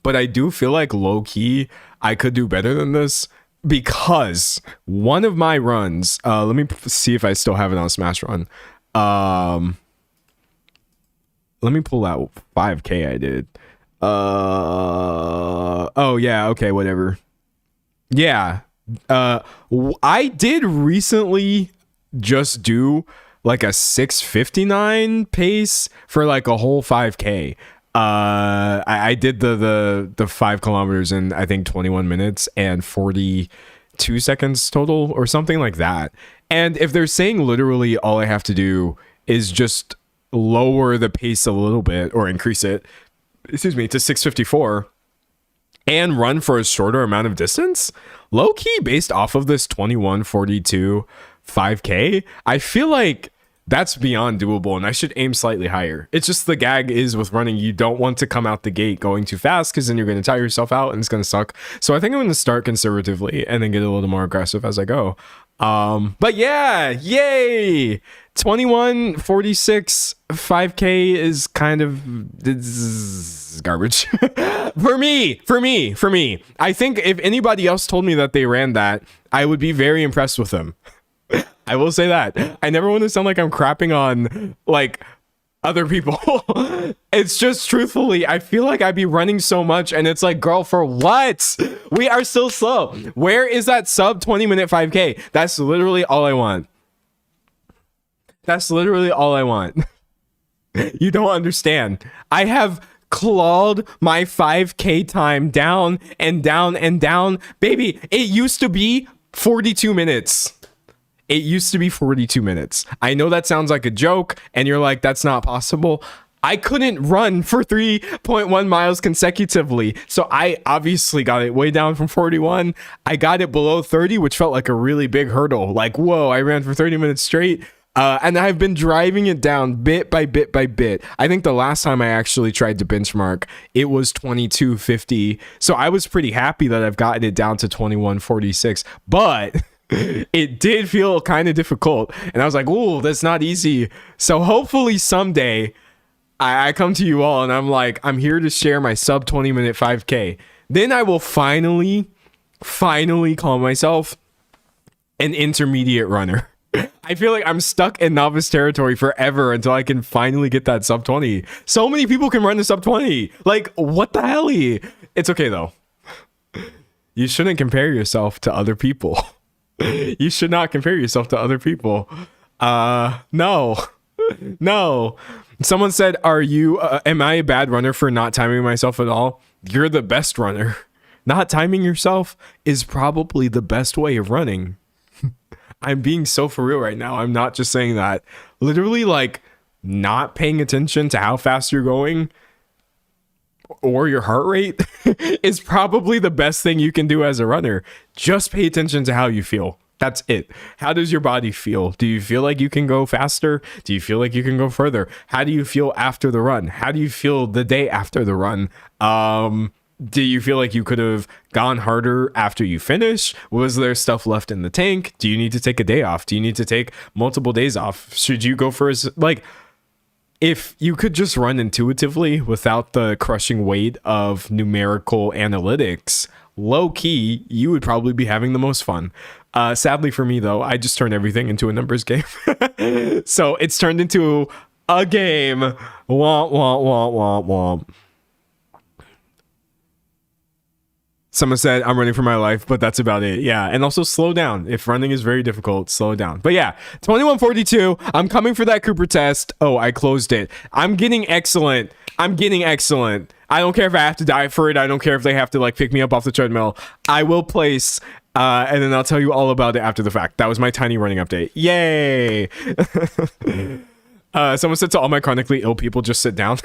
But I do feel like low key I could do better than this, because one of my runs, let me see if I still have it on Smash Run. Let me pull out 5K I did. Oh yeah, okay, whatever. Yeah. I did recently just do like a 6:59 pace for like a whole 5K. I did the 5 kilometers in, I think, 21 minutes and 42 seconds total or something like that. And if they're saying literally all I have to do is just lower the pace a little bit or increase it, to 6:54 and run for a shorter amount of distance, low key based off of this 21:42 5K, I feel like that's beyond doable, and I should aim slightly higher. It's just the gag is with running, you don't want to come out the gate going too fast, because then you're going to tire yourself out and it's going to suck. So I think I'm going to start conservatively and then get a little more aggressive as I go. But yeah, yay! 21:46 5K is kind of garbage for me. I think if anybody else told me that they ran that, I would be very impressed with them. I will say that. I never want to sound like I'm crapping on like other people. It's just truthfully, I feel like I'd be running so much and it's like, girl, for what? We are still slow. Where is that sub 20-minute 5K? That's literally all I want. You don't understand. I have clawed my 5K time down and down and down. Baby, it used to be 42 minutes. I know that sounds like a joke and you're like, that's not possible. I couldn't run for 3.1 miles consecutively. So I obviously got it way down from 41. I got it below 30, which felt like a really big hurdle. Like, whoa, I ran for 30 minutes straight. And I've been driving it down bit by bit by bit. I think the last time I actually tried to benchmark, it was 22:50. So I was pretty happy that I've gotten it down to 21:46. But it did feel kind of difficult. And I was like, ooh, that's not easy. So hopefully someday I come to you all and I'm like, I'm here to share my sub 20-minute 5K. Then I will finally call myself an intermediate runner. I feel like I'm stuck in novice territory forever until I can finally get that sub 20. So many people can run the sub 20. Like, what the hell? It's okay though. You shouldn't compare yourself to other people. You should not compare yourself to other people. No. Someone said, am I a bad runner for not timing myself at all? You're the best runner. Not timing yourself is probably the best way of running. I'm being so for real right now. I'm not just saying that. Literally, like, not paying attention to how fast you're going or your heart rate is probably the best thing you can do as a runner. Just pay attention to how you feel. That's it. How does your body feel? Do you feel like you can go faster? Do you feel like you can go further? How do you feel after the run? How do you feel the day after the run? Do you feel like you could have gone harder after you finish? Was there stuff left in the tank? Do you need to take a day off? Do you need to take multiple days off? Should you go for like, if you could just run intuitively without the crushing weight of numerical analytics, low key, you would probably be having the most fun. Sadly for me though, I just turned everything into a numbers game. So it's turned into a game. Womp, womp, womp, womp, womp. Someone said, I'm running for my life, but that's about it. Yeah. And also slow down. If running is very difficult, slow down. But yeah, 2142. I'm coming for that Cooper test. Oh, I closed it. I'm getting excellent. I don't care if I have to die for it. I don't care if they have to like pick me up off the treadmill. I will place, and then I'll tell you all about it after the fact. That was my tiny running update. Yay. Someone said to all my chronically ill people, just sit down.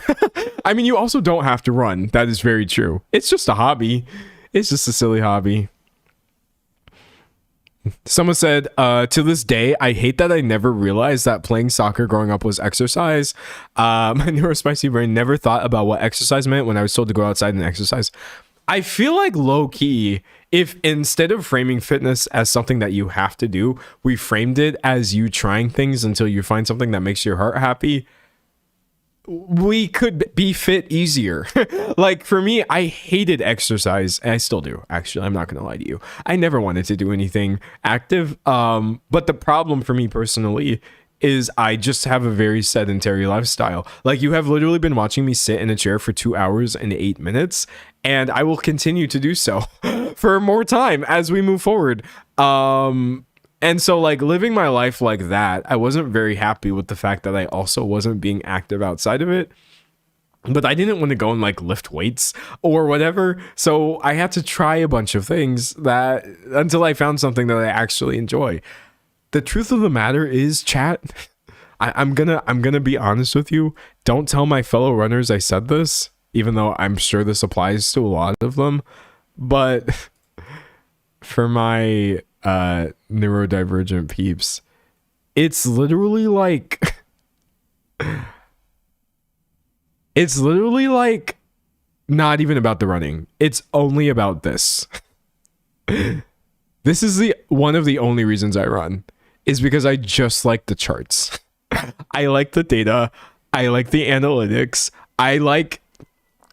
I mean, you also don't have to run. That is very true. It's just a hobby. It's just a silly hobby. Someone said, to this day, I hate that I never realized that playing soccer growing up was exercise. My neurospicy brain never thought about what exercise meant when I was told to go outside and exercise. I feel like low key, if instead of framing fitness as something that you have to do, we framed it as you trying things until you find something that makes your heart happy, we could be fit easier. Like for me, I hated exercise, and I still do. Actually, I'm not gonna lie to you. I never wanted to do anything active. But the problem for me personally is I just have a very sedentary lifestyle. Like you have literally been watching me sit in a chair for 2 hours and 8 minutes, and I will continue to do so for more time as we move forward. And so like living my life like that, I wasn't very happy with the fact that I also wasn't being active outside of it. But I didn't want to go and like lift weights or whatever. So I had to try a bunch of things that until I found something that I actually enjoy. The truth of the matter is, chat, I'm gonna be honest with you. Don't tell my fellow runners I said this, even though I'm sure this applies to a lot of them. But for my neurodivergent peeps, it's literally like not even about the running. It's only about this. This is the one of the only reasons I run, is because I just like the charts. I like the data. I like the analytics. I like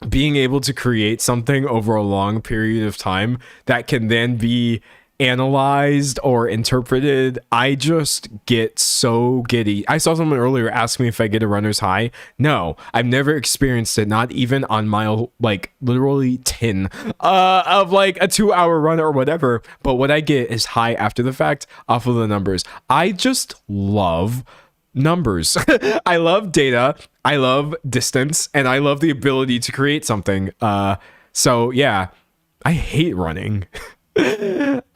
being able to create something over a long period of time that can then be analyzed or interpreted. I just get so giddy. I saw someone earlier ask me if I get a runner's high. No, I've never experienced it, not even on mile like literally 10 of like a 2-hour run or whatever. But what I get is high after the fact off of the numbers. I just love numbers. I love data, I love distance, and I love the ability to create something. So yeah, I hate running.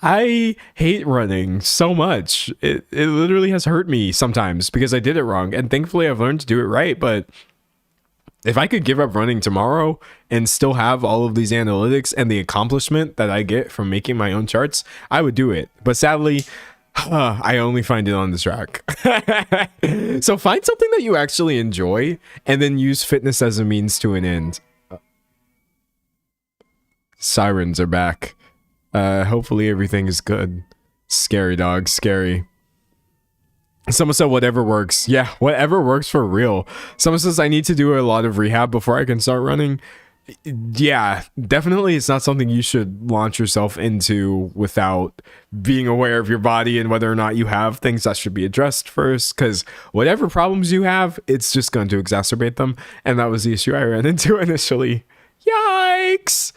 I hate running so much. It literally has hurt me sometimes because I did it wrong, and thankfully I've learned to do it right. But if I could give up running tomorrow and still have all of these analytics and the accomplishment that I get from making my own charts, I would do it. But sadly, I only find it on this track. So find something that you actually enjoy and then use fitness as a means to an end. Sirens are back. Hopefully everything is good. Scary, dog, scary. Someone said whatever works. Yeah, whatever works for real. Someone says I need to do a lot of rehab before I can start running. Yeah, definitely it's not something you should launch yourself into without being aware of your body and whether or not you have things that should be addressed first, because whatever problems you have, it's just going to exacerbate them. And that was the issue I ran into initially. Yikes.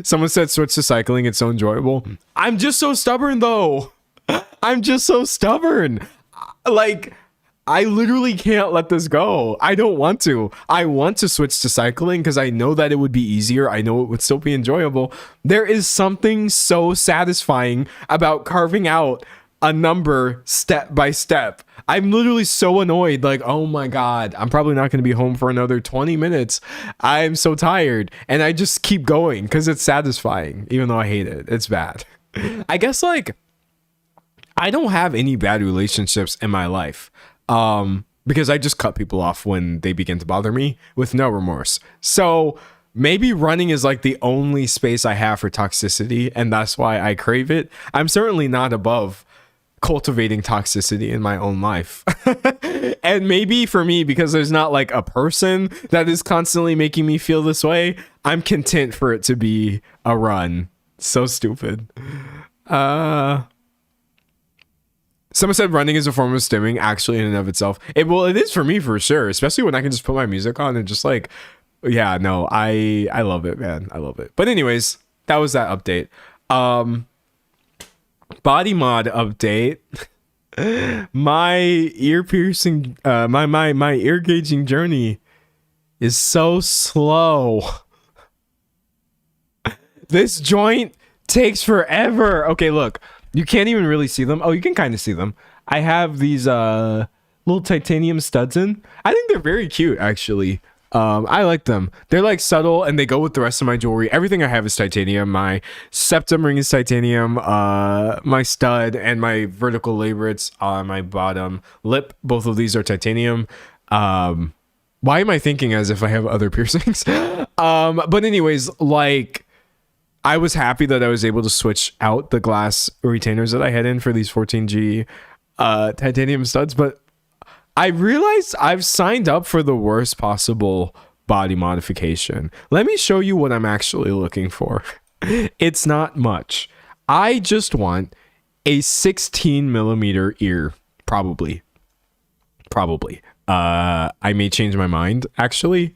Someone said switch to cycling, it's so enjoyable. I'm just so stubborn though. I'm just so stubborn. Like, I literally can't let this go. I don't want to. I want to switch to cycling because I know that it would be easier. I know it would still be enjoyable. There is something so satisfying about carving out a number step by step. I'm literally so annoyed. Like, oh my God, I'm probably not going to be home for another 20 minutes. I'm so tired. And I just keep going because it's satisfying, even though I hate it. It's bad. I guess like I don't have any bad relationships in my life. Because I just cut people off when they begin to bother me with no remorse. So maybe running is like the only space I have for toxicity, and that's why I crave it. I'm certainly not above cultivating toxicity in my own life. And maybe for me, because there's not like a person that is constantly making me feel this way, I'm content for it to be a run. So stupid. Someone said running is a form of stimming, actually, in and of itself. It is for me for sure, especially when I can just put my music on and just like, yeah, no, I love it, man. I love it. But anyways, that was that update. Body mod update. My ear piercing, my ear gauging journey is so slow. This joint takes forever. Okay, look, you can't even really see them. Oh, you can kind of see them. I have these little titanium studs in. I think they're very cute, actually. I like them. They're like subtle and they go with the rest of my jewelry. Everything I have is titanium. My septum ring is titanium. My stud and my vertical labrets on my bottom lip, both of these are titanium. Why am I thinking as if I have other piercings? But anyways, like, I was happy that I was able to switch out the glass retainers that I had in for these 14G titanium studs, but I realized I've signed up for the worst possible body modification. Let me show you what I'm actually looking for. It's not much. I just want a 16 millimeter ear, probably. I may change my mind, actually.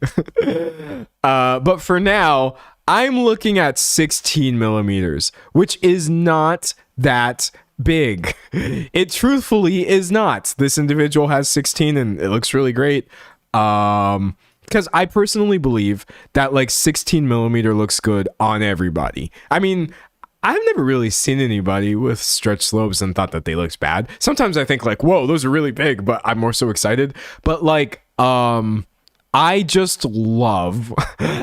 But for now, I'm looking at 16 millimeters, which is not that big. It truthfully is not. This individual has 16 and it looks really great. Because I personally believe that like 16 millimeter looks good on everybody. I mean, I've never really seen anybody with stretch slopes and thought that they looked bad. Sometimes I think like, whoa, those are really big, but I'm more so excited. But like, I just love,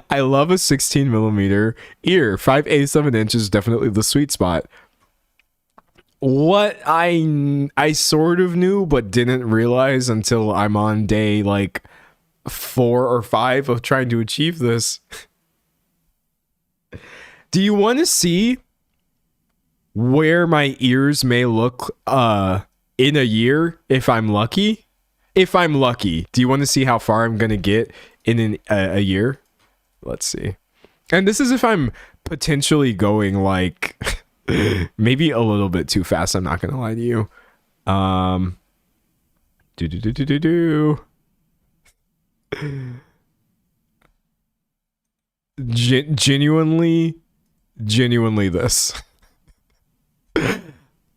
I love a 16 millimeter ear. 5/8 of an inch is definitely the sweet spot. What I sort of knew, but didn't realize until I'm on day like 4 or 5 of trying to achieve this. Do you want to see where my ears may look in a year if I'm lucky? If I'm lucky, do you want to see how far I'm gonna get in a year? Let's see. And this is if I'm potentially going like maybe a little bit too fast. I'm not gonna lie to you. Genuinely this.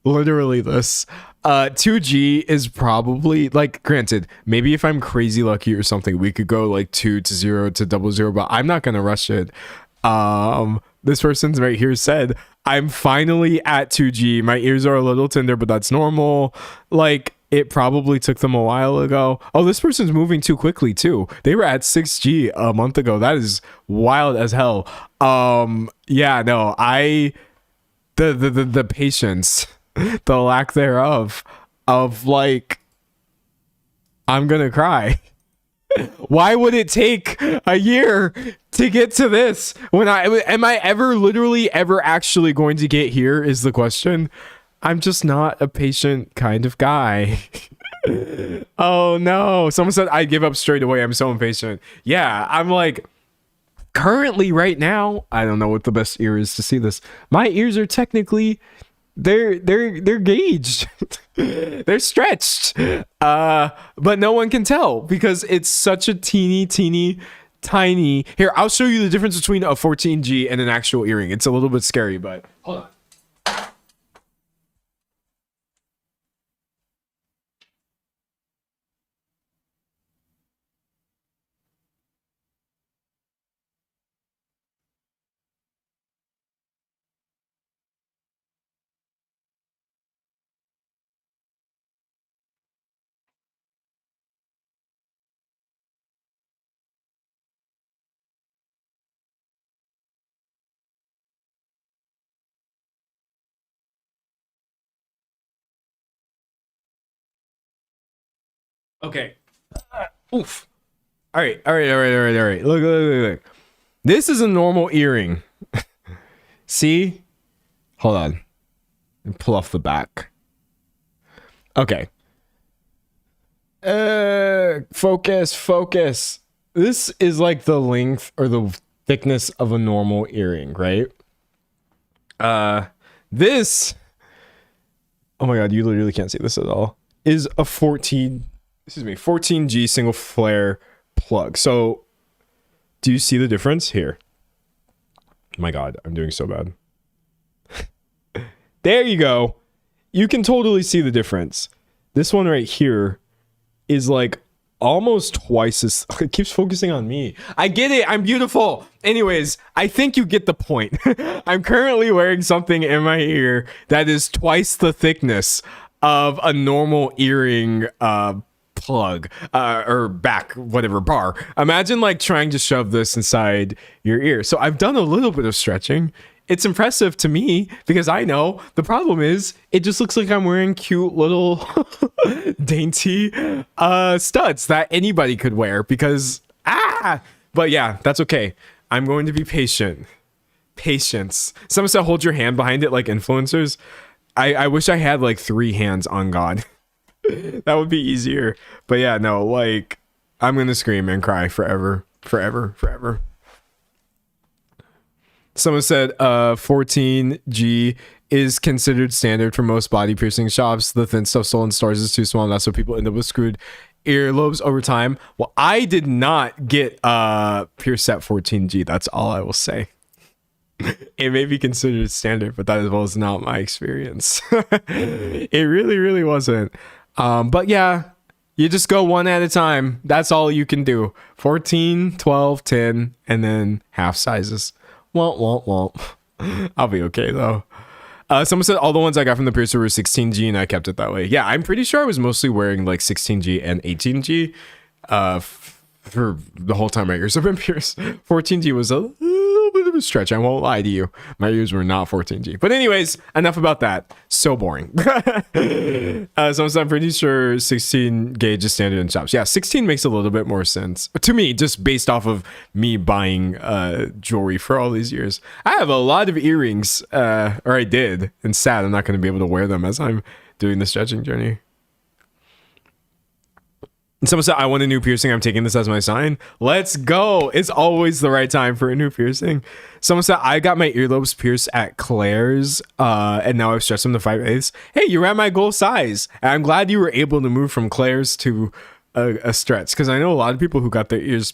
Literally this. 2G is probably like, granted, maybe if I'm crazy lucky or something, we could go like 2 to 0 to 00, but I'm not gonna rush it. This person's right here said, I'm finally at 2G. My ears are a little tender, but that's normal. Like, it probably took them a while ago. Oh, this person's moving too quickly too. They were at 6G a month ago. That is wild as hell. Yeah, no, the patience, the lack thereof of like, I'm gonna cry. Why would it take a year to get to this? When am I ever literally ever actually going to get here is the question. I'm just not a patient kind of guy. Oh no. Someone said I'd give up straight away. I'm so impatient. Yeah, I'm like, currently right now, I don't know what the best ear is to see this. My ears are technically they're gauged. They're stretched. But no one can tell because it's such a teeny tiny. Here, I'll show you the difference between a 14G and an actual earring. It's a little bit scary, but hold on. Okay. Oof. All right. Look. This is a normal earring. See? Hold on. And pull off the back. Okay. Focus. This is like the length or the thickness of a normal earring, right? This, oh my god, you literally can't see this at all, is a 14G single flare plug. So do you see the difference here? My God, I'm doing so bad. There you go. You can totally see the difference. This one right here is like almost twice as... It keeps focusing on me. I get it. I'm beautiful. Anyways, I think you get the point. I'm currently wearing something in my ear that is twice the thickness of a normal earring plug or back, whatever, bar. Imagine like trying to shove this inside your ear. So I've done a little bit of stretching. It's impressive to me because I know the problem is it just looks like I'm wearing cute little dainty studs that anybody could wear because but yeah, that's okay. I'm going to be patient. Patience. Someone said hold your hand behind it like influencers. I wish I had like 3 hands on God. That would be easier. But yeah, no, like I'm gonna scream and cry forever. Someone said 14G is considered standard for most body piercing shops. The thin stuff sold in stores is too small, and that's why people end up with screwed earlobes over time. Well, I did not get pierced at 14G. That's all I will say. It may be considered standard, but that was not my experience. It really wasn't. But yeah, you just go one at a time. That's all you can do. 14, 12, 10, and then half sizes. Womp. I'll be okay though. Someone said all the ones I got from the piercer were 16G and I kept it that way. Yeah, I'm pretty sure I was mostly wearing like 16G and 18G for the whole time my ears have been pierced. 14G was a little bit of a stretch. I won't lie to you. My ears were not 14G. But anyways, enough about that. So boring. So I'm pretty sure 16 gauge is standard in shops. Yeah, 16 makes a little bit more sense to me, just based off of me buying jewelry for all these years. I have a lot of earrings, or I did, and sad I'm not going to be able to wear them as I'm doing the stretching journey. Someone said, I want a new piercing. I'm taking this as my sign. Let's go. It's always the right time for a new piercing. Someone said, I got my earlobes pierced at Claire's, and now I've stretched them to 5/8. Hey, you're at my goal size. And I'm glad you were able to move from Claire's to a stretch, because I know a lot of people who got their ears...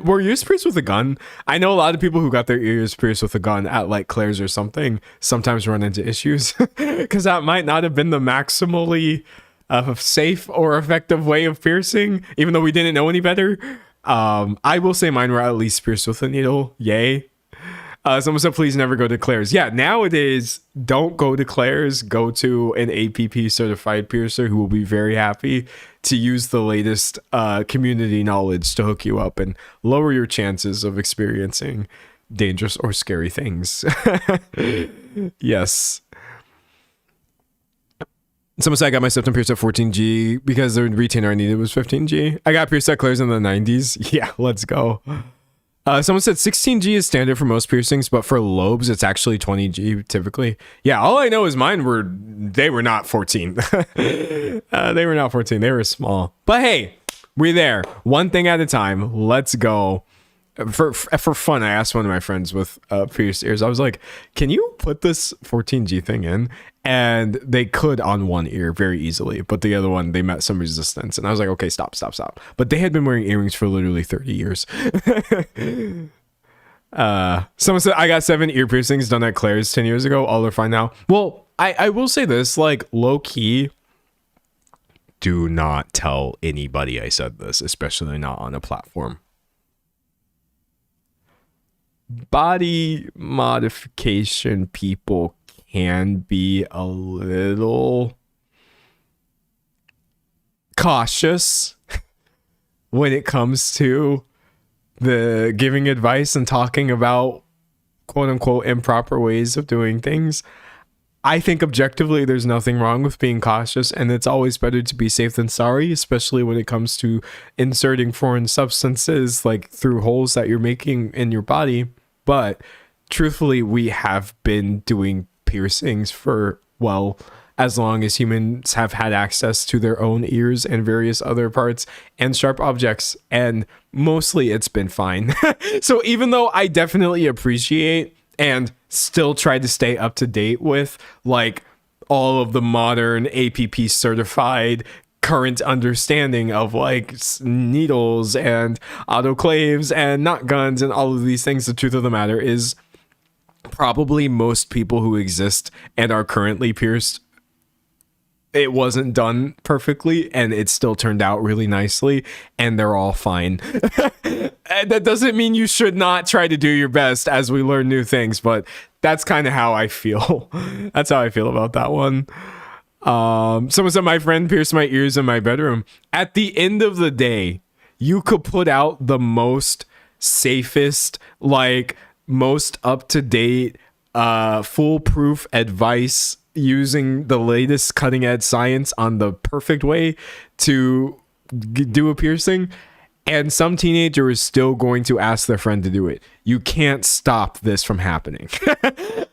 Were yours pierced with a gun? I know a lot of people who got their ears pierced with a gun at like Claire's or something sometimes run into issues, because that might not have been the maximally... a safe or effective way of piercing, even though we didn't know any better. I will say mine were at least pierced with a needle. Yay. Someone said, please never go to Claire's. Yeah, nowadays, don't go to Claire's. Go to an APP certified piercer who will be very happy to use the latest community knowledge to hook you up and lower your chances of experiencing dangerous or scary things. Yes. Someone said I got my septum pierced at 14G because the retainer I needed was 15G. I got pierced at Claire's in the 90s. Yeah, let's go. Someone said 16G is standard for most piercings, but for lobes, it's actually 20G typically. Yeah, all I know is they were not 14. They were not 14. They were small. But hey, we're there. One thing at a time. Let's go. For fun, I asked one of my friends with pierced ears. I was like, can you put this 14G thing in? And they could on one ear very easily, but the other one, they met some resistance. And I was like, okay, stop. But they had been wearing earrings for literally 30 years. Someone said, I got 7 ear piercings done at Claire's 10 years ago. All are fine now. Well, I will say this, like, low key, do not tell anybody I said this, especially not on a platform. Body modification people can be a little cautious when it comes to the giving advice and talking about quote unquote improper ways of doing things. I think objectively there's nothing wrong with being cautious, and it's always better to be safe than sorry, especially when it comes to inserting foreign substances like through holes that you're making in your body. But truthfully, we have been doing piercings for, well, as long as humans have had access to their own ears and various other parts and sharp objects, and mostly it's been fine. So even though I definitely appreciate and still try to stay up to date with like all of the modern APP certified current understanding of like needles and autoclaves and nut guns and all of these things, the truth of the matter is probably most people who exist and are currently pierced, it wasn't done perfectly and it still turned out really nicely and they're all fine. And that doesn't mean you should not try to do your best as we learn new things, but that's kind of how I feel. That's how I feel about that one. Someone said my friend pierced my ears in my bedroom. At the end of the day, you could put out the most safest, like most up-to-date, foolproof advice using the latest cutting edge science on the perfect way to do a piercing, and some teenager is still going to ask their friend to do it. You can't stop this from happening.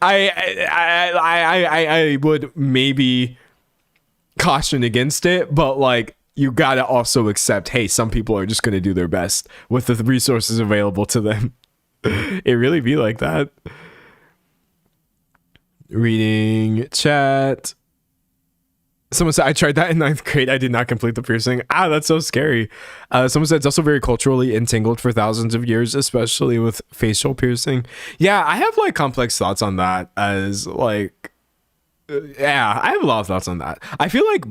I would maybe caution against it, but like, you gotta also accept, hey, some people are just gonna do their best with the resources available to them. It really be like that. Reading chat. Someone said, I tried that in 9th grade. I did not complete the piercing. That's so scary. Someone said it's also very culturally entangled for thousands of years, especially with facial piercing. Yeah, I have like complex thoughts on that as like, yeah, I have a lot of thoughts on that. I feel like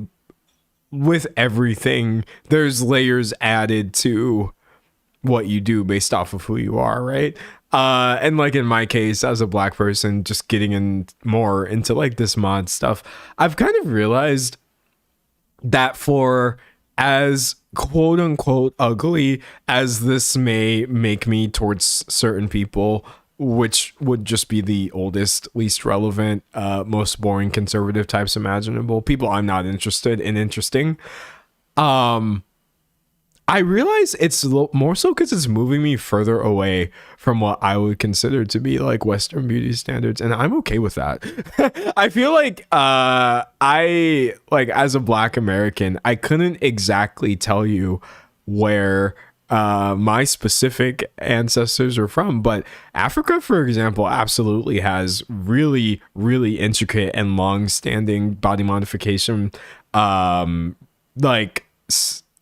with everything, there's layers added to what you do based off of who you are, right? And like in my case, as a black person, just getting in more into like this mod stuff, I've kind of realized that for as quote unquote ugly as this may make me towards certain people, which would just be the oldest, least relevant, most boring conservative types imaginable, people I'm not interested in interesting. I realize it's more so because it's moving me further away from what I would consider to be like Western beauty standards, and I'm okay with that. I feel like I like as a Black American, I couldn't exactly tell you where my specific ancestors are from, but Africa, for example, absolutely has really, really intricate and long-standing body modification.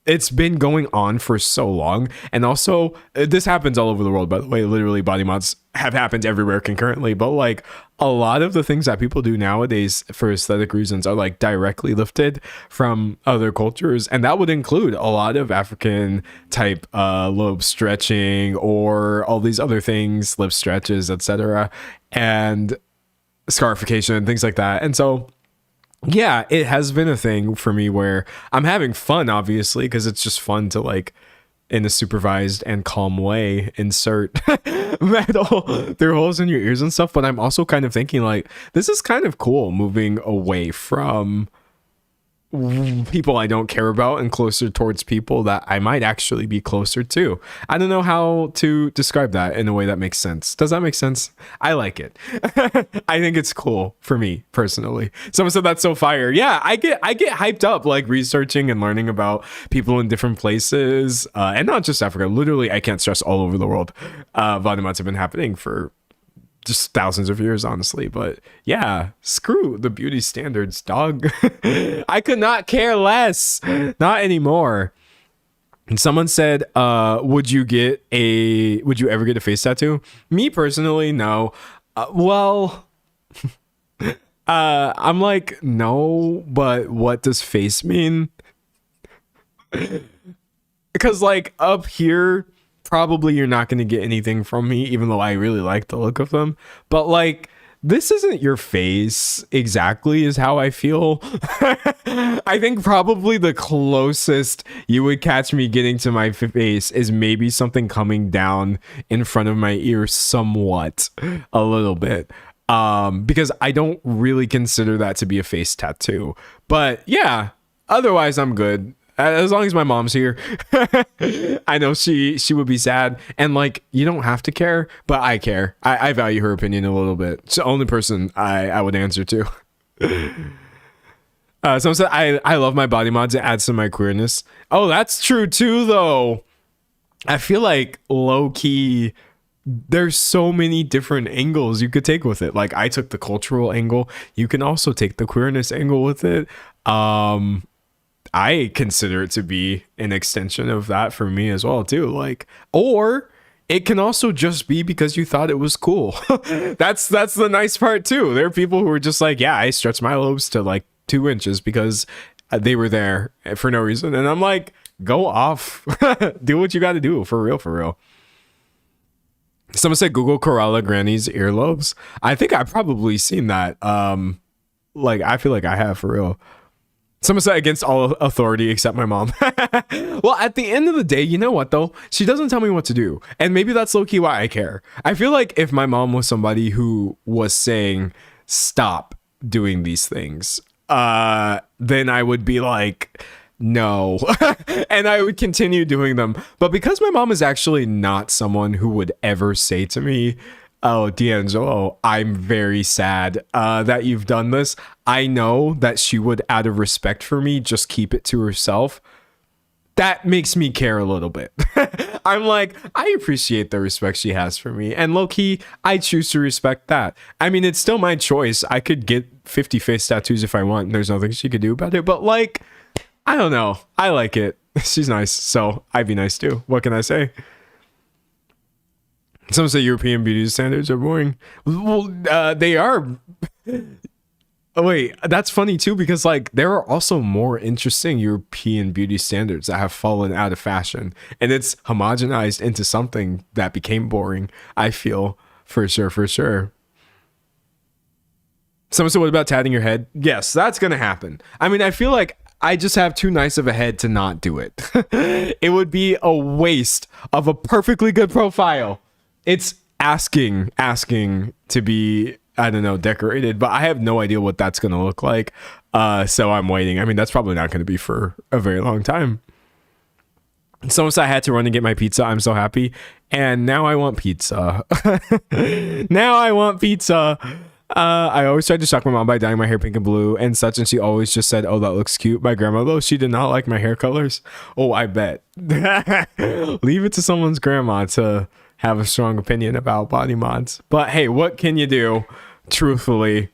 It's been going on for so long, and also this happens all over the world, by the way. Literally, body mods have happened everywhere concurrently, but like a lot of the things that people do nowadays for aesthetic reasons are like directly lifted from other cultures, and that would include a lot of African type lobe stretching or all these other things, lip stretches, etc., and scarification and things like that. And so yeah, it has been a thing for me where I'm having fun, obviously, because it's just fun to like, in a supervised and calm way, insert metal through holes in your ears and stuff. But I'm also kind of thinking like, this is kind of cool, moving away from people I don't care about and closer towards people that I might actually be closer to. I don't know how to describe that in a way that makes sense. Does that make sense? I like it. I think it's cool for me personally. Someone said that's so fire. Yeah, I get hyped up like researching and learning about people in different places, and not just Africa. Literally, I can't stress, all over the world. Body mods have been happening for just thousands of years, honestly. But yeah, screw the beauty standards, dog. I could not care less. Not anymore. And someone said, would you ever get a face tattoo? Me personally, no. I'm like, no, but what does face mean? Because like up here, probably you're not going to get anything from me, even though I really like the look of them. But like, this isn't your face exactly, is how I feel. I think probably the closest you would catch me getting to my face is maybe something coming down in front of my ear somewhat, a little bit. Because I don't really consider that to be a face tattoo. But yeah, otherwise I'm good. As long as my mom's here. I know she would be sad, and like, you don't have to care, but I care. I value her opinion a little bit. It's the only person I would answer to. Someone said I love my body mods. It adds to my queerness. Oh, that's true too, though. I feel like low key, there's so many different angles you could take with it. Like, I took the cultural angle. You can also take the queerness angle with it. I consider it to be an extension of that for me as well too. Like, or it can also just be because you thought it was cool. That's the nice part too. There are people who are just like, yeah, I stretched my lobes to like 2 inches because they were there for no reason. And I'm like, go off. Do what you got to do, for real, for real. Someone said Google Corolla Granny's earlobes. I think I've probably seen that. Like, I feel like I have, for real. Someone said against all authority except my mom. Well, at the end of the day, you know what though? She doesn't tell me what to do. And maybe that's low-key why I care. I feel like if my mom was somebody who was saying, stop doing these things, then I would be like, no. And I would continue doing them. But because my mom is actually not someone who would ever say to me, oh, D'Angelo, I'm very sad that you've done this. I know that she would, out of respect for me, just keep it to herself. That makes me care a little bit. I'm like, I appreciate the respect she has for me. And low-key, I choose to respect that. I mean, it's still my choice. I could get 50 face tattoos if I want, and there's nothing she could do about it. But like, I don't know. I like it. She's nice, so I'd be nice too. What can I say? Some say European beauty standards are boring. Well, they are. Oh, wait, that's funny too, because like there are also more interesting European beauty standards that have fallen out of fashion, and it's homogenized into something that became boring. I feel, for sure, for sure. Someone said, what about tatting your head? Yes, that's gonna happen. I mean, I feel like I just have too nice of a head to not do it. It would be a waste of a perfectly good profile. It's asking to be, I don't know, decorated, but I have no idea what that's going to look like. So I'm waiting. I mean, that's probably not going to be for a very long time. Someone said I had to run and get my pizza. I'm so happy. And now I want pizza. Now I want pizza. I always tried to shock my mom by dyeing my hair pink and blue and such, and she always just said, oh, that looks cute. My grandma, though, she did not like my hair colors. Oh, I bet. Leave it to someone's grandma to have a strong opinion about body mods. But hey, what can you do? Truthfully.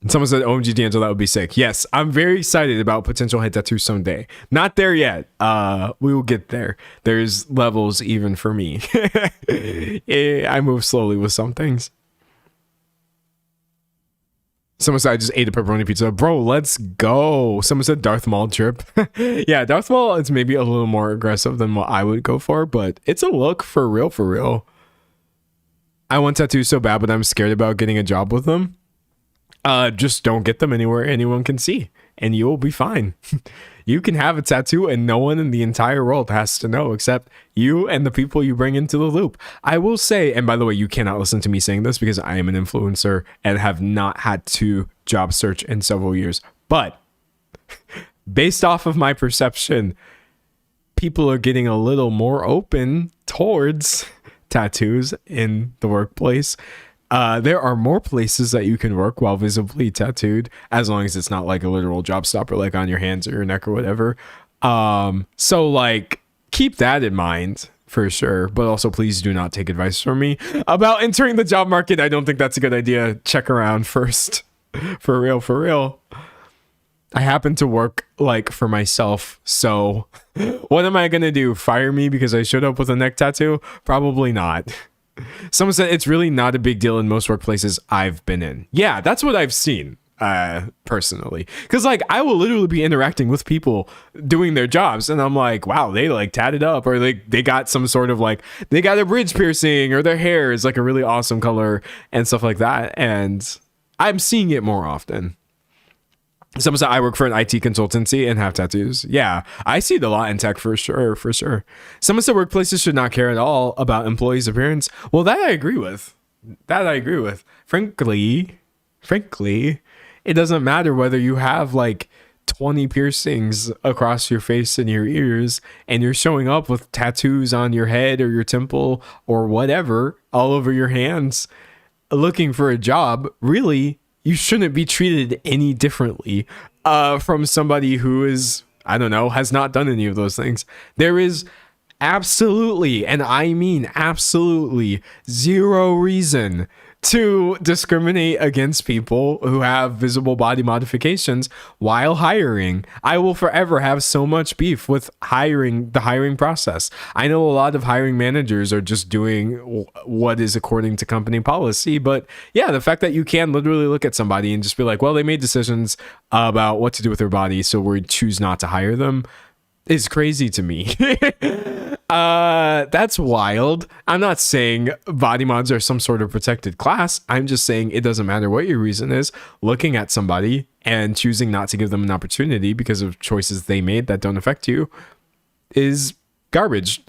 Someone said, OMG D'Angelo, that would be sick. Yes, I'm very excited about potential head tattoos someday. Not there yet. We will get there. There's levels even for me. I move slowly with some things. Someone said I just ate a pepperoni pizza. Bro, let's go. Someone said Darth Maul drip. Yeah, Darth Maul is maybe a little more aggressive than what I would go for, but it's a look for real, for real. I want tattoos so bad, but I'm scared about getting a job with them. Just don't get them anywhere anyone can see, and you will be fine. You can have a tattoo and no one in the entire world has to know except you and the people you bring into the loop. I will say, and by the way, you cannot listen to me saying this because I am an influencer and have not had to job search in several years. But based off of my perception, people are getting a little more open towards tattoos in the workplace. There are more places that you can work while visibly tattooed, as long as it's not like a literal job stopper, like on your hands or your neck or whatever. So like keep that in mind for sure, but also please do not take advice from me about entering the job market. I don't think that's a good idea. Check around first. For real, for real. I happen to work like for myself, so what am I gonna do? Fire me because I showed up with a neck tattoo? Probably not. Someone said it's really not a big deal in most workplaces I've been in. Yeah, that's what I've seen personally, because like I will literally be interacting with people doing their jobs and I'm like, wow, they like tatted up, or like they got some sort of like they got a bridge piercing, or their hair is like a really awesome color and stuff like that, and I'm seeing it more often. Someone said I work for an IT consultancy and have tattoos. Yeah, I see it a lot in tech for sure, for sure. Someone said workplaces should not care at all about employees' appearance. Well, that I agree with. That I agree with. Frankly, it doesn't matter whether you have like 20 piercings across your face and your ears and you're showing up with tattoos on your head or your temple or whatever all over your hands looking for a job. Really, you shouldn't be treated any differently from somebody who is, I don't know, has not done any of those things. There is absolutely, and I mean absolutely, zero reason to discriminate against people who have visible body modifications while hiring. I will forever have so much beef with the hiring process. I know a lot of hiring managers are just doing what is according to company policy, but yeah, the fact that you can literally look at somebody and just be like, well, they made decisions about what to do with their body, so we choose not to hire them, is crazy to me. That's wild. I'm not saying body mods are some sort of protected class. I'm just saying it doesn't matter what your reason is. Looking at somebody and choosing not to give them an opportunity because of choices they made that don't affect you is garbage.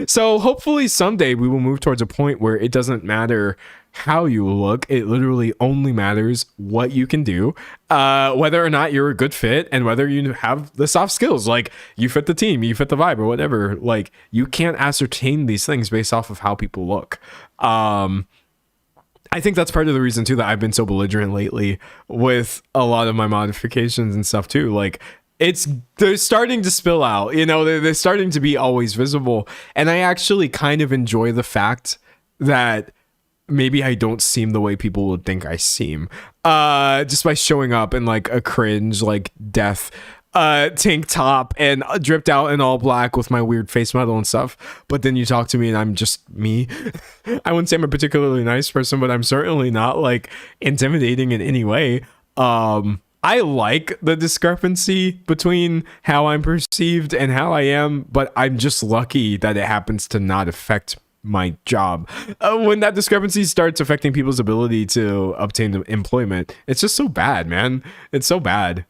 So hopefully someday we will move towards a point where it doesn't matter how you look. It literally only matters what you can do, whether or not you're a good fit, and whether you have the soft skills, like you fit the team, you fit the vibe, or whatever. Like, you can't ascertain these things based off of how people look. I think that's part of the reason too that I've been so belligerent lately with a lot of my modifications and stuff too. Like, they're starting to spill out, they're starting to be always visible. And I actually kind of enjoy the fact that maybe I don't seem the way people would think I seem, just by showing up in like a cringe, like death tank top and dripped out in all black with my weird face metal and stuff. But then you talk to me and I'm just me. I wouldn't say I'm a particularly nice person, but I'm certainly not like intimidating in any way. I like the discrepancy between how I'm perceived and how I am, but I'm just lucky that it happens to not affect my job. When that discrepancy starts affecting people's ability to obtain employment, it's just so bad, man. It's so bad.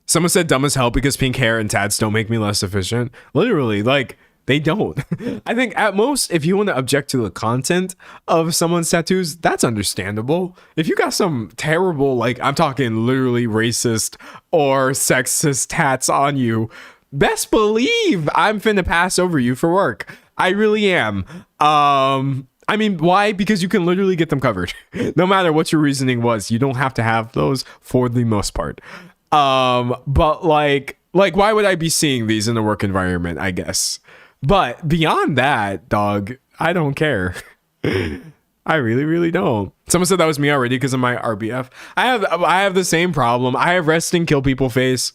Someone said dumb as hell because pink hair and tats don't make me less efficient. Literally, like, they don't. I think at most, if you want to object to the content of someone's tattoos, that's understandable. If you got some terrible, like, I'm talking literally racist or sexist tats on you, best believe I'm finna pass over you for work. I really am. I mean, why? Because you can literally get them covered. No matter what your reasoning was, you don't have to have those for the most part. But like, why would I be seeing these in a work environment, I guess? But beyond that, dog, I don't care. I really, really don't. Someone said that was me already because of my RBF. I have the same problem. I have resting kill people face.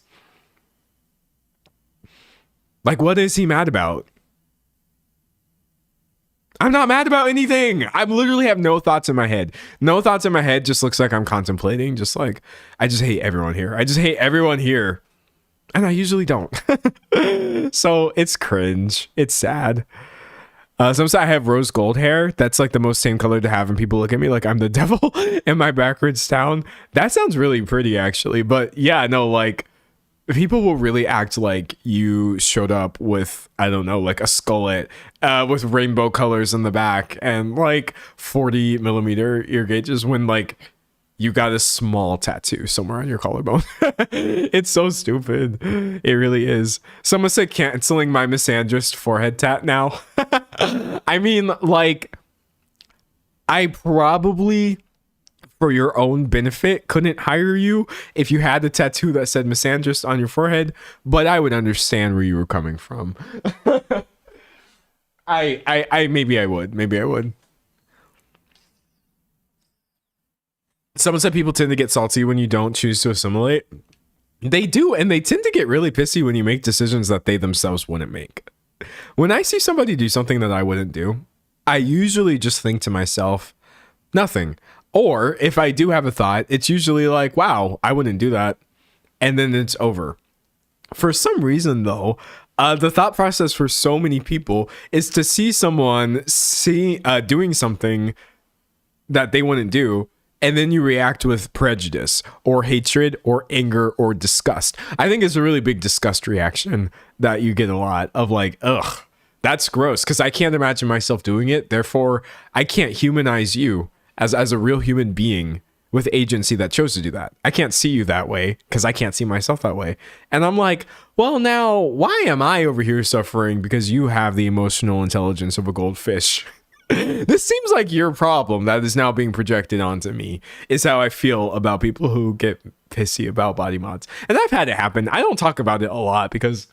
Like, what is he mad about? I'm not mad about anything. I literally have no thoughts in my head. No thoughts in my head. Just looks like I'm contemplating. Just like, I just hate everyone here. I just hate everyone here. And I usually don't. So it's cringe. It's sad. Sometimes I have rose gold hair. That's like the most same color to have. And people look at me like I'm the devil in my backwards town. That sounds really pretty, actually. But yeah, no, like, people will really act like you showed up with, I don't know, like a skullet with rainbow colors in the back and like 40 millimeter ear gauges when like you got a small tattoo somewhere on your collarbone. It's so stupid. It really is. Someone said canceling my misandrist forehead tat now. I mean, like, I probably, for your own benefit, couldn't hire you if you had a tattoo that said misandrist on your forehead, but I would understand where you were coming from. Maybe I would. Someone said people tend to get salty when you don't choose to assimilate. They do, and they tend to get really pissy when you make decisions that they themselves wouldn't make. When I see somebody do something that I wouldn't do, I usually just think to myself, nothing. Or if I do have a thought, it's usually like, wow, I wouldn't do that. And then it's over. For some reason, though, the thought process for so many people is to see someone doing something that they wouldn't do, and then you react with prejudice or hatred or anger or disgust. I think it's a really big disgust reaction that you get a lot of, like, ugh, that's gross, because I can't imagine myself doing it. Therefore, I can't humanize you as a real human being with agency that chose to do that. I can't see you that way because I can't see myself that way. And I'm like, well, now, why am I over here suffering because you have the emotional intelligence of a goldfish? This seems like your problem that is now being projected onto me, is how I feel about people who get pissy about body mods. And I've had it happen. I don't talk about it a lot because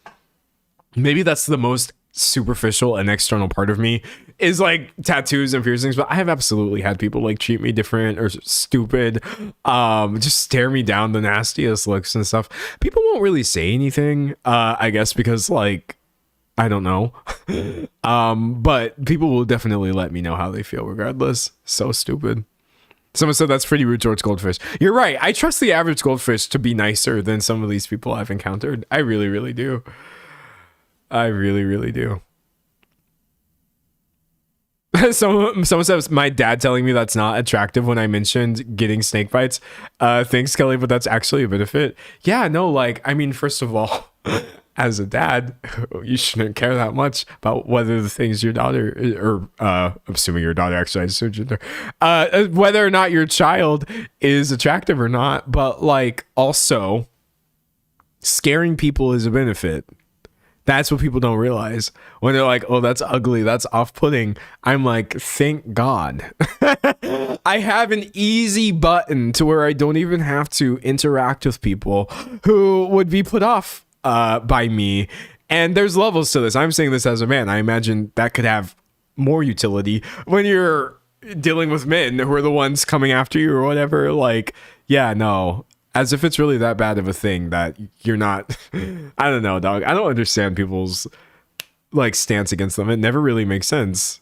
maybe that's the most superficial and external part of me, is like tattoos and piercings, but I have absolutely had people like treat me different or stupid, just stare me down the nastiest looks and stuff. People won't really say anything, I guess, because like, I don't know. But people will definitely let me know how they feel regardless. So stupid. Someone said that's pretty rude towards goldfish. You're right. I trust the average goldfish to be nicer than some of these people I've encountered. I really, really do. I really, really do. Someone says my dad telling me that's not attractive when I mentioned getting snake bites. Thanks, Kelly, but that's actually a benefit. Yeah, no, like, I mean, first of all, as a dad, you shouldn't care that much about whether the things your daughter, or I'm assuming your daughter, actually, I assumed gender, whether or not your child is attractive or not. But like, also, scaring people is a benefit. That's what people don't realize when they're like, oh, that's ugly, that's off-putting. I'm like, thank God. I have an easy button to where I don't even have to interact with people who would be put off by me. And there's levels to this. I'm saying this as a man. I imagine that could have more utility when you're dealing with men who are the ones coming after you or whatever. Like, yeah, no. As if it's really that bad of a thing that you're not. I don't know, dog. I don't understand people's like stance against them. It never really makes sense.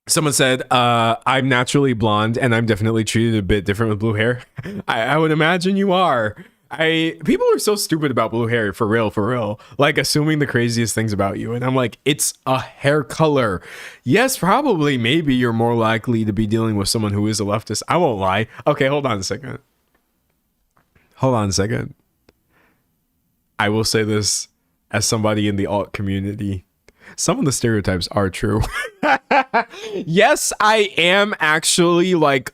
Someone said, I'm naturally blonde and I'm definitely treated a bit different with blue hair. I would imagine you are. People are so stupid about blue hair, for real, like assuming the craziest things about you. And I'm like, it's a hair color. Yes, probably, maybe you're more likely to be dealing with someone who is a leftist. I won't lie. Okay, hold on a second. I will say this as somebody in the alt community. Some of the stereotypes are true. Yes, I am actually like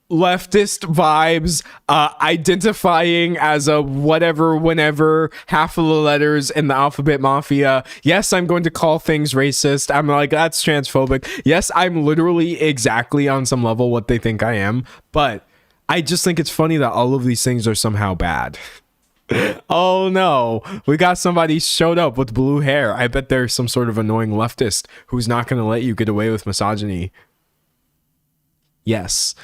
leftist vibes, identifying as a whatever, whenever, half of the letters in the alphabet mafia. Yes, I'm going to call things racist. I'm like, that's transphobic. Yes, I'm literally exactly on some level what they think I am, but I just think it's funny that all of these things are somehow bad. Oh no, we got somebody showed up with blue hair. I bet there's some sort of annoying leftist who's not going to let you get away with misogyny. Yes.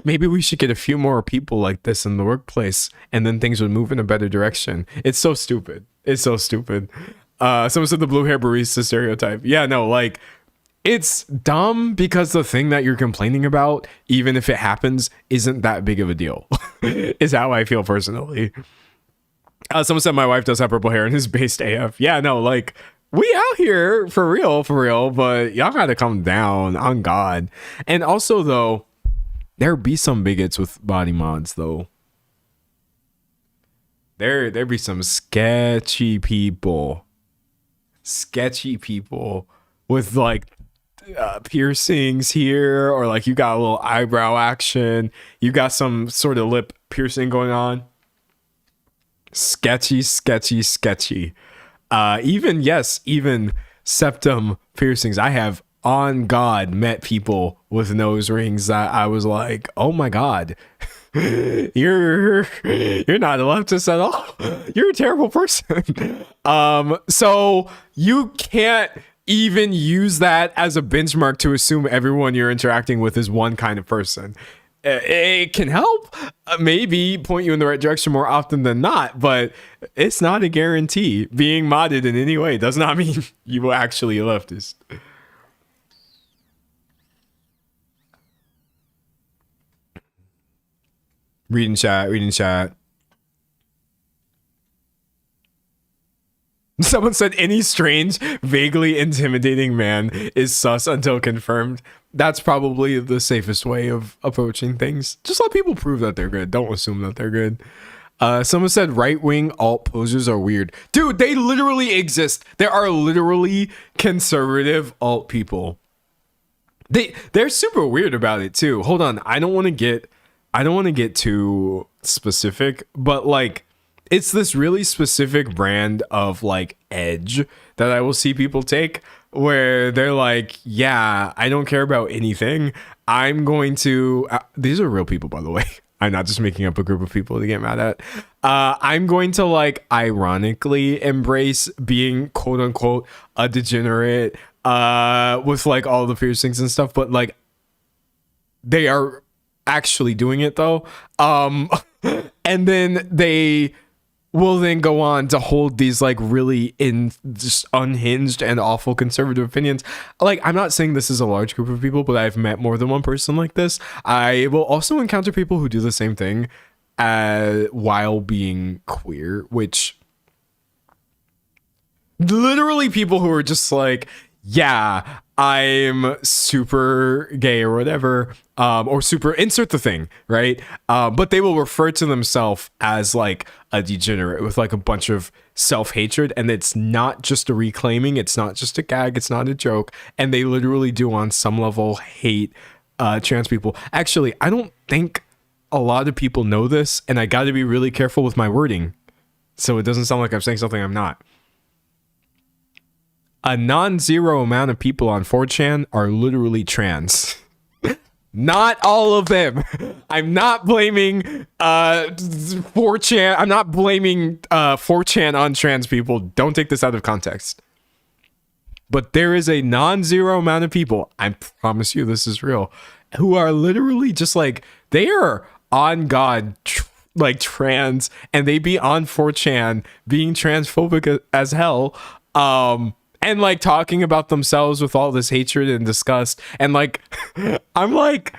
Maybe we should get a few more people like this in the workplace and then things would move in a better direction. It's so stupid. Someone said the blue hair barista stereotype. Yeah, no, like, it's dumb because the thing that you're complaining about, even if it happens, isn't that big of a deal. Is how I feel personally. Someone said my wife does have purple hair and is based AF. Yeah, no, like, we out here for real, but y'all gotta calm down on God. And also, though, there be some bigots with body mods, though. There be some sketchy people with like piercings here, or like you got a little eyebrow action, you got some sort of lip piercing going on. Sketchy. Even septum piercings. I have, on God, met people with nose rings that I was like, oh my God, you're not a leftist at all. You're a terrible person. So you can't even use that as a benchmark to assume everyone you're interacting with is one kind of person. It can help, maybe point you in the right direction more often than not, but it's not a guarantee. Being modded in any way does not mean you will actually a leftist. Reading chat. Someone said any strange, vaguely intimidating man is sus until confirmed. That's probably the safest way of approaching things. Just let people prove that they're good. Don't assume that they're good. Someone said right-wing alt posers are weird. Dude, they literally exist. There are literally conservative alt people. They're super weird about it too. Hold on. I don't want to get too specific, but like, it's this really specific brand of like edge that I will see people take where they're like, yeah, I don't care about anything. I'm going to, these are real people, by the way. I'm not just making up a group of people to get mad at. I'm going to like ironically embrace being quote unquote a degenerate with like all the piercings and stuff, but like they are actually doing it though. And then they will then go on to hold these like really just unhinged and awful conservative opinions. Like, I'm not saying this is a large group of people, but I've met more than one person like this. I will also encounter people who do the same thing while being queer, which literally people who are just like, yeah, I'm super gay or whatever, or super insert the thing, right? But they will refer to themselves as like a degenerate with like a bunch of self-hatred, and it's not just a reclaiming, it's not just a gag, it's not a joke, and they literally do on some level hate trans people. Actually, I don't think a lot of people know this, and I got to be really careful with my wording so it doesn't sound like I'm saying something I'm not. A non-zero amount of people on 4chan are literally trans. Not all of them. I'm not blaming 4chan. I'm not blaming 4chan on trans people. Don't take this out of context. But there is a non-zero amount of people, I promise you this is real, who are literally just like, they are on God, like trans, and they be on 4chan being transphobic as hell. And like talking about themselves with all this hatred and disgust. And like, I'm like,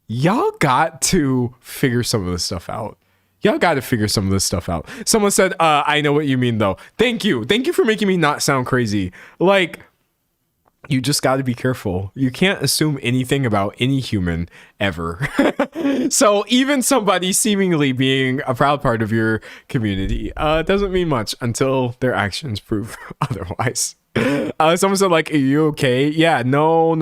y'all got to figure some of this stuff out. Y'all got to figure some of this stuff out. Someone said, I know what you mean though. Thank you. Thank you for making me not sound crazy. Like, you just got to be careful. You can't assume anything about any human ever. So even somebody seemingly being a proud part of your community doesn't mean much until their actions prove otherwise. Someone said like, are you okay? Yeah, no.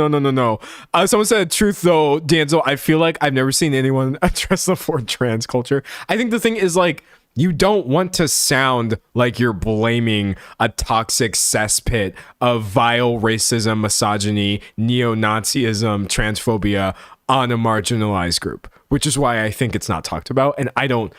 Someone said, truth though, Danzo, I feel like I've never seen anyone address the for trans culture. I think the thing is like, you don't want to sound like you're blaming a toxic cesspit of vile racism, misogyny, neo-Nazism, transphobia on a marginalized group, which is why I think it's not talked about. And I don't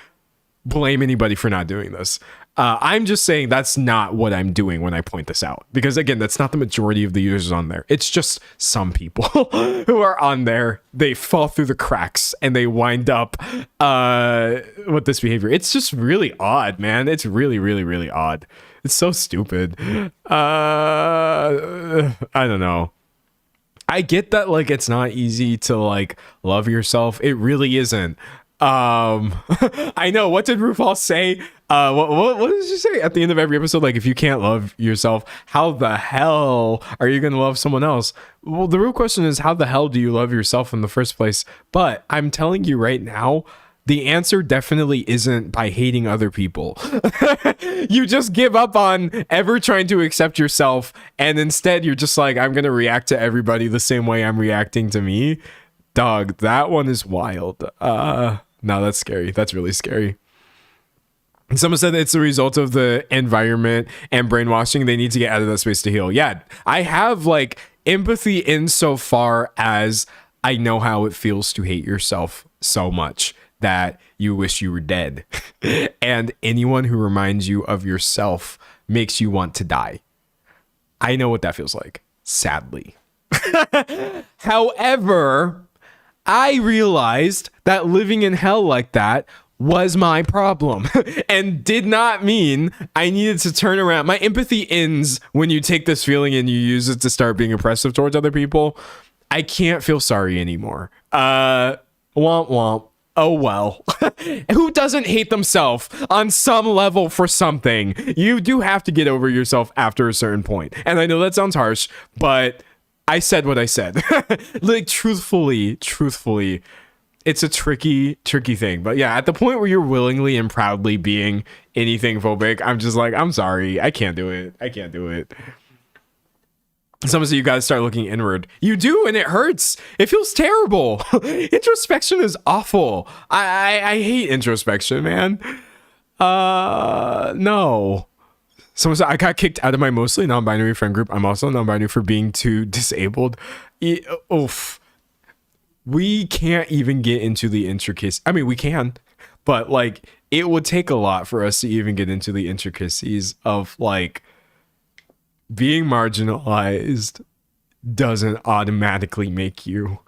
blame anybody for not doing this. I'm just saying that's not what I'm doing when I point this out, because again, that's not the majority of the users on there. It's just some people who are on there. They fall through the cracks and they wind up with this behavior. It's just really odd, man. It's really, really, really odd. It's so stupid. I don't know. I get that like it's not easy to like love yourself. It really isn't. I know. What did RuPaul say? What did she say at the end of every episode? Like, if you can't love yourself, how the hell are you going to love someone else? Well, the real question is, how the hell do you love yourself in the first place? But I'm telling you right now, the answer definitely isn't by hating other people. You just give up on ever trying to accept yourself, and instead you're just like, I'm going to react to everybody the same way I'm reacting to me. Dog, that one is wild. No, that's scary. That's really scary. Someone said it's the result of the environment and brainwashing. They need to get out of that space to heal. Yeah, I have like empathy insofar as I know how it feels to hate yourself so much that you wish you were dead. And anyone who reminds you of yourself makes you want to die. I know what that feels like, sadly. However, I realized that living in hell like that was my problem and did not mean I needed to turn around. My empathy ends when you take this feeling and you use it to start being oppressive towards other people. I can't feel sorry anymore. Womp womp. Oh well. Who doesn't hate themselves on some level for something? You do have to get over yourself after a certain point. And I know that sounds harsh, but I said what I said. Like, truthfully, it's a tricky thing. But yeah, at the point where you're willingly and proudly being anything phobic, I'm just like, I'm sorry. I can't do it. Someone said you got to start looking inward. You do, and it hurts. It feels terrible. Introspection is awful. I hate introspection, man. No. Someone said I got kicked out of my mostly non-binary friend group. I'm also non-binary for being too disabled. Oof. we can't even get into the intricacies. I mean, we can, but like it would take a lot for us to even get into the intricacies of like being marginalized doesn't automatically make you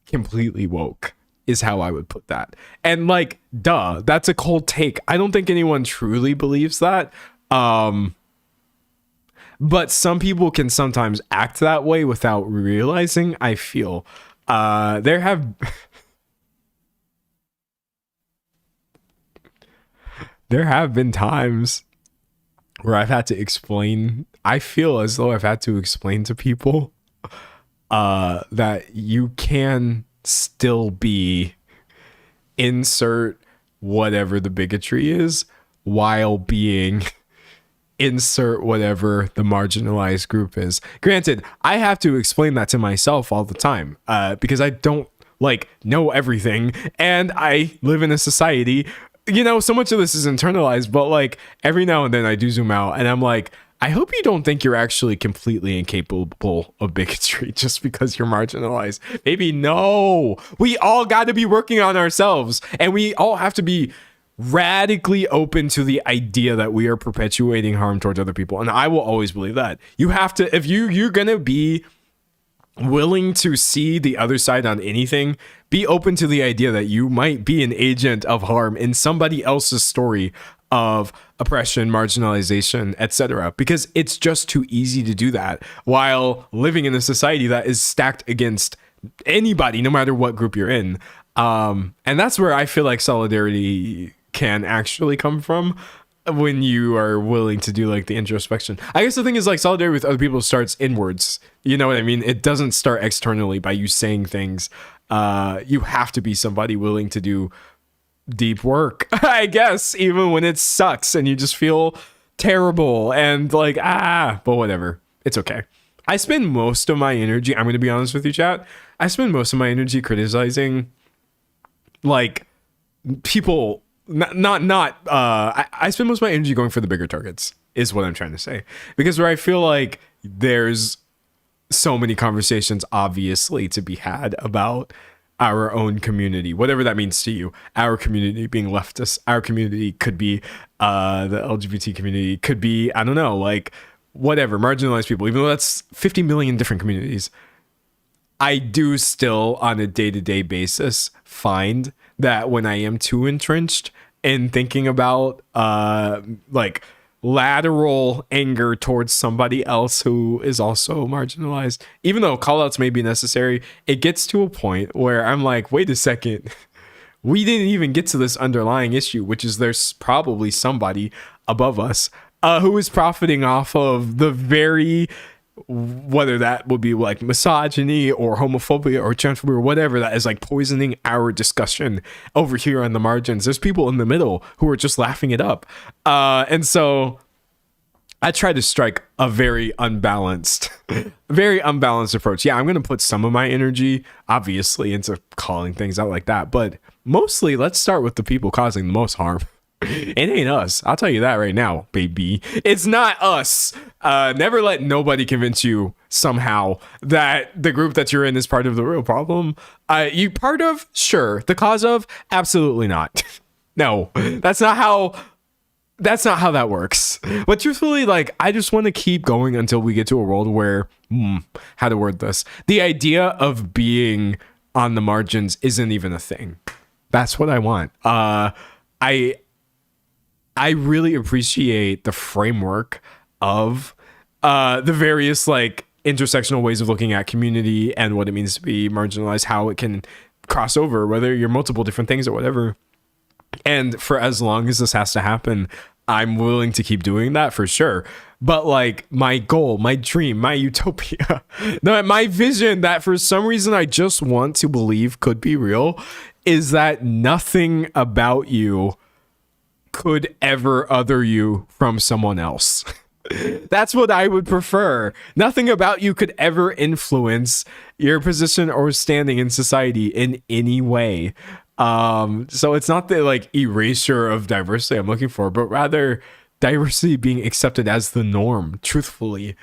completely woke, is how I would put that. And like, duh, that's a cold take. I don't think anyone truly believes that. But some people can sometimes act that way without realizing, I feel. There have been times where I've had to explain. I feel as though I've had to explain to people that you can still be insert whatever the bigotry is while being insert whatever the marginalized group is. Granted, I have to explain that to myself all the time because I don't like know everything, and I live in a society, you know, so much of this is internalized, but like every now and then I do zoom out and I'm like, I hope you don't think you're actually completely incapable of bigotry just because you're marginalized. Maybe no. We all got to be working on ourselves, and we all have to be radically open to the idea that we are perpetuating harm towards other people. And I will always believe that. You have to, if you're going to be willing to see the other side on anything, be open to the idea that you might be an agent of harm in somebody else's story of oppression, marginalization, etc. Because it's just too easy to do that while living in a society that is stacked against anybody, no matter what group you're in. And that's where I feel like solidarity can actually come from, when you are willing to do like the introspection. I guess the thing is, like, solidarity with other people starts inwards. You know what I mean? It doesn't start externally by you saying things. You have to be somebody willing to do deep work, I guess, even when it sucks and you just feel terrible and like, but whatever. It's okay. I spend most of my energy, I'm going to be honest with you, chat. I spend most of my energy criticizing like people. I spend most of my energy going for the bigger targets, is what I'm trying to say. Because where I feel like there's so many conversations obviously to be had about our own community, whatever that means to you. Our community being leftist, our community could be the LGBT community, could be, I don't know, like whatever, marginalized people, even though that's 50 million different communities. I do still on a day-to-day basis find that when I am too entrenched in thinking about like lateral anger towards somebody else who is also marginalized, even though callouts may be necessary, it gets to a point where I'm like, wait a second, we didn't even get to this underlying issue, which is there's probably somebody above us who is profiting off of the very, whether that would be like misogyny or homophobia or transphobia or whatever, that is like poisoning our discussion over here on the margins. There's people in the middle who are just laughing it up. And so I try to strike a very unbalanced approach. Yeah, I'm going to put some of my energy, obviously, into calling things out like that. But mostly, let's start with the people causing the most harm. It ain't us. I'll tell you that right now, baby. It's not us. Never let nobody convince you somehow that the group that you're in is part of the real problem. You part of? Sure. The cause of? Absolutely not. No, that's not how that works. But truthfully, like, I just want to keep going until we get to a world where, how to word this? The idea of being on the margins isn't even a thing. That's what I want. I really appreciate the framework of the various like intersectional ways of looking at community and what it means to be marginalized, how it can cross over, whether you're multiple different things or whatever. And for as long as this has to happen, I'm willing to keep doing that for sure. But like my goal, my dream, my utopia, my vision that for some reason I just want to believe could be real is that nothing about you could ever other you from someone else. That's what I would prefer. Nothing about you could ever influence your position or standing in society in any way. So it's not the like erasure of diversity I'm looking for, but rather diversity being accepted as the norm, truthfully,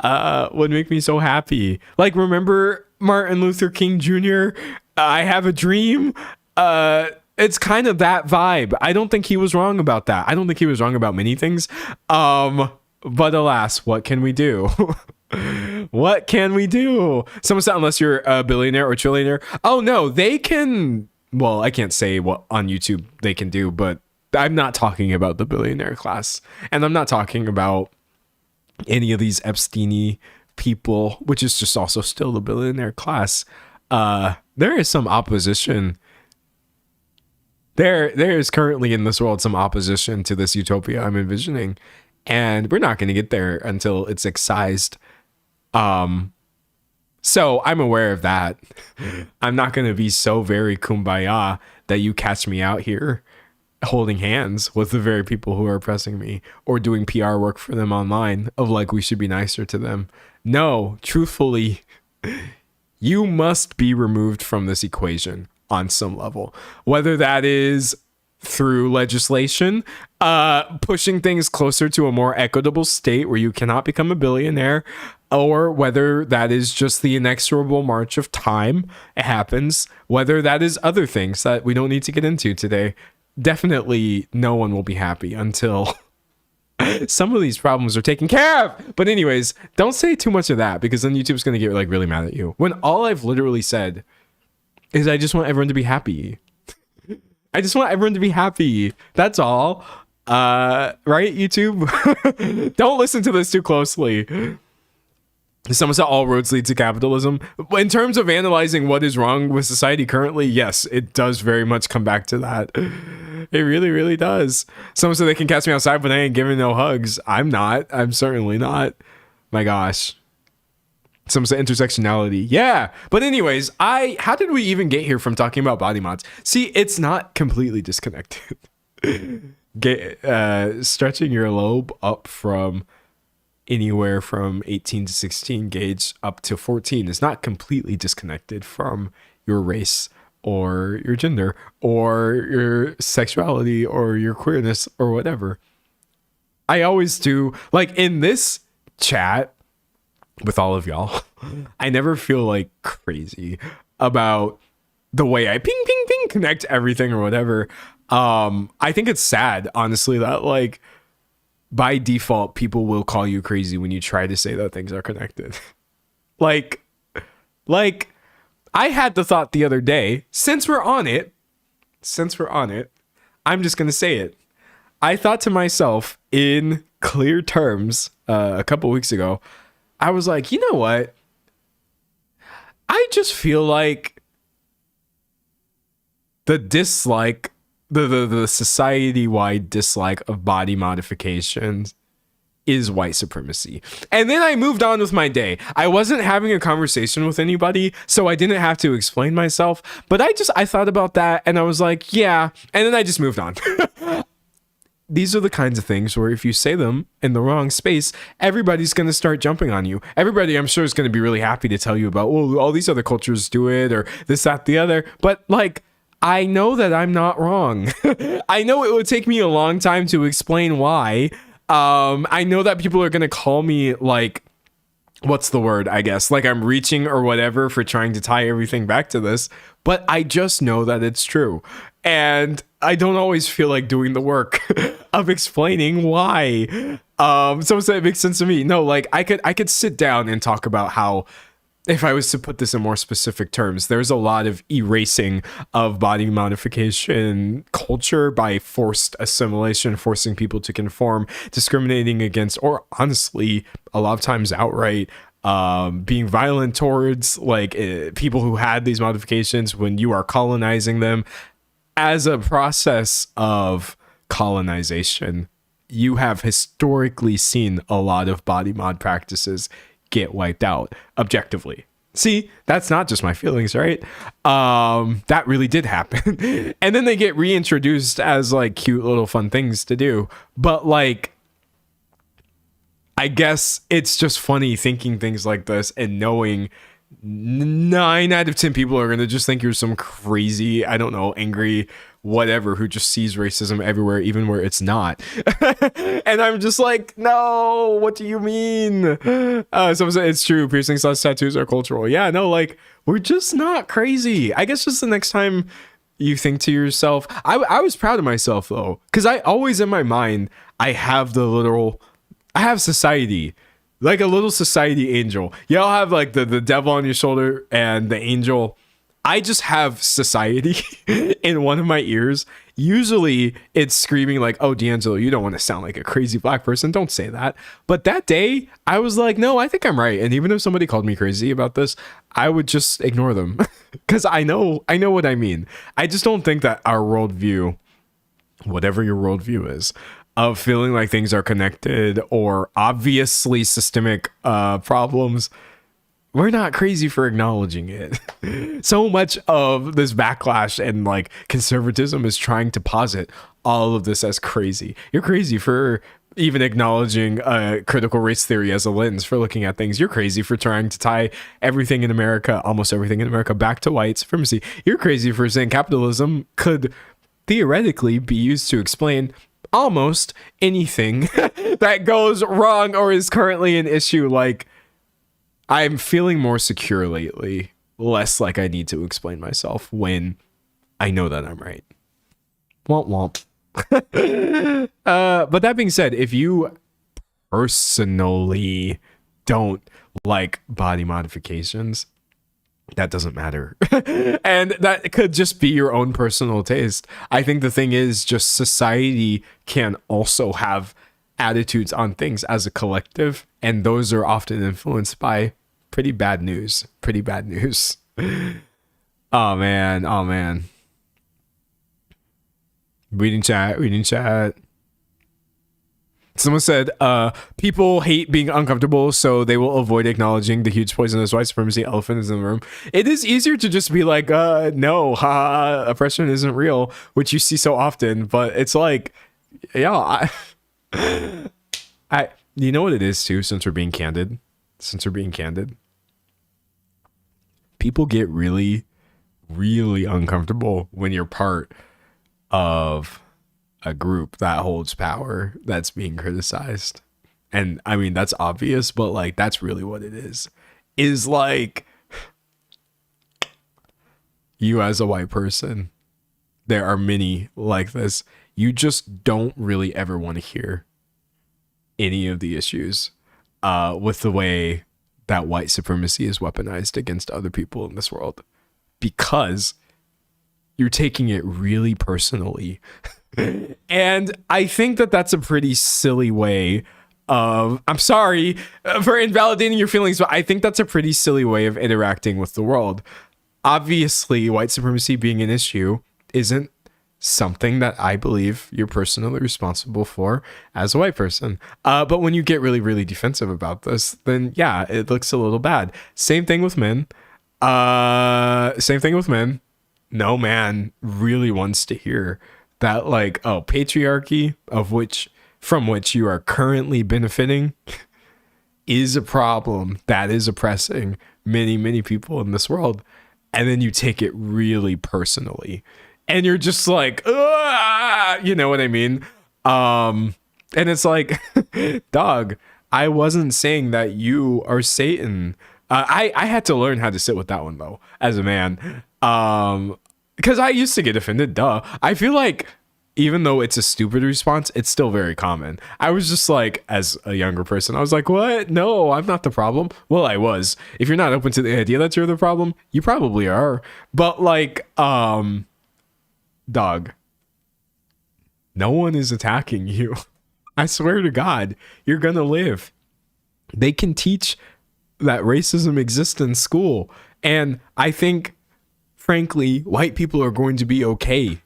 would make me so happy. Like, remember Martin Luther King Jr.? I have a dream. It's kind of that vibe. I don't think he was wrong about that. I don't think he was wrong about many things. But alas, what can we do? What can we do? Someone said, unless you're a billionaire or trillionaire. Oh no, they can. Well, I can't say what on YouTube they can do, but I'm not talking about the billionaire class, and I'm not talking about any of these Epstein-y people, which is just also still the billionaire class. There is some opposition. There is currently in this world some opposition to this utopia I'm envisioning, and we're not going to get there until it's excised. So I'm aware of that. I'm not going to be so very kumbaya that you catch me out here holding hands with the very people who are oppressing me or doing PR work for them online of like, we should be nicer to them. No, truthfully, you must be removed from this equation on some level, whether that is through legislation, pushing things closer to a more equitable state where you cannot become a billionaire, or whether that is just the inexorable march of time. It happens. Whether that is other things that we don't need to get into today. Definitely no one will be happy until some of these problems are taken care of. But anyways, don't say too much of that, because then YouTube's going to get like really mad at you. When all I've literally said is I just want everyone to be happy. I just want everyone to be happy. That's all. Right, YouTube? Don't listen to this too closely. Someone said all roads lead to capitalism. In terms of analyzing what is wrong with society currently, yes, it does very much come back to that. It really, really does. Someone said they can catch me outside, but I ain't giving no hugs. I'm not. I'm certainly not. My gosh. Someone said intersectionality. Yeah. But anyways, how did we even get here from talking about body mods? See, it's not completely disconnected. Stretching your lobe up from anywhere from 18 to 16 gauge up to 14 is not completely disconnected from your race or your gender or your sexuality or your queerness or whatever. I always do, like in this chat with all of y'all, I never feel like crazy about the way I ping ping ping connect everything or whatever. I think it's sad, honestly, that like by default people will call you crazy when you try to say that things are connected. like I had the thought the other day, since we're on it, I'm just gonna say it. I thought to myself in clear terms a couple weeks ago, I was like, you know what? I just feel like the dislike, the society-wide dislike of body modifications is white supremacy. And then I moved on with my day. I wasn't having a conversation with anybody, so I didn't have to explain myself. But I thought about that and I was like, yeah. And then I just moved on. These are the kinds of things where if you say them in the wrong space, everybody's going to start jumping on you. Everybody, I'm sure, is going to be really happy to tell you about, well, all these other cultures do it or this, that, the other. But like, I know that I'm not wrong. I know it would take me a long time to explain why. I know that people are going to call me like, what's the word, I guess, like I'm reaching or whatever for trying to tie everything back to this. But I just know that it's true. And I don't always feel like doing the work of explaining why. Someone said it makes sense to me. No, like I could sit down and talk about how, if I was to put this in more specific terms, there's a lot of erasing of body modification culture by forced assimilation, forcing people to conform, discriminating against, or honestly, a lot of times outright being violent towards like people who had these modifications when you are colonizing them. As a process of colonization, you have historically seen a lot of body mod practices get wiped out objectively. See, that's not just my feelings, right? That really did happen. And then they get reintroduced as like cute little fun things to do. But like, I guess it's just funny thinking things like this and knowing 9 out of 10 people are gonna just think you're some crazy, I don't know, angry whatever who just sees racism everywhere, even where it's not. And I'm just like, no, what do you mean? Someone said it's true, piercings / tattoos are cultural. Yeah, no, like, we're just not crazy. I guess just the next time you think to yourself, I was proud of myself though, because I always in my mind I have society, like a little society angel. Y'all have like the devil on your shoulder and the angel. I just have society in one of my ears. Usually it's screaming like, oh, D'Angelo, you don't want to sound like a crazy black person. Don't say that. But that day I was like, no, I think I'm right. And even if somebody called me crazy about this, I would just ignore them because I know what I mean. I just don't think that our worldview, whatever your worldview is, of feeling like things are connected or obviously systemic problems, we're not crazy for acknowledging it. So much of this backlash and like conservatism is trying to posit all of this as crazy. You're crazy for even acknowledging critical race theory as a lens for looking at things. You're crazy for trying to tie everything in America, almost everything in America, back to white supremacy. You're crazy for saying capitalism could theoretically be used to explain almost anything that goes wrong or is currently an issue. Like, I'm feeling more secure lately, less like I need to explain myself when I know that I'm right. Womp womp. But that being said, if you personally don't like body modifications, that doesn't matter. And that could just be your own personal taste. I think the thing is just society can also have attitudes on things as a collective, and those are often influenced by pretty bad news. Oh man. Reading chat. Someone said, people hate being uncomfortable, so they will avoid acknowledging the huge poisonous white supremacy elephant is in the room. It is easier to just be like, no, oppression isn't real, which you see so often, but it's like, yeah, you know what it is too, since we're being candid, people get really, really uncomfortable when you're part of a group that holds power that's being criticized. And I mean, that's obvious, but like, that's really what it is like, you as a white person, there are many like this. You just don't really ever want to hear any of the issues with the way that white supremacy is weaponized against other people in this world, because you're taking it really personally. And I think that that's a pretty silly way of, I'm sorry for invalidating your feelings, but I think that's a pretty silly way of interacting with the world. Obviously, white supremacy being an issue isn't something that I believe you're personally responsible for as a white person. But when you get really, really defensive about this, then yeah, it looks a little bad. Same thing with men. No man really wants to hear that, like, oh, patriarchy, from which you are currently benefiting, is a problem that is oppressing many, many people in this world. And then you take it really personally. And you're just like, you know what I mean? And it's like, dog, I wasn't saying that you are Satan. I had to learn how to sit with that one, though, as a man. Because I used to get offended, duh. I feel like even though it's a stupid response, it's still very common. I was just like, as a younger person, I was like, what? No, I'm not the problem. Well, I was. If you're not open to the idea that you're the problem, you probably are. But like, dog, no one is attacking you. I swear to God, you're gonna live. They can teach that racism exists in school. And I think, frankly, white people are going to be okay.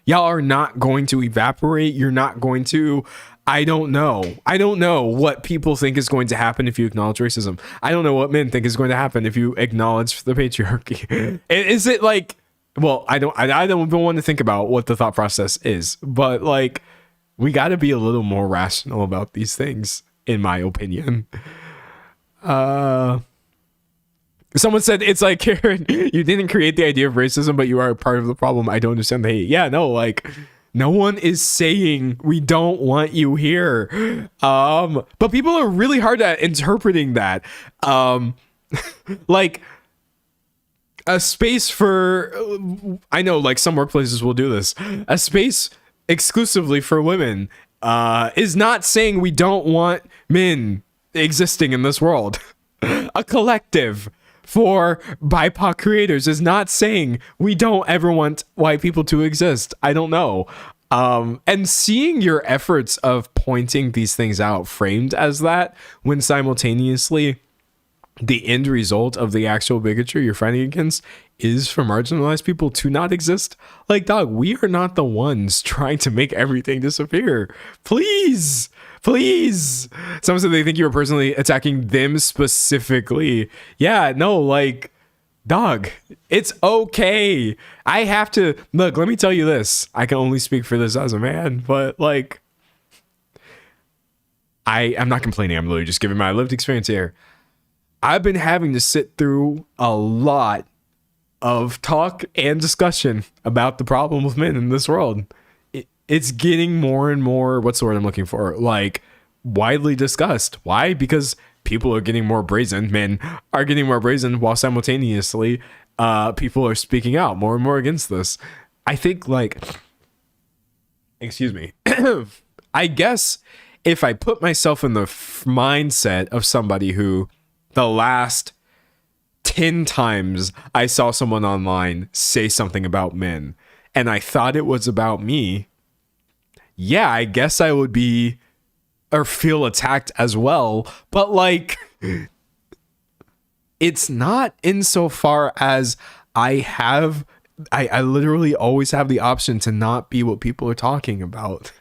Y'all are not going to evaporate. You're not going to, I don't know what people think is going to happen if you acknowledge racism. I don't know what men think is going to happen if you acknowledge the patriarchy. Is it like, well, I don't even want to think about what the thought process is, but like, we got to be a little more rational about these things, in my opinion. Someone said it's like, Karen, you didn't create the idea of racism, but you are a part of the problem. I don't understand the hate. Yeah, no, like no one is saying we don't want you here. But people are really hard at interpreting that. Like a space for, I know like some workplaces will do this, a space exclusively for women is not saying we don't want men existing in this world. A collective for BIPOC creators is not saying we don't ever want white people to exist. I don't know. And seeing your efforts of pointing these things out framed as that, when simultaneously the end result of the actual bigotry you're fighting against is for marginalized people to not exist. Like, dog, we are not the ones trying to make everything disappear. Please. Someone said they think you were personally attacking them specifically. Yeah, no, like, dog, it's okay. I have to look, let me tell you this. I can only speak for this as a man, but like, I'm not complaining. I'm literally just giving my lived experience here. I've been having to sit through a lot of talk and discussion about the problem with men in this world. It's getting more and more, what's the word I'm looking for? Like, widely discussed. Why? Because people are getting more brazen. Men are getting more brazen, while simultaneously people are speaking out more and more against this. I think, like, excuse me. I guess if I put myself in the mindset of somebody who the last 10 times I saw someone online say something about men and I thought it was about me, yeah, I guess I would be or feel attacked as well. But like, it's not insofar as I literally always have the option to not be what people are talking about.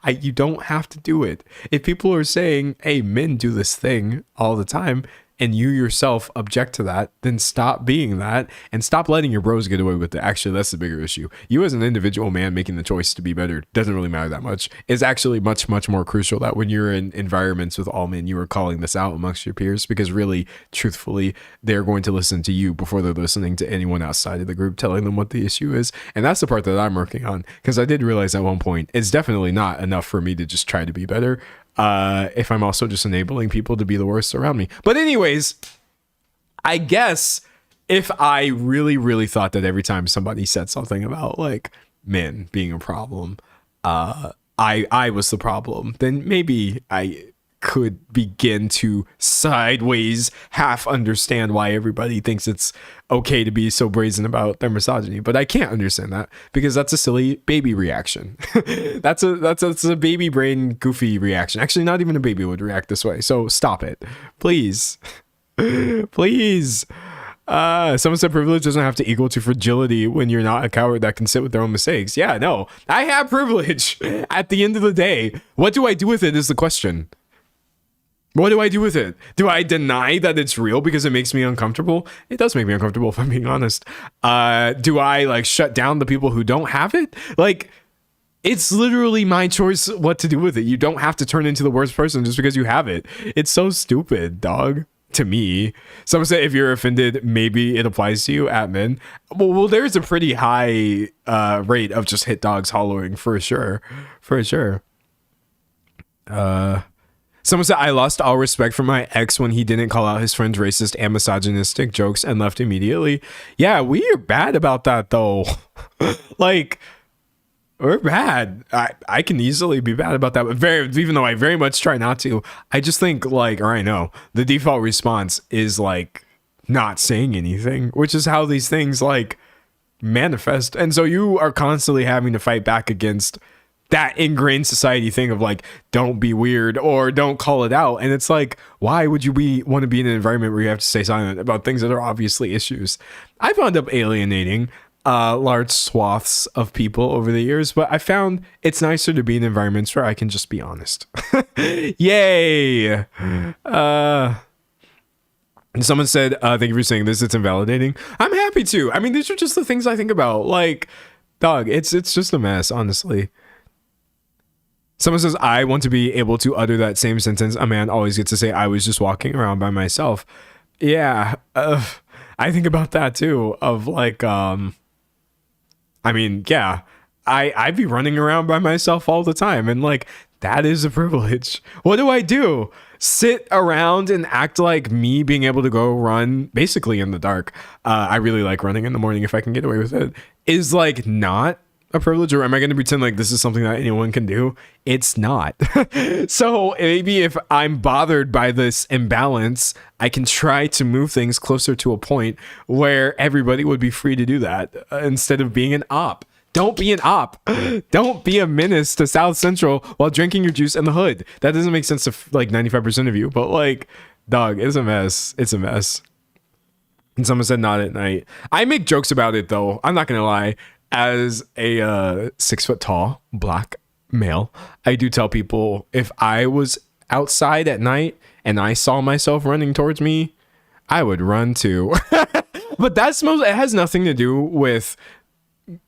You don't have to do it. If people are saying, hey, men do this thing all the time, and you yourself object to that, then stop being that and stop letting your bros get away with it. Actually, that's the bigger issue. You as an individual man making the choice to be better doesn't really matter that much. It's actually much, much more crucial that when you're in environments with all men, you are calling this out amongst your peers, because really, truthfully, they're going to listen to you before they're listening to anyone outside of the group telling them what the issue is. And that's the part that I'm working on, because I did realize at one point, it's definitely not enough for me to just try to be better. If I'm also just enabling people to be the worst around me. But anyways, I guess if I really, really thought that every time somebody said something about like men being a problem, I was the problem, then maybe I could begin to sideways half understand why everybody thinks it's okay to be so brazen about their misogyny. But I can't understand that, because that's a silly baby reaction. that's a baby brain goofy reaction. Actually, not even a baby would react this way. So stop it, please. Please. Someone said privilege doesn't have to equal to fragility when you're not a coward that can sit with their own mistakes. Yeah, no, I have privilege. At the end of the day, what do I do with it is the question. What do I do with it? Do I deny that it's real because it makes me uncomfortable? It does make me uncomfortable, if I'm being honest. Do I like shut down the people who don't have it? Like, it's literally my choice what to do with it. You don't have to turn into the worst person just because you have it. It's so stupid, dog. To me, someone said if you're offended, maybe it applies to you at men. Well, there's a pretty high rate of just hit dogs hollowing for sure. Someone said, I lost all respect for my ex when he didn't call out his friend's racist and misogynistic jokes and left immediately. Yeah, we are bad about that, though. Like, we're bad. I can easily be bad about that, but even though I very much try not to, I just think, like, or I know, the default response is, like, not saying anything, which is how these things, like, manifest. And so you are constantly having to fight back against that ingrained society thing of like, don't be weird or don't call it out. And it's like, why would you want to be in an environment where you have to stay silent about things that are obviously issues? I've wound up alienating large swaths of people over the years, but I found it's nicer to be in environments where I can just be honest. Yay. And someone said, thank you for saying this. It's invalidating. I'm happy to. I mean, these are just the things I think about. Like, dog, it's just a mess, honestly. Someone says, I want to be able to utter that same sentence a man always gets to say, I was just walking around by myself. Yeah. I think about that too. Of like, I mean, yeah, I'd be running around by myself all the time, and like that is a privilege. What do I do? Sit around and act like me being able to go run basically in the dark. I really like running in the morning if I can get away with it. Is like not a privilege, or am I going to pretend like this is something that anyone can do? It's not. So maybe if I'm bothered by this imbalance, I can try to move things closer to a point where everybody would be free to do that instead of being an op. Don't be an op. Don't be a menace to South Central while drinking your juice in the hood. That doesn't make sense to like 95% of you, but like, dog, it's a mess. It's a mess. And someone said not at night. I make jokes about it though. I'm not going to lie. As a 6 foot tall black male, I do tell people if I was outside at night and I saw myself running towards me, I would run too. But it has nothing to do with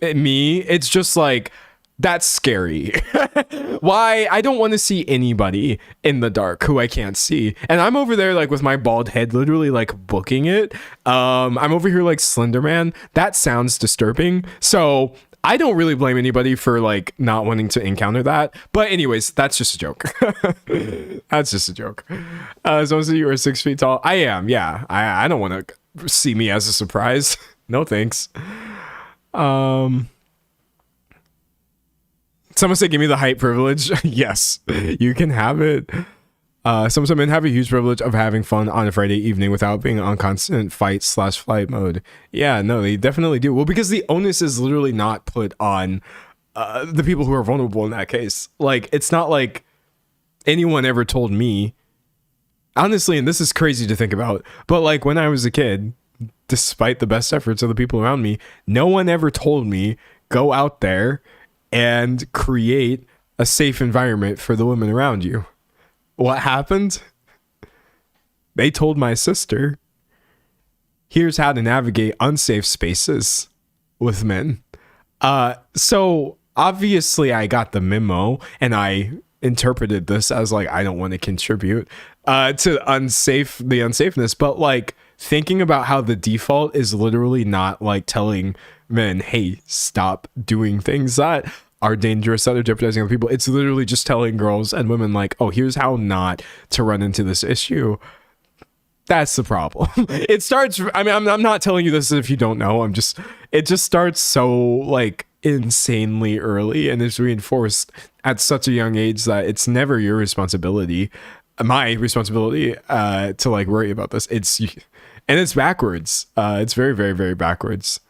me. It's just like, that's scary. Why? I don't want to see anybody in the dark who I can't see. And I'm over there like with my bald head, literally like booking it. I'm over here like Slender Man. That sounds disturbing. So I don't really blame anybody for like not wanting to encounter that. But anyways, that's just a joke. That's just a joke. So you were 6 feet tall. I am. Yeah. I don't want to see me as a surprise. No thanks. Someone said, give me the height privilege. Yes, you can have it. Some men have a huge privilege of having fun on a Friday evening without being on constant fight/flight mode. Yeah, no, they definitely do. Well, because the onus is literally not put on the people who are vulnerable in that case. Like, it's not like anyone ever told me, honestly, and this is crazy to think about, but like when I was a kid, despite the best efforts of the people around me, no one ever told me, go out there and create a safe environment for the women around you. What happened? They told my sister, here's how to navigate unsafe spaces with men. So obviously I got the memo and I interpreted this as like, I don't want to contribute to the unsafeness, but like thinking about how the default is literally not like telling men, hey, stop doing things that are dangerous, that are jeopardizing other people. It's literally just telling girls and women like, oh, here's how not to run into this issue. That's the problem. It starts, I mean, I'm not telling you this if you don't know. It just starts so like insanely early and is reinforced at such a young age that it's never your responsibility, my responsibility, to like worry about this. And it's backwards. It's very, very, very backwards.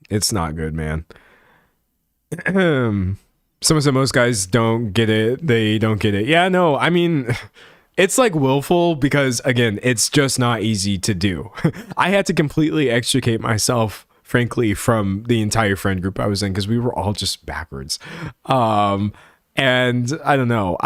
It's not good, man. Someone said most guys don't get it. They don't get it. Yeah, no, I mean, it's like willful because, again, it's just not easy to do. I had to completely extricate myself, frankly, from the entire friend group I was in because we were all just backwards. And I don't know.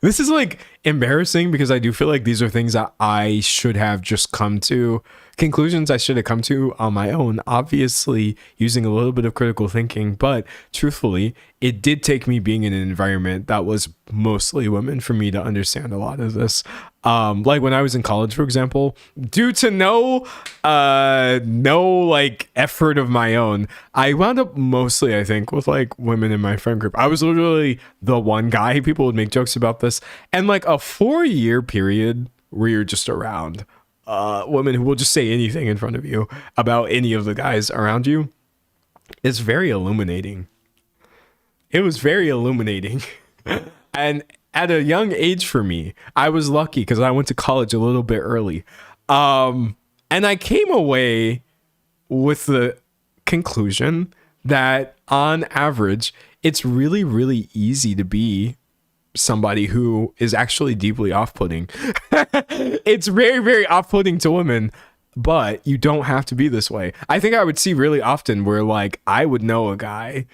This is like embarrassing because I do feel like these are things that I should have just come to, conclusions I should have come to on my own, obviously using a little bit of critical thinking, but truthfully, it did take me being in an environment that was mostly women for me to understand a lot of this. Like when I was in college, for example, due to no like effort of my own, I wound up mostly, I think, with like women in my friend group. I was literally the one guy. People would make jokes about this, and like a 4-year period where you're just around women who will just say anything in front of you about any of the guys around you. It's very illuminating. It was very illuminating. And at a young age for me, I was lucky because I went to college a little bit early. And I came away with the conclusion that on average, it's really, really easy to be somebody who is actually deeply off-putting. It's very, very off-putting to women, but you don't have to be this way. I think I would see really often where like I would know a guy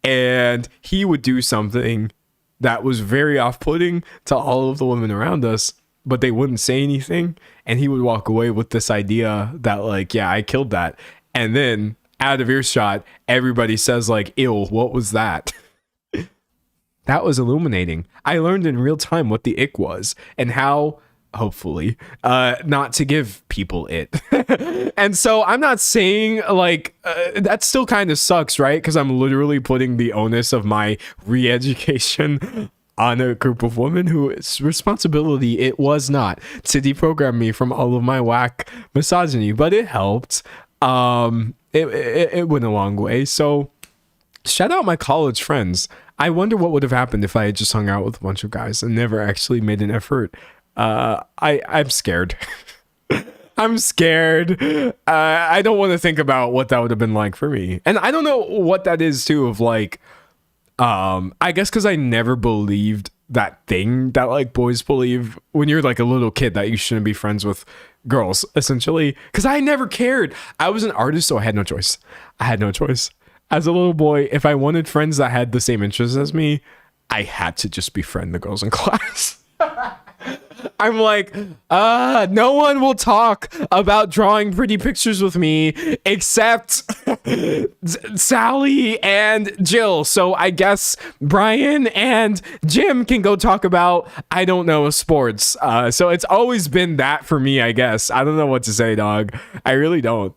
and he would do something that was very off-putting to all of the women around us, but they wouldn't say anything, and he would walk away with this idea that like, yeah, I killed that. And then out of earshot, everybody says like, ew, what was that? That was illuminating. I learned in real time what the ick was and how hopefully, not to give people it. And so I'm not saying like that still kind of sucks, right? Because I'm literally putting the onus of my re-education on a group of women whose responsibility it was not to deprogram me from all of my whack misogyny, but it helped. It went a long way. So shout out my college friends. I wonder what would have happened if I had just hung out with a bunch of guys and never actually made an effort. I'm scared. I'm scared. I don't want to think about what that would have been like for me. And I don't know what that is too, of like, I guess because I never believed that thing that like boys believe when you're like a little kid, that you shouldn't be friends with girls, essentially. Because I never cared. I was an artist, so I had no choice. As a little boy, if I wanted friends that had the same interests as me, I had to just befriend the girls in class. I'm like, no one will talk about drawing pretty pictures with me except Sally and Jill. So I guess Brian and Jim can go talk about, I don't know, sports. So it's always been that for me, I guess. I don't know what to say, dog. I really don't.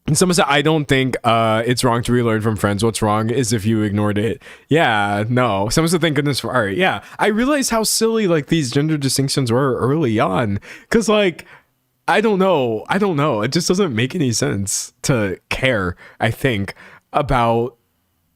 And someone said, I don't think it's wrong to relearn from friends. What's wrong is if you ignored it. Yeah, no. Someone said, thank goodness for art. Yeah, I realized how silly like these gender distinctions were early on. Because like, I don't know. It just doesn't make any sense to care, I think, about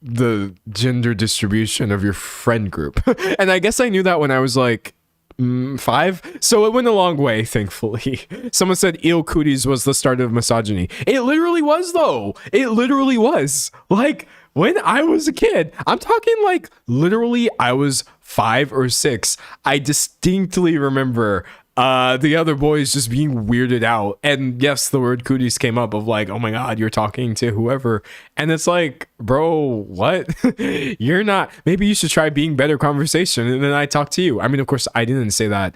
the gender distribution of your friend group. And I guess I knew that when I was like 5, so it went a long way, thankfully. Someone said eel cooties was the start of misogyny. It literally was, though. It literally was. Like, when I was a kid, I'm talking like literally I was 5 or 6, I distinctly remember the other boys just being weirded out. And yes, the word cooties came up of like, oh my God, you're talking to whoever. And it's like, bro, what? You're not. Maybe you should try being better conversation. And then I talk to you. I mean, of course, I didn't say that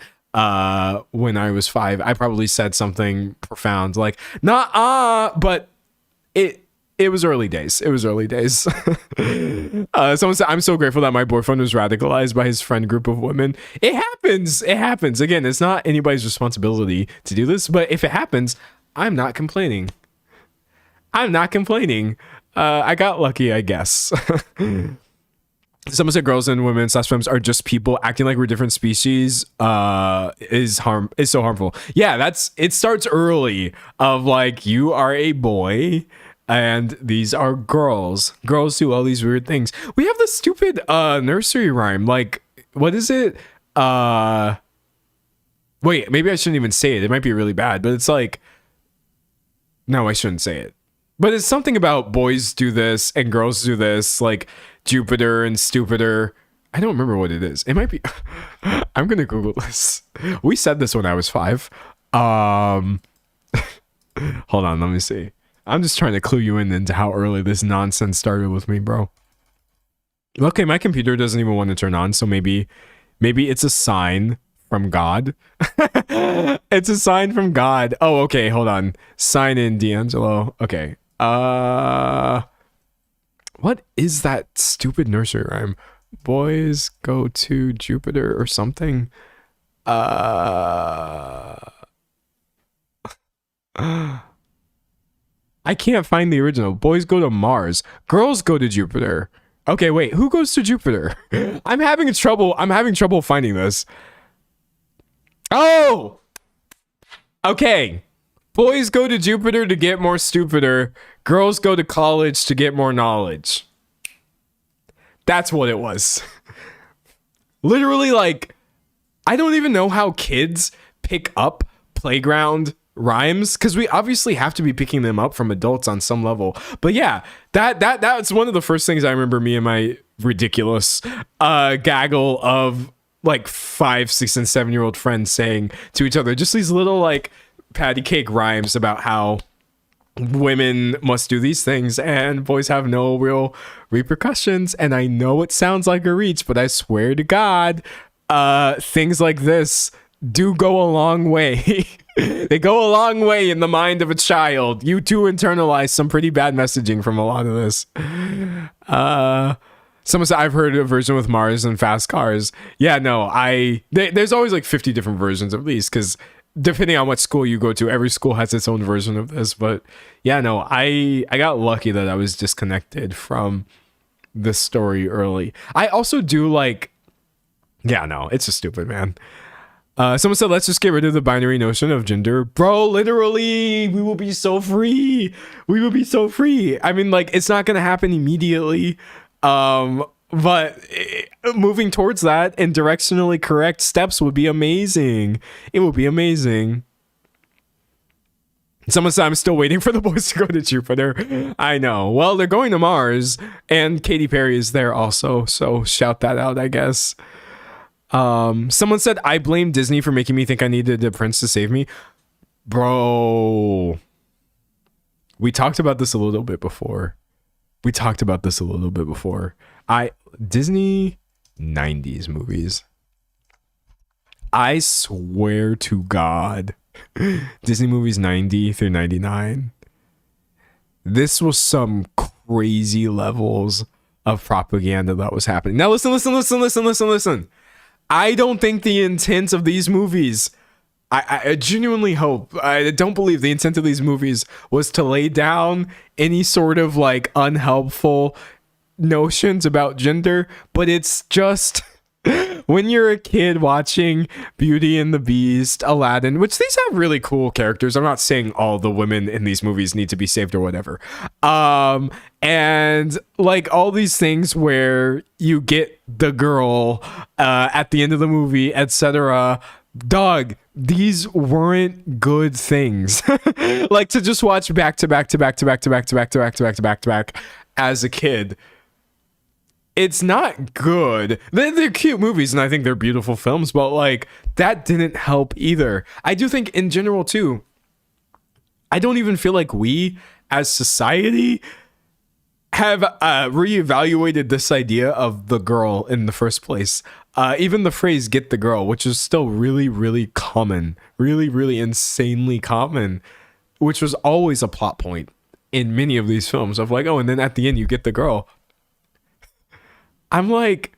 when I was 5. I probably said something profound like, but it was early days. Someone said, I'm so grateful that my boyfriend was radicalized by his friend group of women. It happens. Again, it's not anybody's responsibility to do this, but if it happens, I'm not complaining. I got lucky, I guess. Someone said girls and women / femmes are just people acting like we're different species is so harmful. Yeah, it starts early of like, you are a boy and these are girls. Girls do all these weird things. We have this stupid nursery rhyme. Like, what is it? Wait, maybe I shouldn't even say it. It might be really bad, but it's like, no, I shouldn't say it. But it's something about boys do this and girls do this, like Jupiter and stupider. I don't remember what it is. It might be. I'm gonna Google this. We said this when I was 5. Hold on, let me see. I'm just trying to clue you in into how early this nonsense started with me, bro. Okay, my computer doesn't even want to turn on, so maybe it's a sign from God. It's a sign from God. Oh, okay, hold on. Sign in, D'Angelo. Okay. What is that stupid nursery rhyme? Boys go to Jupiter or something. I can't find the original. Boys go to Mars. Girls go to Jupiter. Okay, wait. Who goes to Jupiter? I'm having trouble finding this. Oh! Okay. Boys go to Jupiter to get more stupider. Girls go to college to get more knowledge. That's what it was. Literally, like, I don't even know how kids pick up playground rhymes, because we obviously have to be picking them up from adults on some level. But yeah, that's one of the first things I remember me and my ridiculous gaggle of like 5, 6, and 7-year-old friends saying to each other, just these little like patty cake rhymes about how women must do these things and boys have no real repercussions. And I know it sounds like a reach, but I swear to God, things like this do go a long way. They go a long way in the mind of a child. You too internalize some pretty bad messaging from a lot of this. Someone said I've heard a version with Mars and fast cars. Yeah, no, there's always like 50 different versions at least, because depending on what school you go to, every school has its own version of this. But yeah, no, I got lucky that I was disconnected from this story early. I also do like, yeah, no, it's just stupid, man. Someone said, let's just get rid of the binary notion of gender. Bro, literally, we will be so free. We will be so free. I mean, like, it's not going to happen immediately. But moving towards that and directionally correct steps would be amazing. It would be amazing. Someone said, I'm still waiting for the boys to go to Jupiter. I know. Well, they're going to Mars, and Katy Perry is there also. So shout that out, I guess. Someone said, I blame Disney for making me think I needed a prince to save me. Bro, we talked about this a little bit before. Disney 90s movies. I swear to God, Disney movies 90 through 99. This was some crazy levels of propaganda that was happening. Now listen. I don't think the intent of these movies, I genuinely hope, I don't believe the intent of these movies was to lay down any sort of like unhelpful notions about gender, but it's just when you're a kid watching Beauty and the Beast, Aladdin, which these have really cool characters. I'm not saying all the women in these movies need to be saved or whatever. And like all these things where you get the girl at the end of the movie, etc. Dog, these weren't good things. Like to just watch back to back as a kid. It's not good. They're cute movies and I think they're beautiful films, but like that didn't help either. I do think in general too, I don't even feel like we as society have reevaluated this idea of the girl in the first place. Even the phrase "get the girl," which is still really, really common, really insanely common, which was always a plot point in many of these films of like, oh, and then at the end you get the girl. I'm like,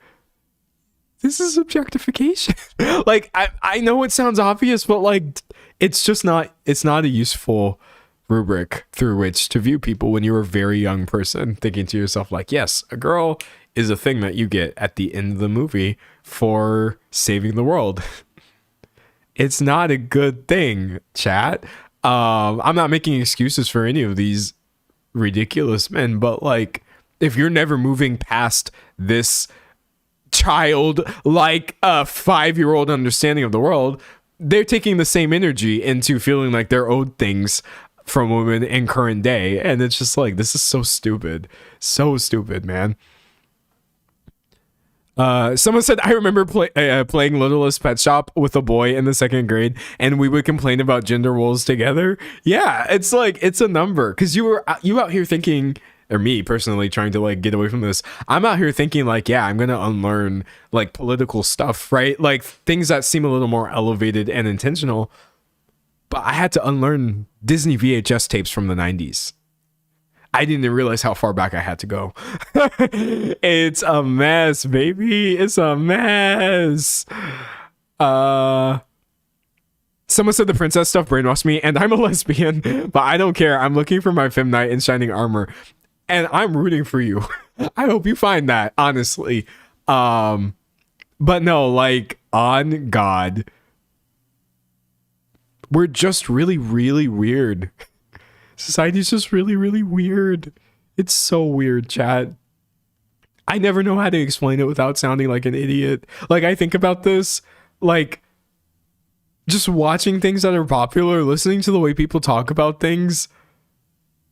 this is objectification. Like, I know it sounds obvious, but like, it's not a useful rubric through which to view people when you're a very young person thinking to yourself like, yes, a girl is a thing that you get at the end of the movie for saving the world. It's not a good thing, chat. I'm not making excuses for any of these ridiculous men, but like, if you're never moving past this child like a 5-year-old understanding of the world, they're taking the same energy into feeling like they're owed things from women in current day, and it's just like, this is so stupid, man. Someone said, I remember playing Littlest Pet Shop with a boy in the 2nd grade, and we would complain about gender roles together. Yeah, it's like, it's a number, because you out here thinking, or me personally trying to like get away from this, I'm out here thinking like, yeah, I'm gonna unlearn like political stuff, right? Like things that seem a little more elevated and intentional. But I had to unlearn Disney VHS tapes from the 90s. I didn't realize how far back I had to go. It's a mess, baby. It's a mess. Someone said the princess stuff brainwashed me, and I'm a lesbian, but I don't care. I'm looking for my femme knight in shining armor, and I'm rooting for you. I hope you find that, honestly. But no, like, on God, we're just really, really weird. Society's just really, really weird. It's so weird, chat. I never know how to explain it without sounding like an idiot. Like, I think about this, like, just watching things that are popular, listening to the way people talk about things,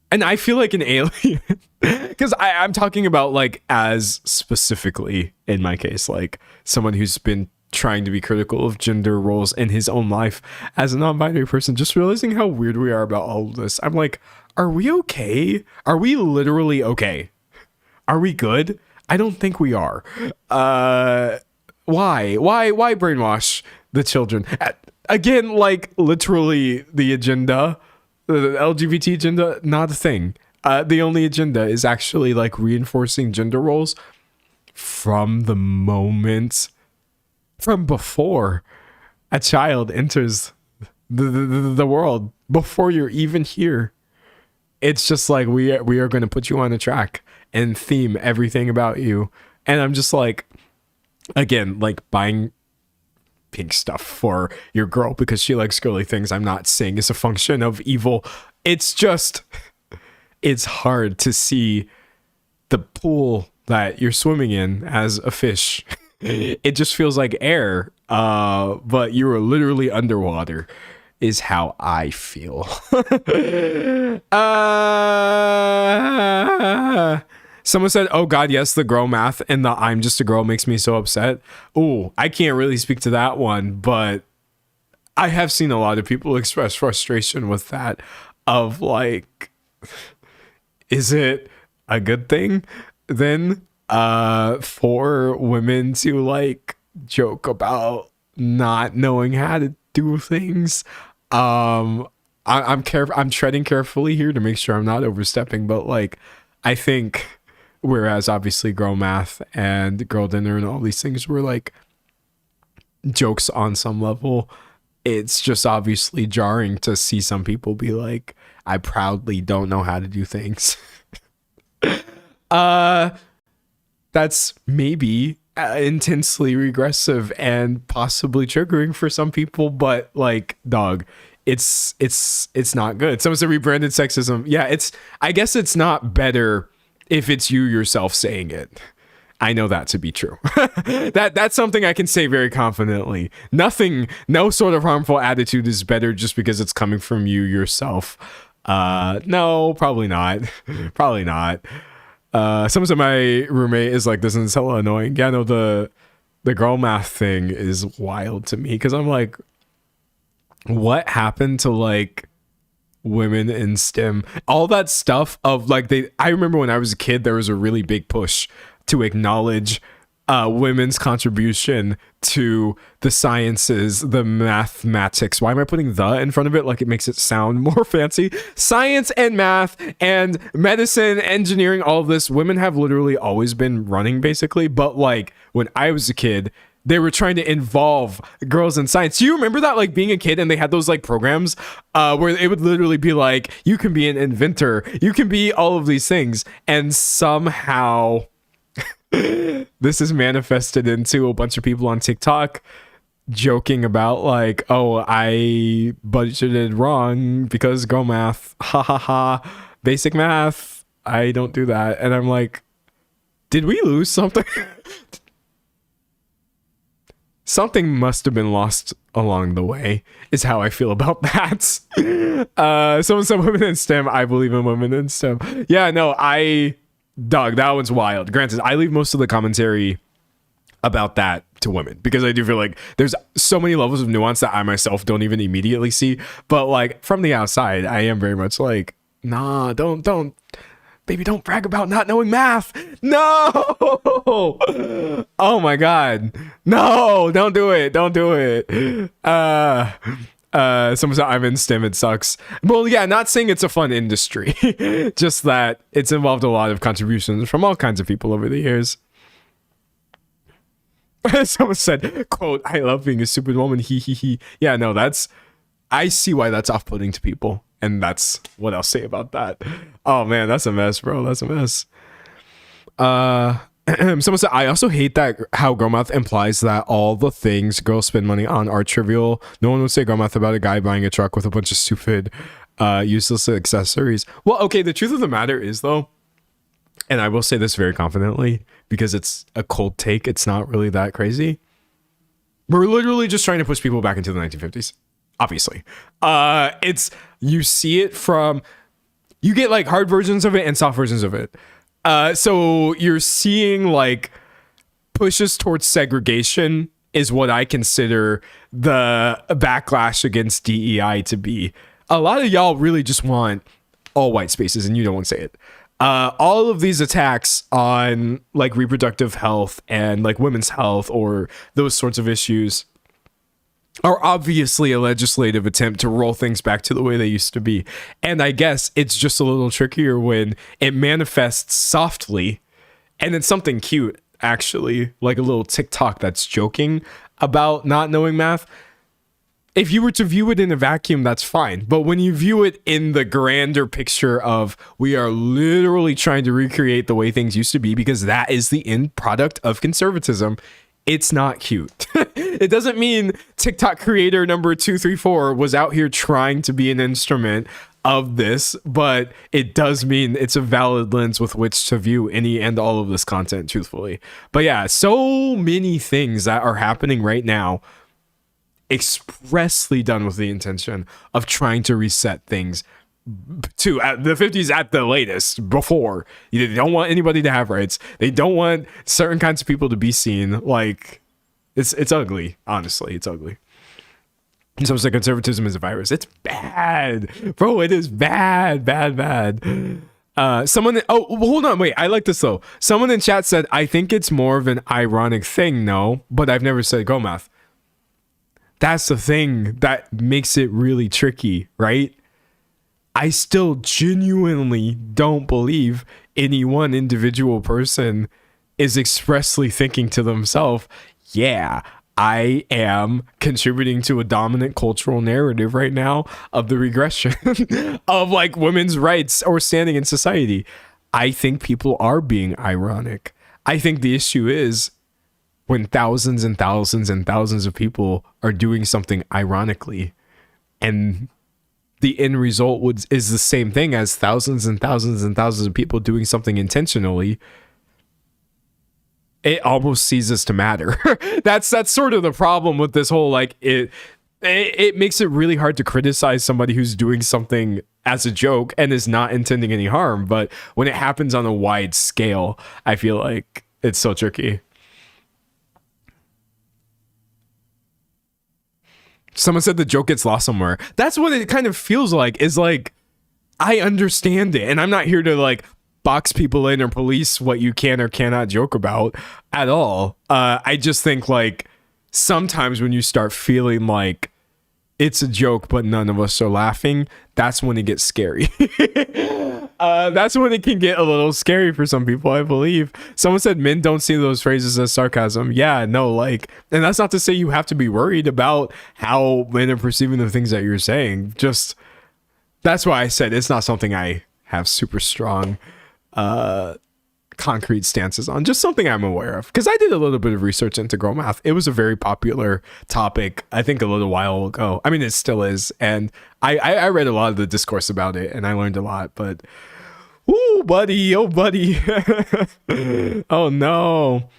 and I feel like an alien. Because I'm talking about, like, as specifically, in my case, like, someone who's been trying to be critical of gender roles in his own life as a non-binary person, just realizing how weird we are about all of this. I'm like, are we okay? Are we literally okay? Are we good? I don't think we are. Why brainwash the children? Again, like, literally the agenda, the LGBT agenda, not a thing. The only agenda is actually like reinforcing gender roles, from the moment from before a child enters the world, before you're even here. It's just like we are going to put you on a track and theme everything about you. And I'm just like, again, like buying pink stuff for your girl because she likes girly things, I'm not saying it's a function of evil. It's just, it's hard to see the pool that you're swimming in as a fish. It just feels like air, but you are literally underwater, is how I feel. Someone said, oh God, yes, the girl math and the I'm just a girl makes me so upset. Oh, I can't really speak to that one, but I have seen a lot of people express frustration with that, of like, is it a good thing then for women to like joke about not knowing how to do things? I'm treading carefully here to make sure I'm not overstepping, but like, I think, whereas obviously girl math and girl dinner and all these things were like jokes on some level, it's just obviously jarring to see some people be like, I proudly don't know how to do things. That's maybe intensely regressive and possibly triggering for some people, but like, dog, it's not good. Someone said rebranded sexism. Yeah, I guess it's not better if it's you yourself saying it. I know that to be true. That's something I can say very confidently. No sort of harmful attitude is better just because it's coming from you yourself. No, probably not. Probably not. Someone said my roommate is like, this is hella annoying. Yeah, no, the girl math thing is wild to me, because I'm like, what happened to like women in STEM? All that stuff of like, I remember when I was a kid, there was a really big push to acknowledge women's contribution to the sciences, the mathematics. Why am I putting the in front of it like it makes it sound more fancy? Science and math and medicine, engineering, all of this. Women have literally always been running, basically. But like when I was a kid, they were trying to involve girls in science. Do you remember that, like being a kid and they had those like programs where it would literally be like, you can be an inventor, you can be all of these things, and somehow this is manifested into a bunch of people on TikTok joking about like, oh, I budgeted wrong because girl math, ha ha ha, basic math, I don't do that. And I'm like, did we lose something? Something must have been lost along the way, is how I feel about that. Someone said women in STEM. I believe in women in STEM. Yeah, no, Dog, that one's wild. Granted, I leave most of the commentary about that to women because I do feel like there's so many levels of nuance that I myself don't even immediately see. But like from the outside, I am very much like, nah, don't, baby, don't brag about not knowing math. No. Oh my God. No, don't do it. Don't do it. Someone said I'm in STEM, it sucks. Well, yeah, not saying it's a fun industry, just that it's involved a lot of contributions from all kinds of people over the years. Someone said, quote, I love being a stupid woman, he he he. Yeah, no, I see why that's off-putting to people, and that's what I'll say about that. Oh man, that's a mess, bro. That's a mess. Someone said, I also hate that how girl math implies that all the things girls spend money on are trivial. No one would say girl math about a guy buying a truck with a bunch of stupid, useless accessories. Well, okay, the truth of the matter is, though, and I will say this very confidently because it's a cold take, it's not really that crazy. We're literally just trying to push people back into the 1950s. Obviously. You see it from, you get like hard versions of it and soft versions of it. So you're seeing like pushes towards segregation is what I consider the backlash against DEI to be. A lot of y'all really just want all white spaces and you don't want to say it. All of these attacks on like reproductive health and like women's health or those sorts of issues are obviously a legislative attempt to roll things back to the way they used to be. And I guess it's just a little trickier when it manifests softly and it's something cute. actually, like a little TikTok that's joking about not knowing math. If you were to view it in a vacuum, that's fine. But when you view it in the grander picture of we are literally trying to recreate the way things used to be, because that is the end product of conservatism, it's not cute. It doesn't mean TikTok creator number 234 was out here trying to be an instrument of this, but it does mean it's a valid lens with which to view any and all of this content, truthfully. But yeah, so many things that are happening right now expressly done with the intention of trying to reset things to the 50s at the latest. Before, they don't want anybody to have rights, they don't want certain kinds of people to be seen. Like, it's ugly. Honestly, it's ugly. So it's like conservatism is a virus. It's bad, bro. It is bad. Someone, hold on, wait, I like this though. Someone in chat said, I think it's more of an ironic thing. No, but I've never said go math. That's the thing that makes it really tricky, right? I still genuinely don't believe any one individual person is expressly thinking to themselves, yeah, I am contributing to a dominant cultural narrative right now of the regression of like women's rights or standing in society. I think people are being ironic. I think the issue is when thousands and thousands and thousands of people are doing something ironically, and the end result is the same thing as thousands and thousands and thousands of people doing something intentionally, it almost ceases to matter. That's sort of the problem with this whole, like, it makes it really hard to criticize somebody who's doing something as a joke and is not intending any harm. But when it happens on a wide scale, I feel like it's so tricky. Someone said the joke gets lost somewhere. That's what it kind of feels like, is like, I understand it, and I'm not here to like box people in or police what you can or cannot joke about at all. I just think like sometimes when you start feeling like it's a joke but none of us are laughing, that's when it gets scary. That's when it can get a little scary for some people, I believe. Someone said men don't see those phrases as sarcasm. Yeah, no, like, and that's not to say you have to be worried about how men are perceiving the things that you're saying. Just, that's why I said it's not something I have super strong concrete stances on, just something I'm aware of, because I did a little bit of research into girl math. It was a very popular topic, I think, a little while ago. I mean, it still is, and I read a lot of the discourse about it, and I learned a lot. But ooh, buddy, oh buddy. Oh no.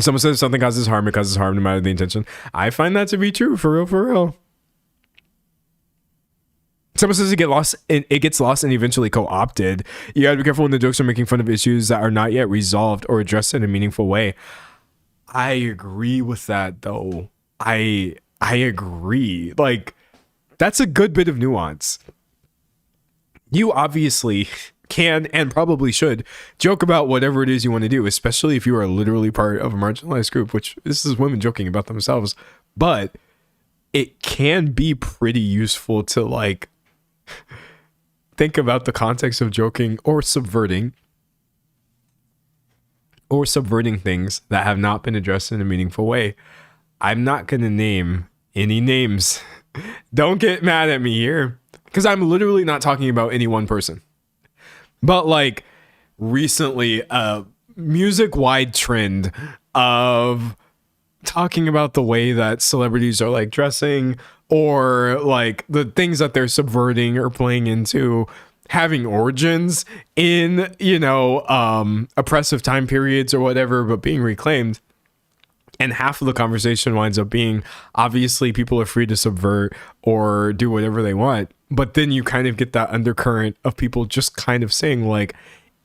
Someone says something causes harm, it causes harm no matter the intention. I find that to be true, for real. Someone says it gets lost and eventually co-opted. You gotta be careful when the jokes are making fun of issues that are not yet resolved or addressed in a meaningful way. I agree with that though. I agree. Like, that's a good bit of nuance. You obviously can and probably should joke about whatever it is you want to do, especially if you are literally part of a marginalized group, which this is women joking about themselves. But it can be pretty useful to like think about the context of joking or subverting things that have not been addressed in a meaningful way. I'm not going to name any names. Don't get mad at me here, because I'm literally not talking about any one person. But like recently, a music-wide trend of talking about the way that celebrities are like dressing, or like the things that they're subverting or playing into having origins in, oppressive time periods or whatever, but being reclaimed. And half of the conversation winds up being, obviously people are free to subvert or do whatever they want. But then you kind of get that undercurrent of people just kind of saying like,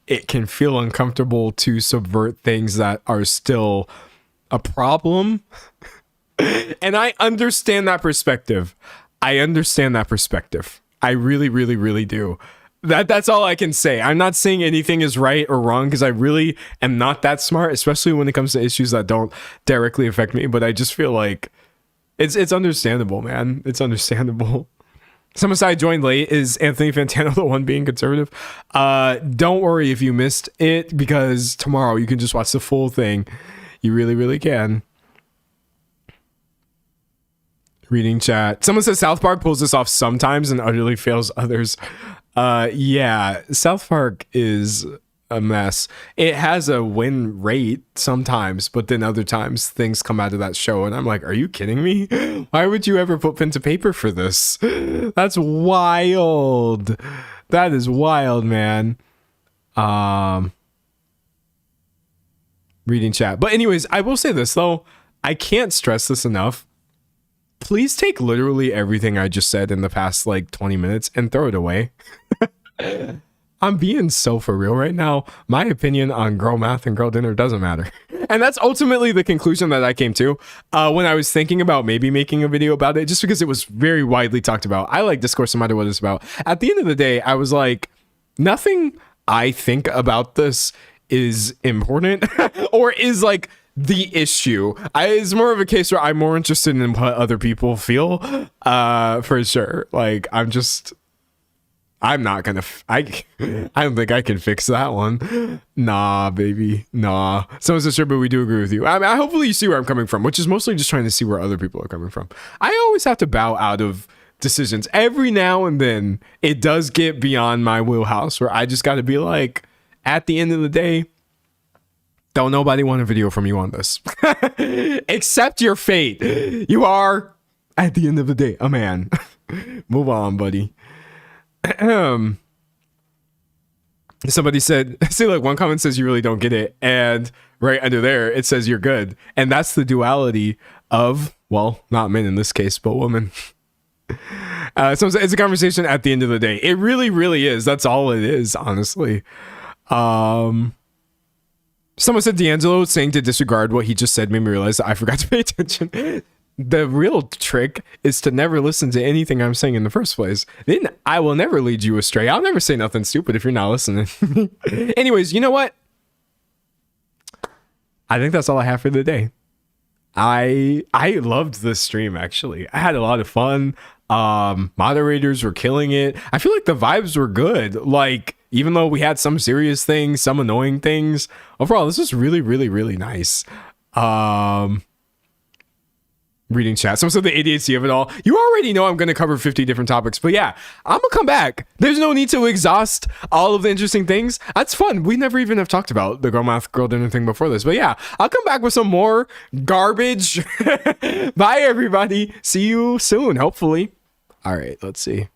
it can feel uncomfortable to subvert things that are still a problem. And I understand that perspective. I really, really, really do. That's all I can say. I'm not saying anything is right or wrong, because I really am not that smart, especially when it comes to issues that don't directly affect me. But I just feel like it's understandable, man. It's understandable. Someone said I joined late. Is Anthony Fantano the one being conservative? Don't worry if you missed it, because tomorrow you can just watch the full thing. You really, really can. Reading chat. Someone says South Park pulls this off sometimes and utterly fails others. Yeah, South Park is a mess. It has a win rate sometimes, but then other times things come out of that show and I'm like, are you kidding me? Why would you ever put pen to paper for this? That's wild. That is wild, man. Reading chat. But anyways, I will say this though. I can't stress this enough. Please take literally everything I just said in the past like 20 minutes and throw it away. I'm being so for real right now. My opinion on girl math and girl dinner doesn't matter. And that's ultimately the conclusion that I came to when I was thinking about maybe making a video about it, just because it was very widely talked about. I like discourse no matter what it's about. At the end of the day, I was like, nothing I think about this is important or is like the issue. It's more of a case where I'm more interested in what other people feel, for sure. Like, I'm not gonna, I don't think I can fix that one. Nah, baby, nah. Someone says, sure, but we do agree with you. I mean, hopefully you see where I'm coming from, which is mostly just trying to see where other people are coming from. I always have to bow out of decisions. Every now and then, it does get beyond my wheelhouse where I just gotta be like, at the end of the day, don't nobody want a video from you on this. Accept your fate. You are, at the end of the day, a man. Move on, buddy. Somebody said, see, like one comment says you really don't get it, and right under there it says you're good. And that's the duality of, well, not men in this case, but women. So it's a conversation at the end of the day. It really, really is. That's all it is, honestly. Someone said D'Angelo saying to disregard what he just said made me realize that I forgot to pay attention. The real trick is to never listen to anything I'm saying in the first place. Then I will never lead you astray. I'll never say nothing stupid if you're not listening. Anyways, you know what? I think that's all I have for the day. I loved this stream, actually. I had a lot of fun. Moderators were killing it. I feel like the vibes were good. Like, even though we had some serious things, some annoying things, overall, this was really, really, really nice. Reading chat. Someone said the ADHD of it all. You already know I'm going to cover 50 different topics, but yeah, I'm going to come back. There's no need to exhaust all of the interesting things. That's fun. We never even have talked about the girl math, girl dinner thing before this, but yeah, I'll come back with some more garbage. Bye, everybody. See you soon, hopefully. All right, let's see.